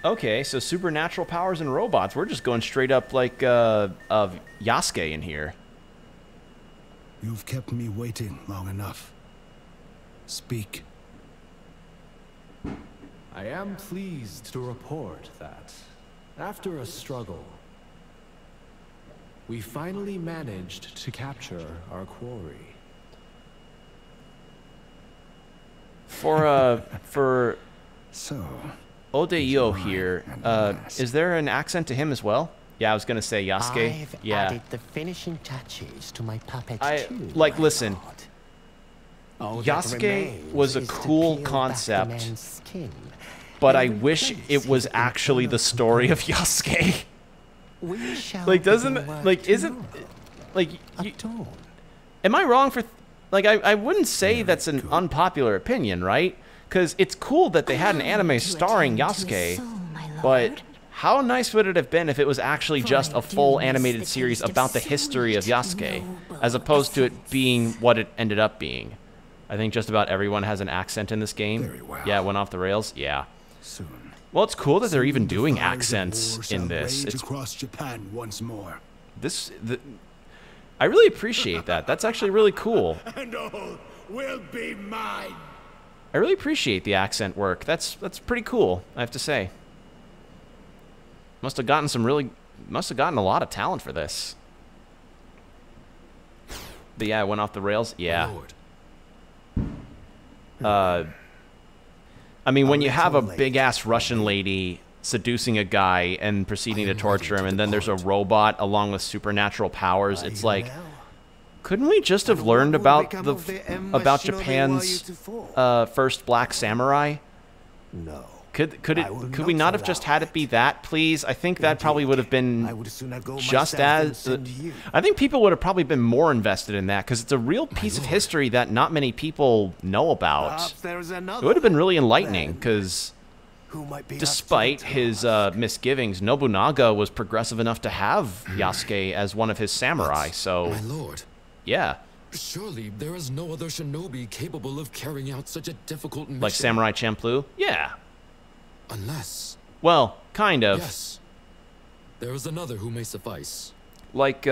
A: Okay, so supernatural powers and robots. We're just going straight up like of Yasuke in here.
B: You've kept me waiting long enough. Speak.
E: I am pleased to report that, after a struggle, we finally managed to capture our quarry.
A: For
B: so
A: Odeyo here, is there an accent to him as well? Yeah, I was gonna say Yasuke.
L: I've
A: Yeah.
L: added the finishing touches to my puppet too.
A: Like,
L: my
A: listen.
L: lord. All that
A: Yasuke
L: remains
A: was a
L: is to
A: cool
L: peel back the
A: concept,
L: man's skin
A: but
L: and
A: I wish
L: replace
A: it was
L: his
A: actually the story of Yasuke.
L: We shall
A: Like, doesn't
L: begin work
A: like isn't like you, am I wrong for like I wouldn't say that's an unpopular opinion, right? Because it's cool that they had an anime starring Yasuke, but how nice would it have been if it was actually just a full animated series about the history of Yasuke, as opposed to it being what it ended up being? I think just about everyone has an accent in this game.
B: Very well.
A: Yeah, it went off the rails. Yeah.
B: Soon.
A: Well, it's cool that they're even doing
B: The fires of
A: accents
B: war shall
A: in this.
B: rage
A: It's
B: across Japan once more.
A: I really appreciate that. That's actually really cool.
O: And all will be mine.
A: I really appreciate the accent work. That's pretty cool, I have to say. Must have gotten a lot of talent for this. But yeah, it went off the rails. Yeah. I mean, when you have a big-ass Russian lady seducing a guy and proceeding to torture him, and then there's a robot along with supernatural powers, it's like, couldn't we just have learned about Japan's first black samurai?
D: No.
A: Could we not have just had it be that, please? I think that probably would have been just as... I think people would have probably been more invested in that, because it's a real piece of history that not many people know about. It would have been really enlightening, because despite his misgivings, Nobunaga was progressive enough to have Yasuke as one of his samurai, so...
H: My lord.
A: Yeah.
H: Surely there is no other shinobi capable of carrying out such a difficult mission.
A: Like Samurai Champloo? Yeah.
H: Unless...
A: Well, kind of.
H: Yes. There is another who may suffice.
A: Like,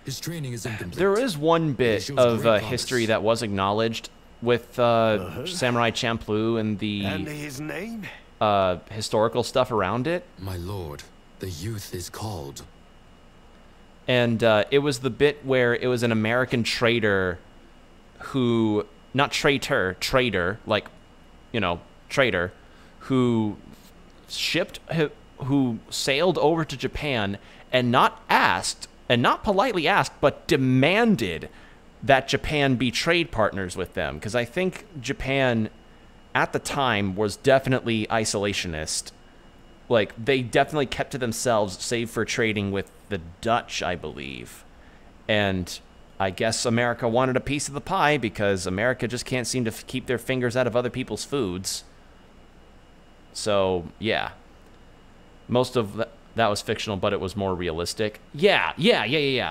H: his training is incomplete.
A: there is one bit of history that was acknowledged with Samurai Champloo and the
O: his name?
A: Historical stuff around it.
H: My lord, the youth is called.
A: And it was the bit where it was an American trader who, not traitor, trader, like, you know, trader, who sailed over to Japan and not politely asked, but demanded that Japan be trade partners with them. Because I think Japan, at the time, was definitely isolationist. Like, they definitely kept to themselves, save for trading with the Dutch, I believe. And I guess America wanted a piece of the pie, because America just can't seem to keep their fingers out of other people's foods. So, yeah. Most of that was fictional, but it was more realistic. Yeah.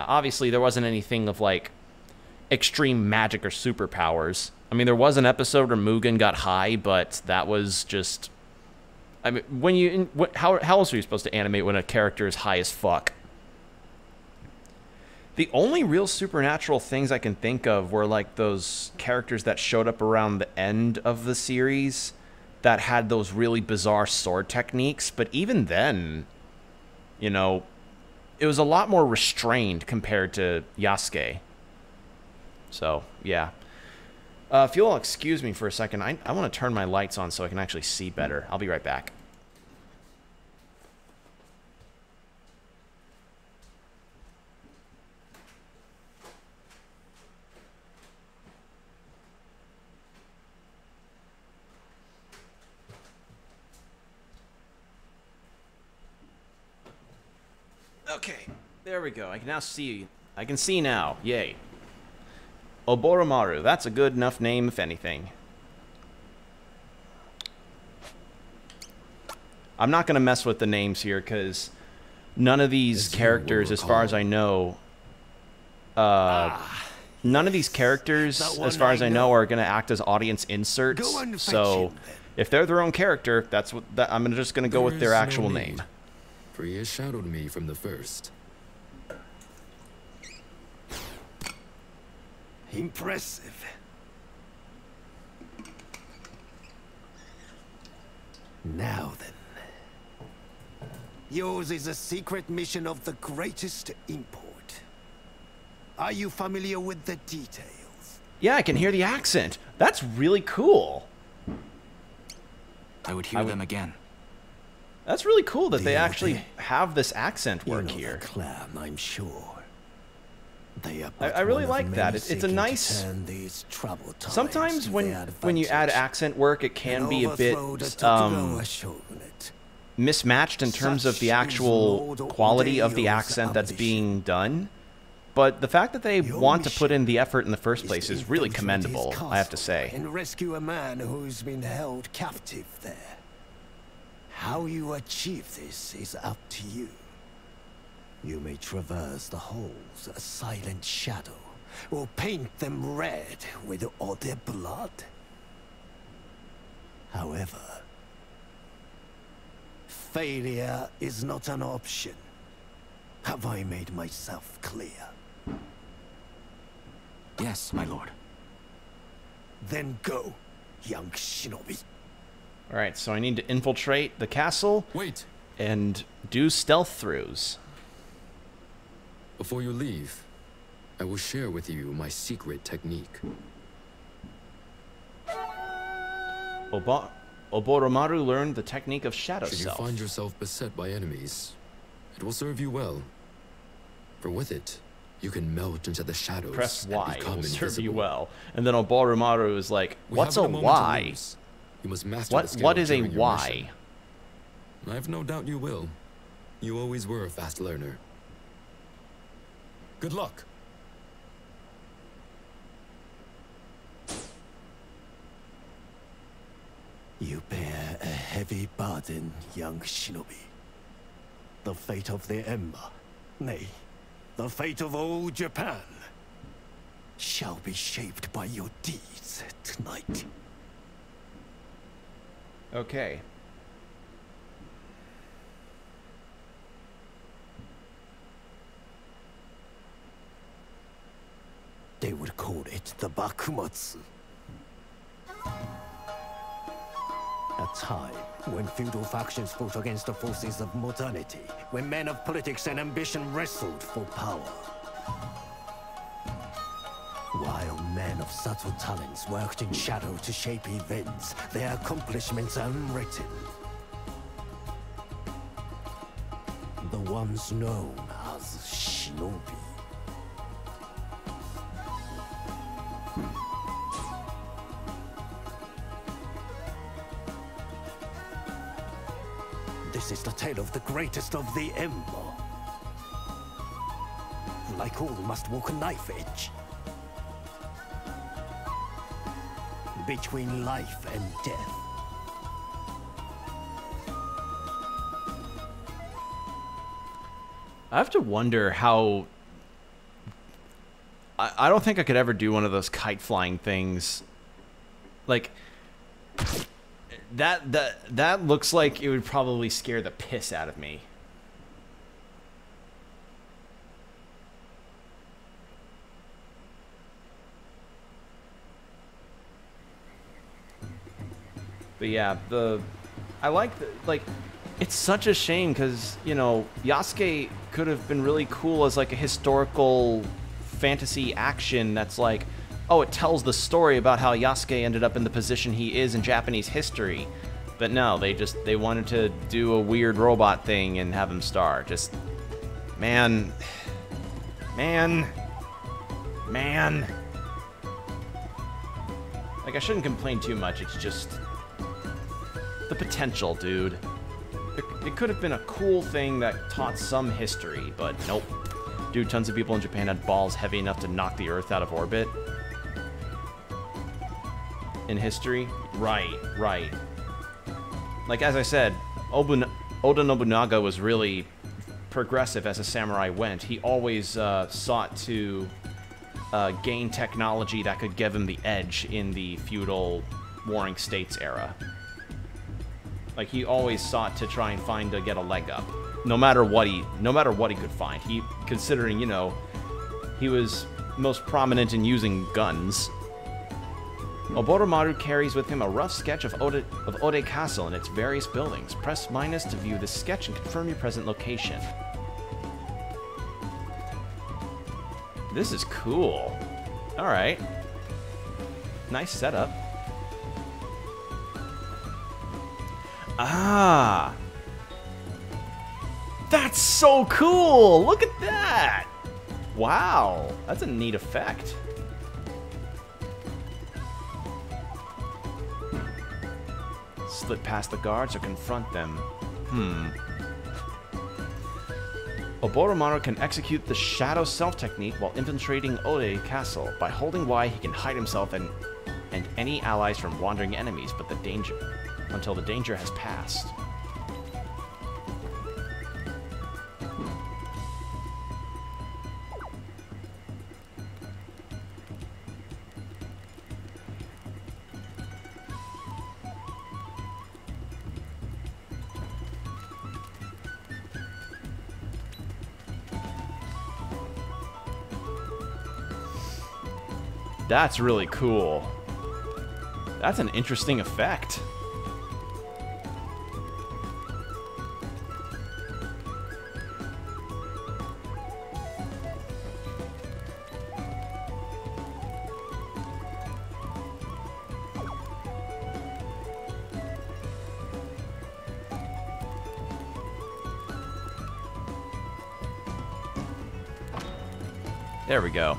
A: Obviously, there wasn't anything of, like, extreme magic or superpowers. I mean, there was an episode where Mugen got high, but that was just... I mean, how else are you supposed to animate when a character is high as fuck? The only real supernatural things I can think of were, like, those characters that showed up around the end of the series that had those really bizarre sword techniques, but even then, you know, it was a lot more restrained compared to Yasuke. So, yeah. If you'll excuse me for a second, I want to turn my lights on so I can actually see better. I'll be right back. Okay, there we go. I can now see. I can see now. Yay. Oboromaru. That's a good enough name, if anything. I'm not going to mess with the names here, because none of these characters, as far as I know... none of these characters, as far as I know, are going to act as audience inserts. So if they're their own character, that's what I'm just gonna go with their actual name.
H: For he has shadowed me from the first.
O: Impressive. Now then. Yours is a secret mission of the greatest import. Are you familiar with the details?
A: Yeah, I can hear the accent. That's really cool.
S: I would hear them again.
A: That's really cool that they actually have this accent work here.
O: The clan, I'm sure.
A: I really like that. It's a nice. Sometimes when you add accent work, it can be a bit mismatched in terms of the actual quality of the accent that's being done. But the fact that they want to put in the effort in the first place is really commendable, I have to say.
O: And rescue a man who's been held captive there. How you achieve this is up to you. You may traverse the halls, a silent shadow, or paint them red with all their blood. However, failure is not an option. Have I made myself clear?
S: Yes, my lord.
O: Then go, young shinobi.
A: Alright, so I need to infiltrate the castle.
H: Wait.
A: And do stealth throughs.
H: Before you leave, I will share with you my secret technique.
A: Oboromaru learned the technique of shadow
H: Should
A: self.
H: you find yourself beset by enemies, it will serve you well. For with it, you can melt into the shadows.
A: Press Y, it will serve
H: invisible.
A: you well. And then Oboromaru is like, what's a Y?
H: You must master the skill
A: What is a
H: during your
A: Y?
H: mission. I've no doubt you will. You always were a fast learner. Good luck.
O: You bear a heavy burden, young shinobi. The fate of the Ember, nay, the fate of all Japan, shall be shaped by your deeds tonight.
A: Okay.
O: They would call it the Bakumatsu. A time when feudal factions fought against the forces of modernity, when men of politics and ambition wrestled for power. While men of subtle talents worked in shadow to shape events, their accomplishments unwritten. The ones known as shinobi. This is the tale of the greatest of the Ember. Like all must walk a knife edge. Between life and death.
A: I have to wonder how... I don't think I could ever do one of those kite flying things. Like... That looks like it would probably scare the piss out of me. But yeah, I like it's such a shame because, you know, Yasuke could have been really cool as like a historical fantasy action that's like, oh, it tells the story about how Yasuke ended up in the position he is in Japanese history. But no, they wanted to do a weird robot thing and have him star. Just, man. Like, I shouldn't complain too much, it's just the potential, dude. It could have been a cool thing that taught some history, but nope. Dude, tons of people in Japan had balls heavy enough to knock the Earth out of orbit. In history? Right. Like, as I said, Oda Nobunaga was really progressive as a samurai went. He always sought to gain technology that could give him the edge in the feudal warring states era. Like, he always sought to try and get a leg up, no matter what he could find. Considering, you know, he was most prominent in using guns. Oboromaru carries with him a rough sketch of Ode Castle and its various buildings. Press minus to view the sketch and confirm your present location. This is cool. Alright. Nice setup. Ah! That's so cool! Look at that! Wow, that's a neat effect. Slip past the guards or confront them. Oboromaru can execute the Shadow Self technique while infiltrating Ode Castle. By holding Y, he can hide himself and any allies from wandering enemies, but until the danger has passed. That's really cool. That's an interesting effect. There we go.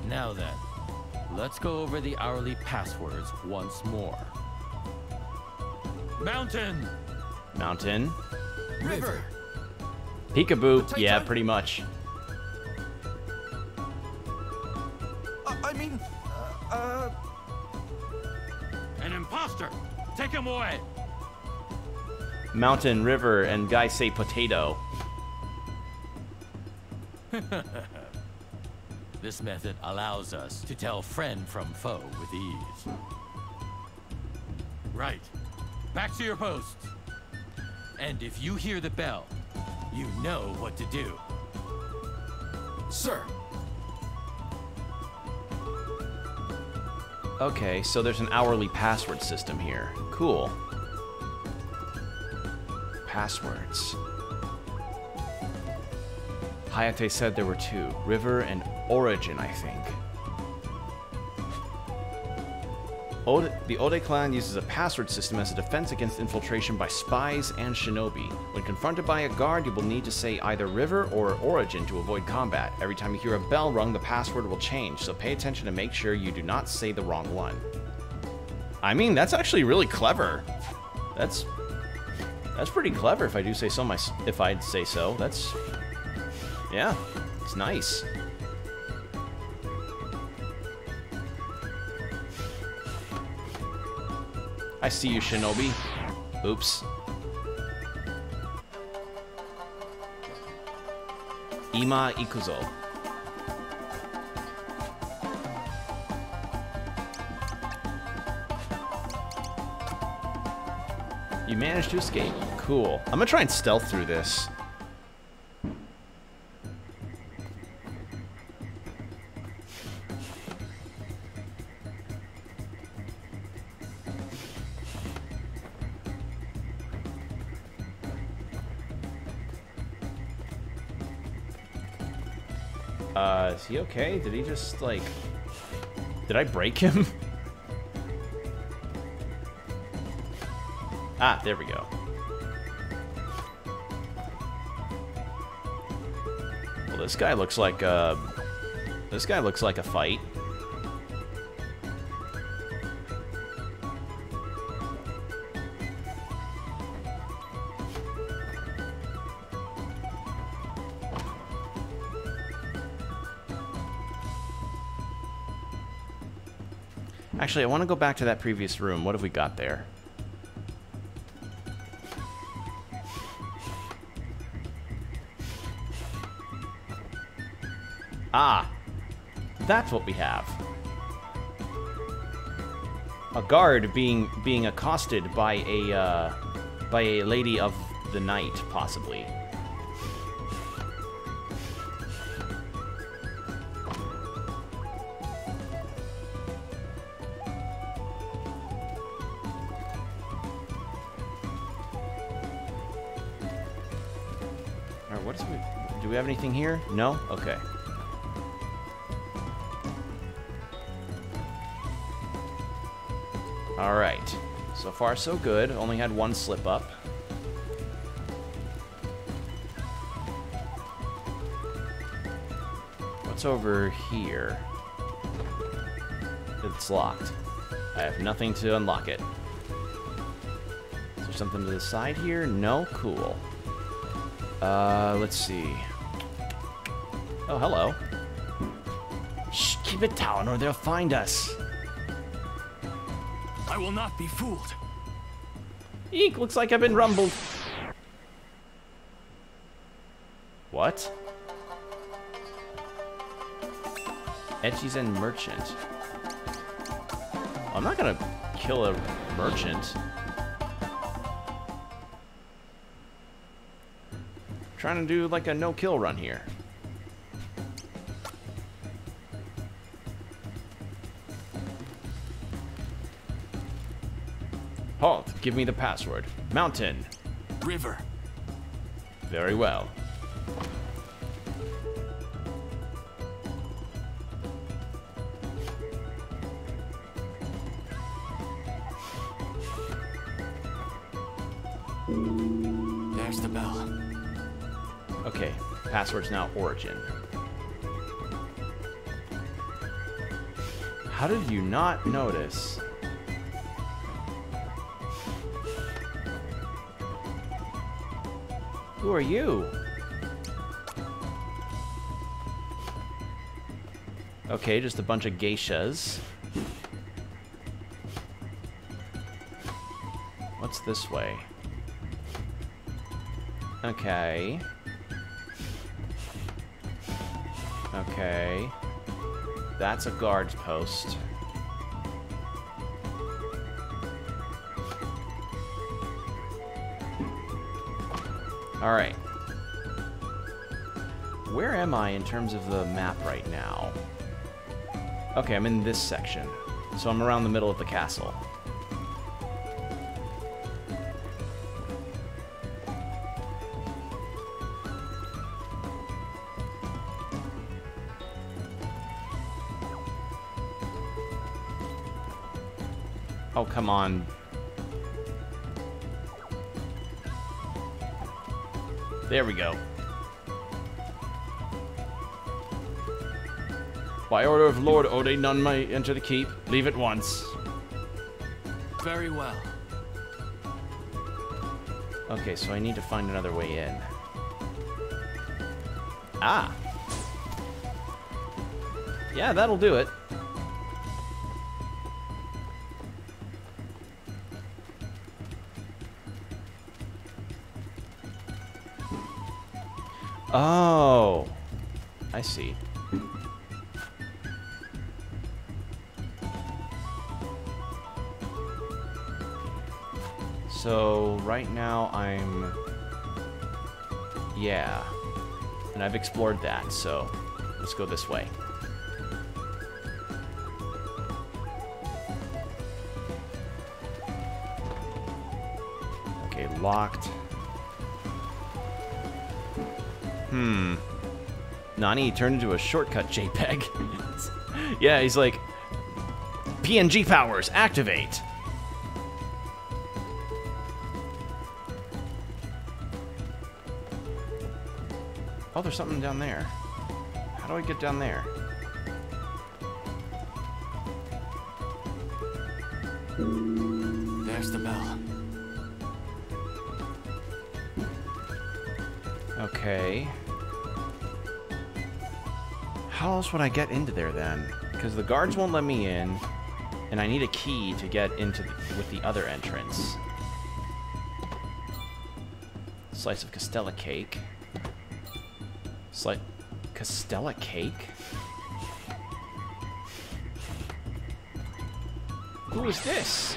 L: Now then, let's go over the hourly passwords once more. Mountain!
A: Mountain.
L: River!
A: Peekaboo. Yeah, pretty much.
L: An imposter! Take him away!
A: Mountain, river, and guys say potato.
L: This method allows us to tell friend from foe with ease. Right. Back to your posts. And if you hear the bell, you know what to do.
N: Sir.
A: Okay, so there's an hourly password system here. Cool. Passwords. Hayate said there were two. River and Origin, I think. The Ode clan uses a password system as a defense against infiltration by spies and shinobi. When confronted by a guard, you will need to say either River or Origin to avoid combat. Every time you hear a bell rung, the password will change, so pay attention to make sure you do not say the wrong one. I mean, that's actually really clever. That's pretty clever if I do say so if I'd say so. Yeah, it's nice. I see you, Shinobi. Oops. Ima ikuzo. You managed to escape. Cool. I'm gonna try and stealth through this. Is he okay? Did he just, like... Did I break him? Ah, there we go. Well, this guy looks like a fight. Actually, I want to go back to that previous room. What have we got there? Ah! That's what we have. A guard being accosted by a lady of the night, possibly. Alright, what is we do we have anything here? No? Okay. Alright. So far so good. Only had one slip up. What's over here? It's locked. I have nothing to unlock it. Is there something to the side here? No? Cool. Let's see. Oh, hello. Shh, keep it down or they'll find us.
J: I will not be fooled.
A: Eek, looks like I've been rumbled. What? Etchies and merchant. I'm not gonna kill a merchant. Trying to do like a no-kill run here. Halt, give me the password. Mountain.
J: River.
A: Very well.
J: There's the bell.
A: Okay, password's now origin. How did you not notice? Who are you? Okay, just a bunch of geishas. What's this way? Okay. Okay. That's a guard's post. Alright. Where am I in terms of the map right now? Okay, I'm in this section. So I'm around the middle of the castle. Oh, come on. There we go. By order of Lord Ode, none may enter the keep. Leave at once.
J: Very well.
A: Okay, so I need to find another way in. Ah. Yeah, that'll do it. Oh, I see. So right now I'm, yeah, and I've explored that, so let's go this way. Okay, locked. Nani turned into a shortcut JPEG. Yeah, he's like, PNG powers, activate. Oh, there's something down there. How do I get down there?
J: There's the bell.
A: Okay. How else would I get into there then? Because the guards won't let me in, and I need a key to get into with the other entrance. Slice of Castella cake. Castella cake? Who is this?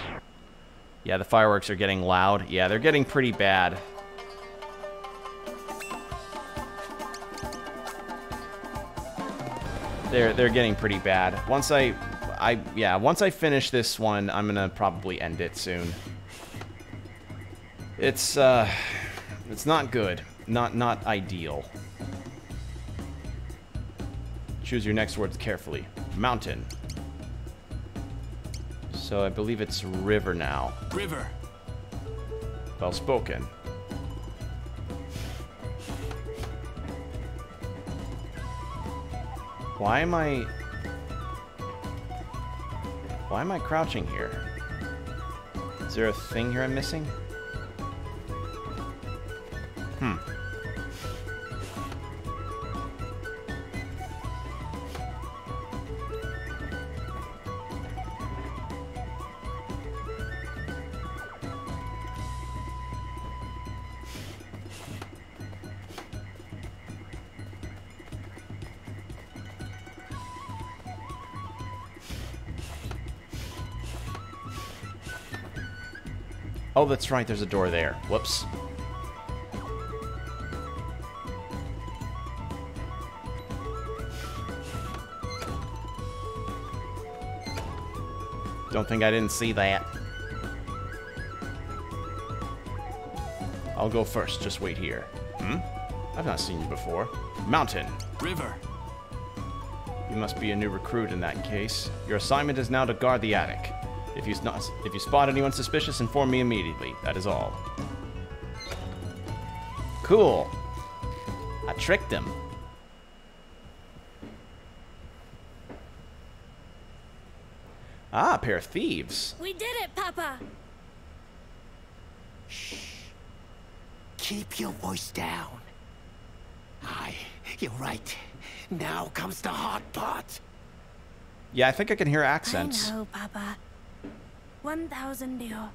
A: Yeah, the fireworks are getting loud. Yeah, they're getting pretty bad. They're getting pretty bad. Once I finish this one, I'm gonna probably end it soon. It's not good. Not ideal. Choose your next words carefully. Mountain. So I believe it's river now.
J: River.
A: Well spoken. Why am I crouching here? Is there a thing here I'm missing? Oh, that's right, there's a door there. Whoops. Don't think I didn't see that. I'll go first, just wait here. I've not seen you before. Mountain.
J: River.
A: You must be a new recruit in that case. Your assignment is now to guard the attic. If you spot anyone suspicious, inform me immediately. That is all. Cool. I tricked him. Ah, a pair of thieves.
G: We did it, Papa!
O: Keep your voice down. Aye, you're right. Now comes the hard part.
A: Yeah, I think I can hear accents.
F: I know, Papa. 1,000 dio.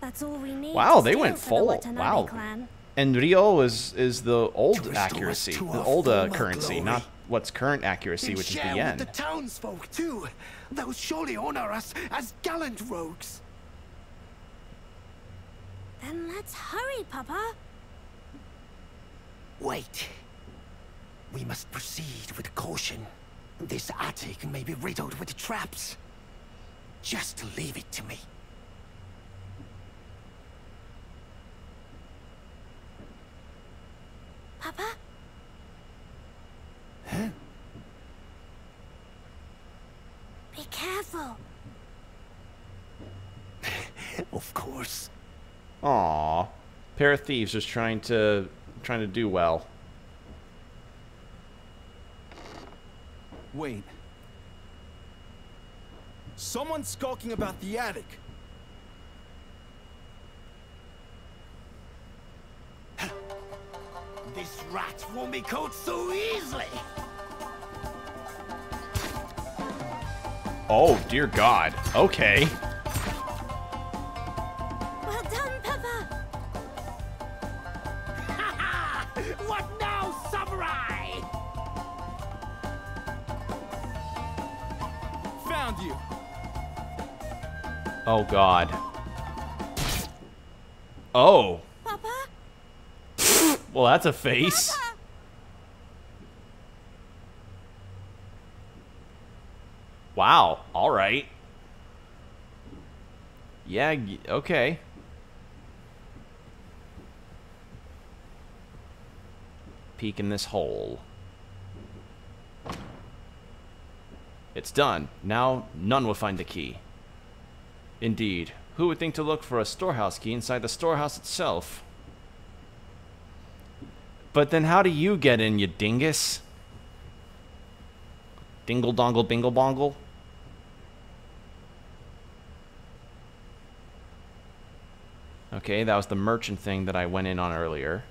F: That's all we need.
A: Wow,
F: to
A: they
F: steal
A: went
F: for
A: full.
F: the Watanabe
A: Wow.
F: clan.
A: And Rio is the old accuracy,
O: to
A: the
O: our
A: old
O: former
A: currency,
O: glory.
A: not what's current accuracy,
O: And
A: which is the
O: share
A: yen.
O: with the townsfolk too. They'll surely honor us as gallant rogues.
F: Then let's hurry, Papa.
O: Wait. We must proceed with caution. This attic may be riddled with traps. Just leave it to me.
F: Papa?
O: Huh?
F: Be careful.
O: Of course.
A: Aw, pair of thieves just trying to do well.
E: Wait. Someone's skulking about the attic.
O: This rat won't be caught so easily.
A: Oh, dear God. Okay.
F: Well done, Papa.
O: What now, samurai?
E: Found you.
A: Oh, God. Oh.
F: Papa?
A: Well, that's a face.
F: Papa!
A: Wow. All right. Yeah, okay. Peek in this hole. It's done. Now, none will find the key. Indeed. Who would think to look for a storehouse key inside the storehouse itself? But then how do you get in, you dingus? Dingle dongle bingle bongle? Okay, that was the merchant thing that I went in on earlier.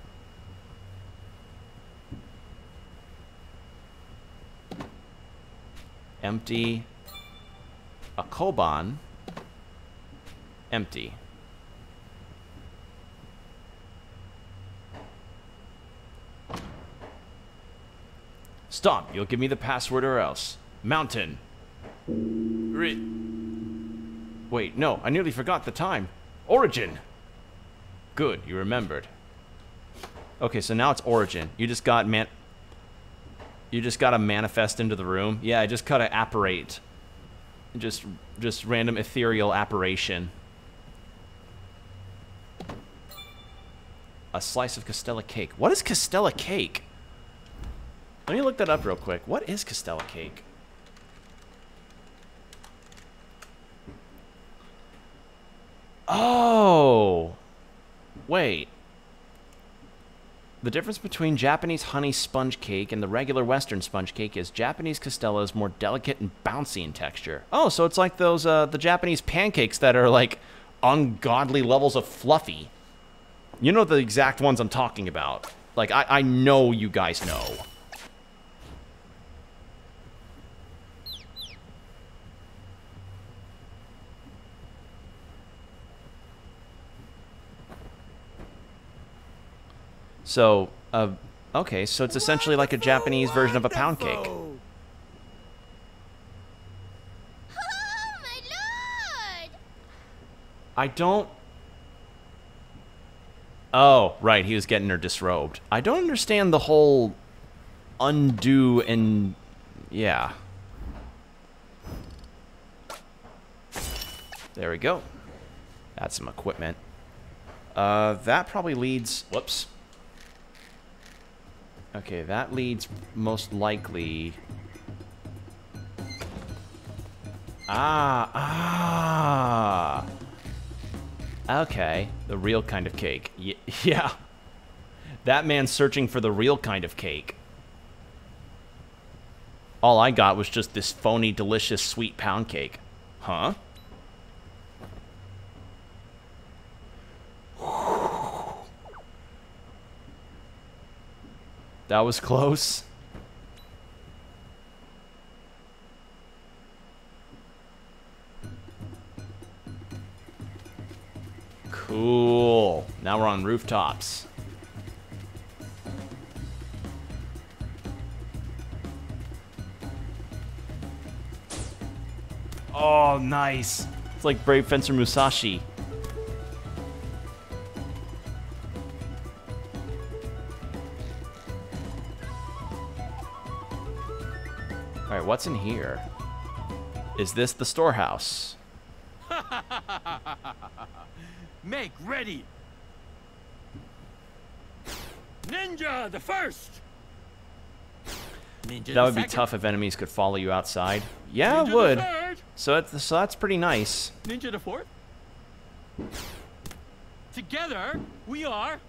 A: Empty. A koban. Empty. Stop. You'll give me the password or else. Mountain. Wait, no, I nearly forgot the time. Origin! Good, you remembered. Okay, so now it's Origin. You just gotta manifest into the room. Yeah, I just gotta apparate. Just random ethereal apparition. A slice of Castella cake. What is Castella cake? Let me look that up real quick. What is Castella cake? Oh! Wait. The difference between Japanese honey sponge cake and the regular Western sponge cake is Japanese Castella is more delicate and bouncy in texture. Oh, so it's like those, the Japanese pancakes that are, like, ungodly levels of fluffy. You know the exact ones I'm talking about. Like, I know you guys know. So, okay, so it's essentially like a Japanese version of a pound cake.
Q: Oh, my lord!
A: I don't... Oh, right, he was getting her disrobed. I don't understand the whole undo and... Yeah. There we go. That's some equipment. That probably leads... Whoops. Okay, that leads most likely... Okay, the real kind of cake. Yeah. That man's searching for the real kind of cake. All I got was just this phony, delicious, sweet pound cake. Huh? That was close. Cool. Now we're on rooftops. Oh, nice. It's like Brave Fencer Musashi. Alright, what's in here? Is this the storehouse?
L: Make ready! Ninja the first! Ninja
A: That would be tough if enemies could follow you outside. Yeah, it would. So that's pretty nice.
L: Ninja the fourth? Together, we are...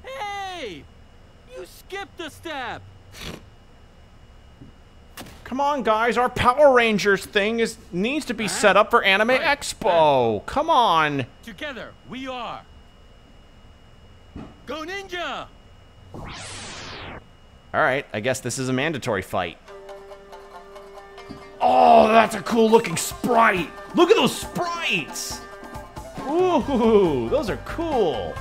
L: Hey! You skipped a step!
A: Come on, guys. Our Power Rangers thing needs to be set up for Anime Expo. Come on.
L: Together, we are... Go Ninja!
A: Alright, I guess this is a mandatory fight. Oh, that's a cool looking sprite. Look at those sprites. Ooh, those are cool.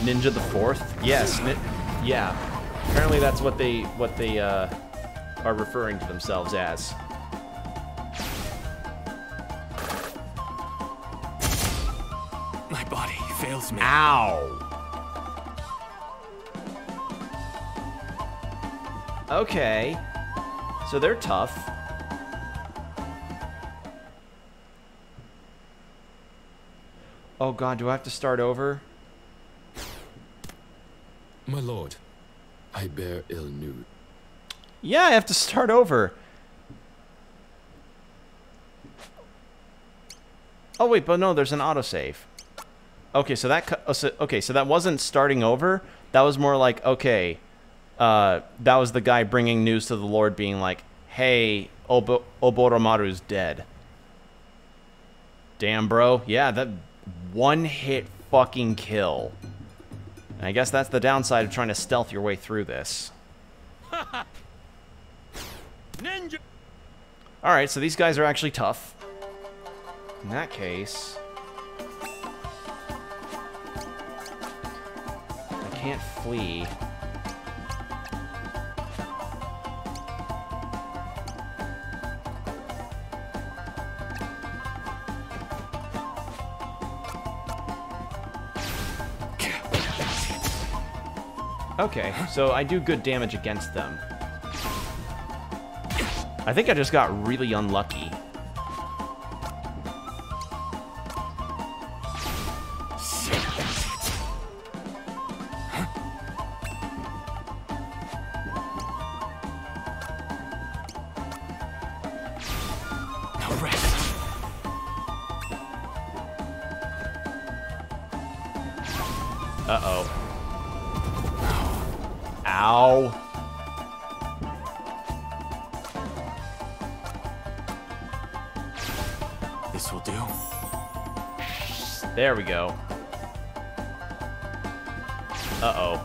A: Ninja the Fourth? Yes. Yeah. Apparently that's what they are referring to themselves as.
E: My body fails me.
A: Ow. Okay. So they're tough. Oh god, do I have to start over?
H: My lord, I bear ill news.
A: Yeah, I have to start over. Oh wait, but no, there's an autosave. Okay, so that wasn't starting over. That was more like, okay, that was the guy bringing news to the Lord, being like, "Hey, Oboromaru's dead." Damn, bro. Yeah, that one-hit fucking kill. And I guess that's the downside of trying to stealth your way through this.
L: Ninja.
A: All right, so these guys are actually tough. In that case, can't flee. Okay, so I do good damage against them. I think I just got really unlucky. Uh-oh. Ow.
S: This will do.
A: There we go. Uh-oh.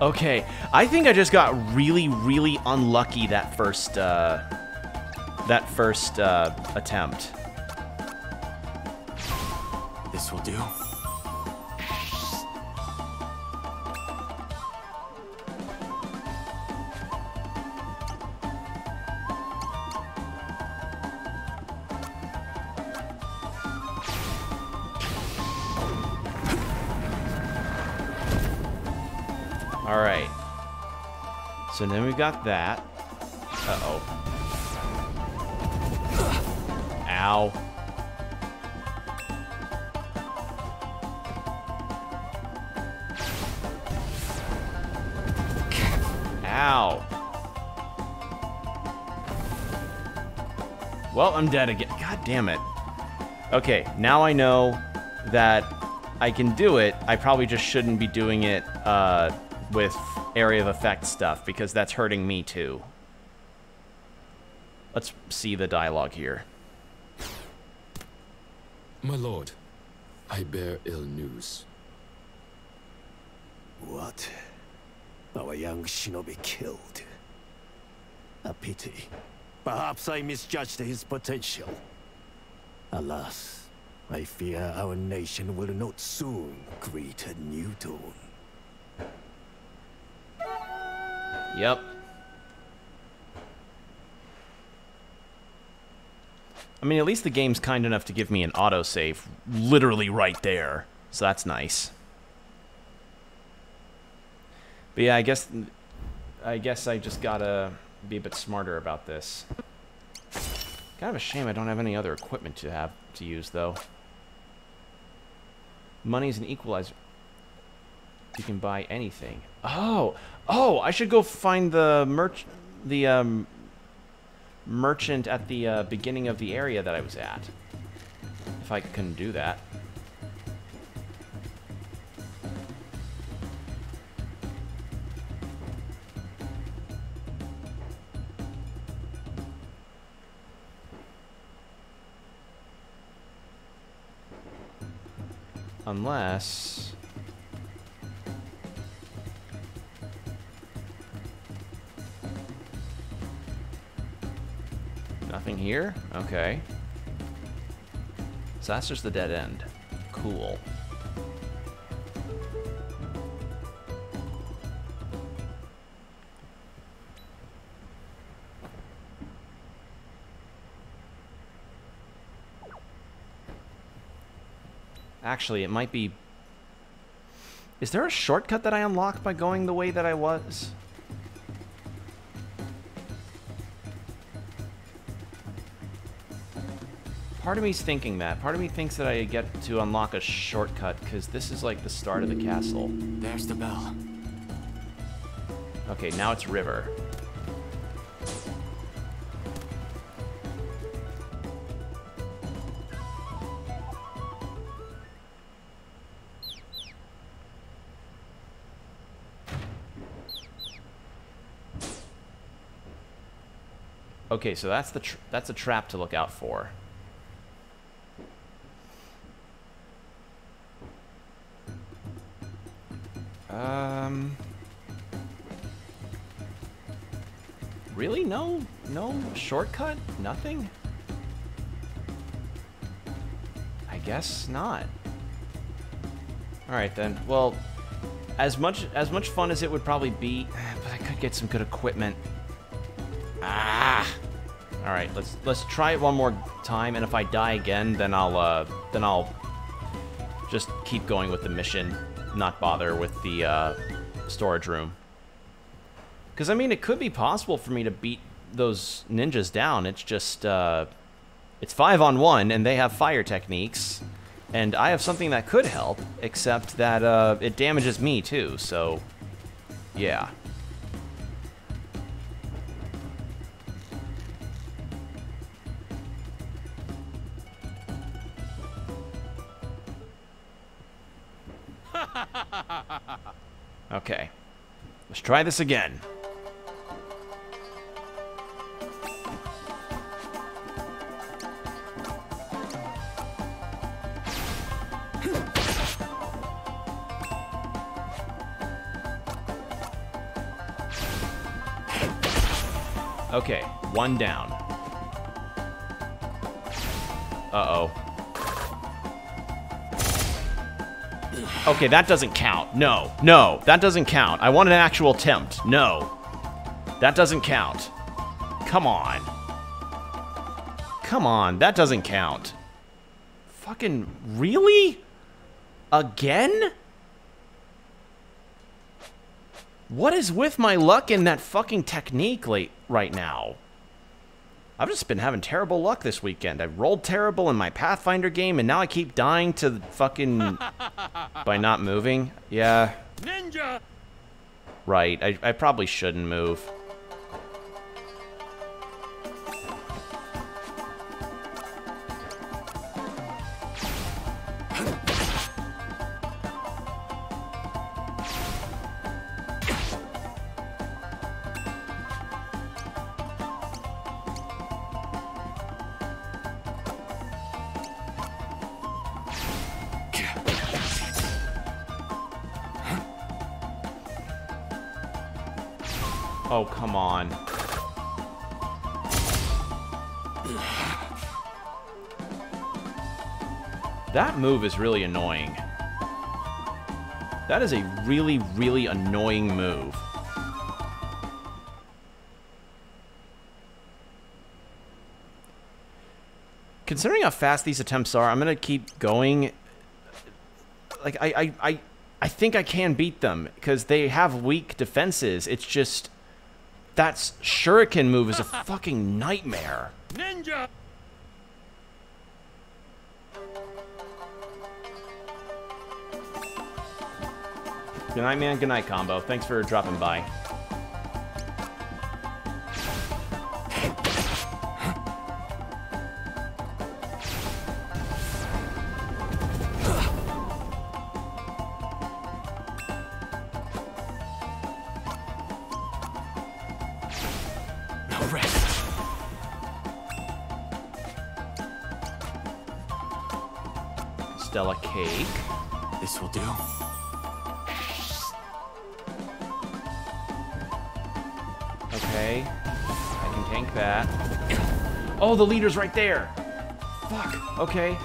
A: Okay, I think I just got really, really unlucky that first attempt.
S: This will do.
A: Alright. So then we got that. Uh-oh. Ow. Ow. Well, I'm dead again. God damn it. Okay, now I know that I can do it. I probably just shouldn't be doing it with area of effect stuff, because that's hurting me too. Let's see the dialogue here.
H: My lord, I bear ill news.
O: What? Our young shinobi killed. A pity. Perhaps I misjudged his potential. Alas, I fear our nation will not soon greet a new dawn.
A: Yep. I mean, at least the game's kind enough to give me an autosave literally right there. So that's nice. But yeah, I guess I just gotta be a bit smarter about this. Kind of a shame I don't have any other equipment to use though. Money's an equalizer. You can buy anything. Oh, I should go find the merchant at the beginning of the area that I was at. If I can do that. Unless... Nothing here? Okay. So that's just the dead end. Cool. Actually, it might be... Is there a shortcut that I unlocked by going the way that I was? Part of me's thinking that. Part of me thinks that I get to unlock a shortcut, because this is like the start of the castle.
S: There's the bell.
A: Okay, now it's river. Okay, so that's a trap to look out for. Really? No shortcut? Nothing? I guess not. Alright then. Well, as much fun as it would probably be, but I could get some good equipment. Ah! Alright, let's try it one more time, and if I die again, then I'll just keep going with the mission, not bother with the storage room. Because, I mean, it could be possible for me to beat those ninjas down. It's just, it's 5-on-1, and they have fire techniques. And I have something that could help, except that it damages me, too, so, yeah. Okay. Let's try this again. Okay, one down. Uh-oh. Okay, that doesn't count. No, no, that doesn't count. I want an actual attempt. No. That doesn't count. Come on. Come on, that doesn't count. Fucking, really? Again? What is with my luck in that fucking technique right now? I've just been having terrible luck this weekend. I rolled terrible in my Pathfinder game, and now I keep dying to the fucking... by not moving. Yeah.
L: Ninja!
A: Right, I probably shouldn't move. Oh, come on. That move is really annoying. That is a really, really annoying move. Considering how fast these attempts are, I'm gonna keep going. Like, I think I can beat them, because they have weak defenses. It's just... that shuriken move is a fucking nightmare.
L: Ninja!
A: Good night, man. Good night, Combo. Thanks for dropping by. Stella cake.
S: This will do.
A: Okay. I can tank that. Oh, the leader's right there. Fuck. Okay.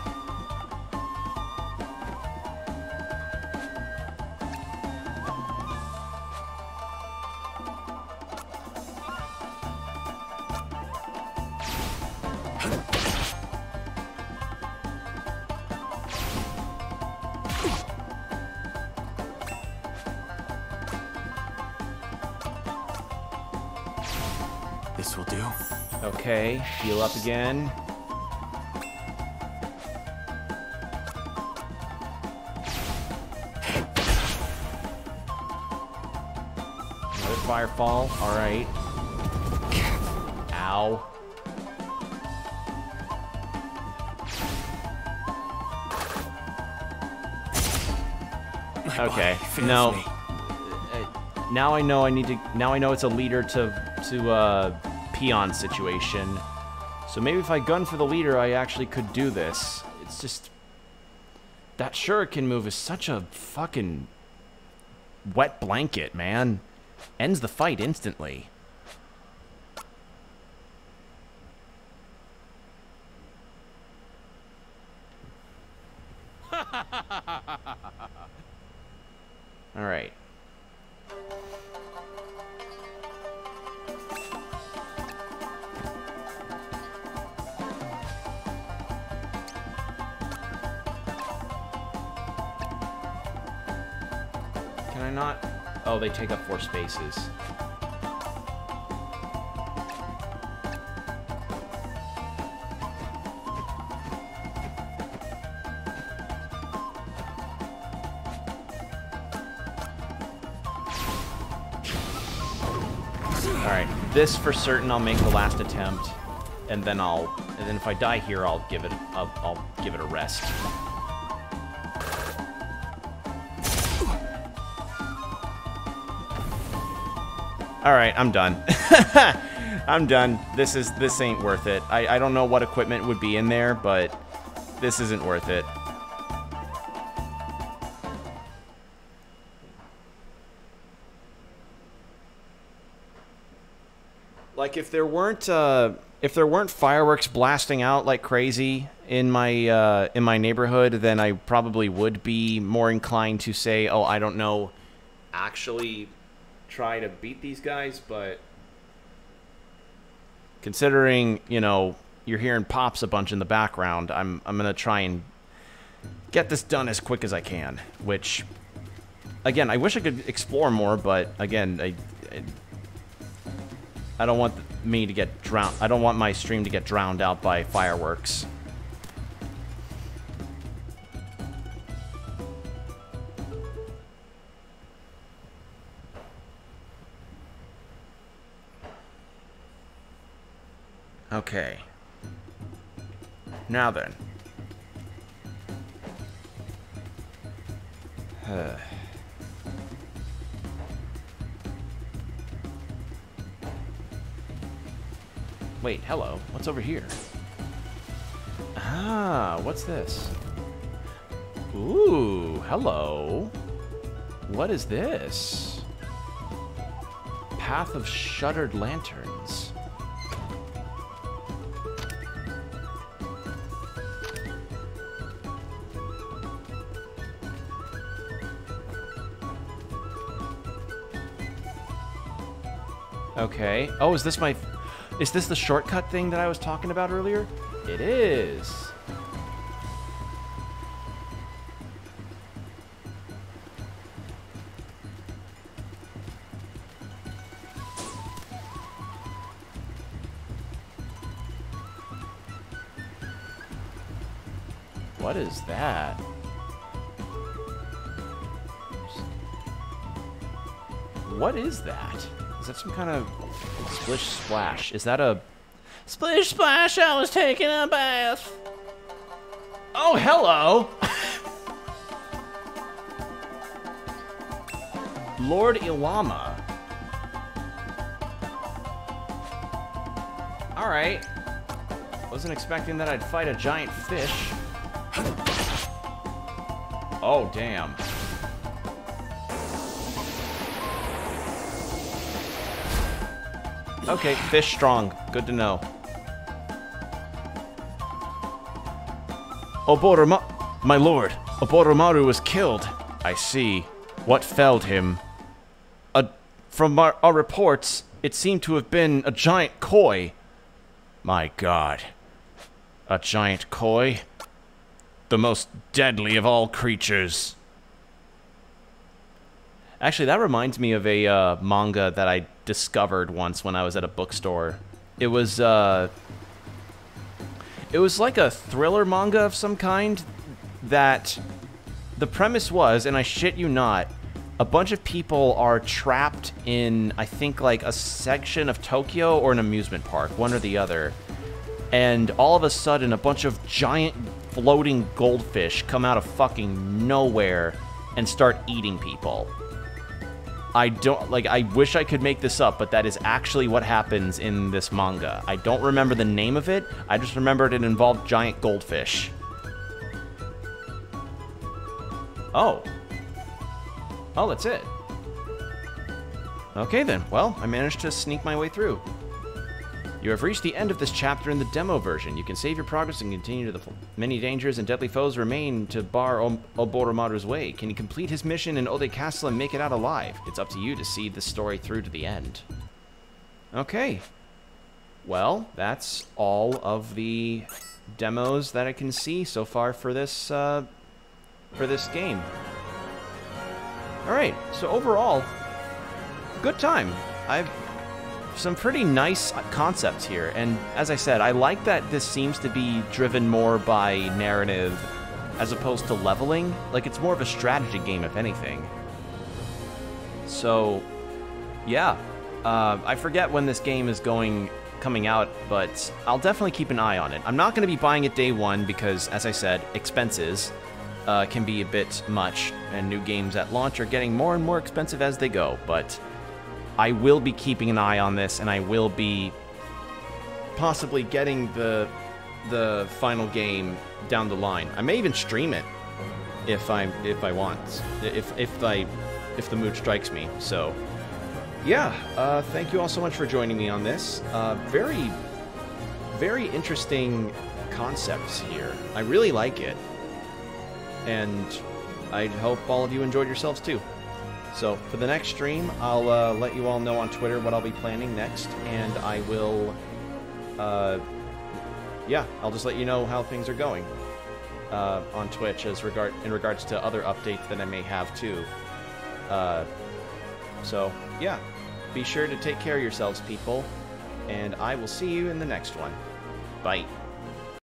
S: This will do.
A: Okay, heal up again. Another firefall. Alright. Ow. Okay. No. Now I know I need to. Now I know it's a leader to peon situation. So maybe if I gun for the leader, I actually could do this. It's just that shuriken move is such a fucking wet blanket, man. Ends the fight instantly. Alright. Can I not? Oh, they take up 4 spaces. Alright, this for certain I'll make the last attempt, and then if I die here, I'll give it a rest. Alright, I'm done. I'm done. This ain't worth it. I don't know what equipment would be in there, but this isn't worth it. Like if there weren't fireworks blasting out like crazy in my neighborhood, then I probably would be more inclined to say, oh, I don't know, actually try to beat these guys. But considering, you know, you're hearing pops a bunch in the background, I'm gonna try and get this done as quick as I can. Which, again, I wish I could explore more, but again, I don't want me to get drowned. I don't want my stream to get drowned out by fireworks. Okay. Now then. Wait, hello. What's over here? Ah, what's this? Ooh, hello. What is this? Path of Shuttered Lanterns. Okay. Oh, is this the shortcut thing that I was talking about earlier? It is. What is that? What is that? Is that some kind of splish splash? Is that a splish splash? I was taking a bath. Oh, hello. Lord Ilama. All right. Wasn't expecting that I'd fight a giant fish. Oh, damn. Okay, fish strong. Good to know. My lord, Oboromaru was killed. I see. What felled him? From our reports, it seemed to have been a giant koi. My god. A giant koi? The most deadly of all creatures. Actually, that reminds me of a manga that I discovered once when I was at a bookstore. It was like a thriller manga of some kind that the premise was, and I shit you not, a bunch of people are trapped in, I think, like a section of Tokyo or an amusement park, one or the other. And all of a sudden, a bunch of giant floating goldfish come out of fucking nowhere and start eating people. I wish I could make this up, but that is actually what happens in this manga. I don't remember the name of it. I just remembered it involved giant goldfish. Oh. Oh, that's it. Okay then. Well, I managed to sneak my way through. You have reached the end of this chapter in the demo version. You can save your progress and continue to the many dangers and deadly foes remain to bar Oboromaru's way. Can you complete his mission in Ode Castle and make it out alive? It's up to you to see this story through to the end. Okay. Well, that's all of the demos that I can see so far for this game. Alright, so overall, good time. I've some pretty nice concepts here, and as I said, I like that this seems to be driven more by narrative as opposed to leveling. Like, it's more of a strategy game, if anything. So, yeah. I forget when this game is coming out, but I'll definitely keep an eye on it. I'm not going to be buying it day one because, as I said, expenses can be a bit much, and new games at launch are getting more and more expensive as they go, but I will be keeping an eye on this, and I will be possibly getting the final game down the line. I may even stream it if I want, if the mood strikes me. So yeah, thank you all so much for joining me on this. Very, very interesting concepts here. I really like it, and I hope all of you enjoyed yourselves too. So for the next stream, I'll let you all know on Twitter what I'll be planning next, and I will, yeah, I'll just let you know how things are going on Twitch in regards to other updates that I may have too. So yeah, be sure to take care of yourselves, people, and I will see you in the next one. Bye.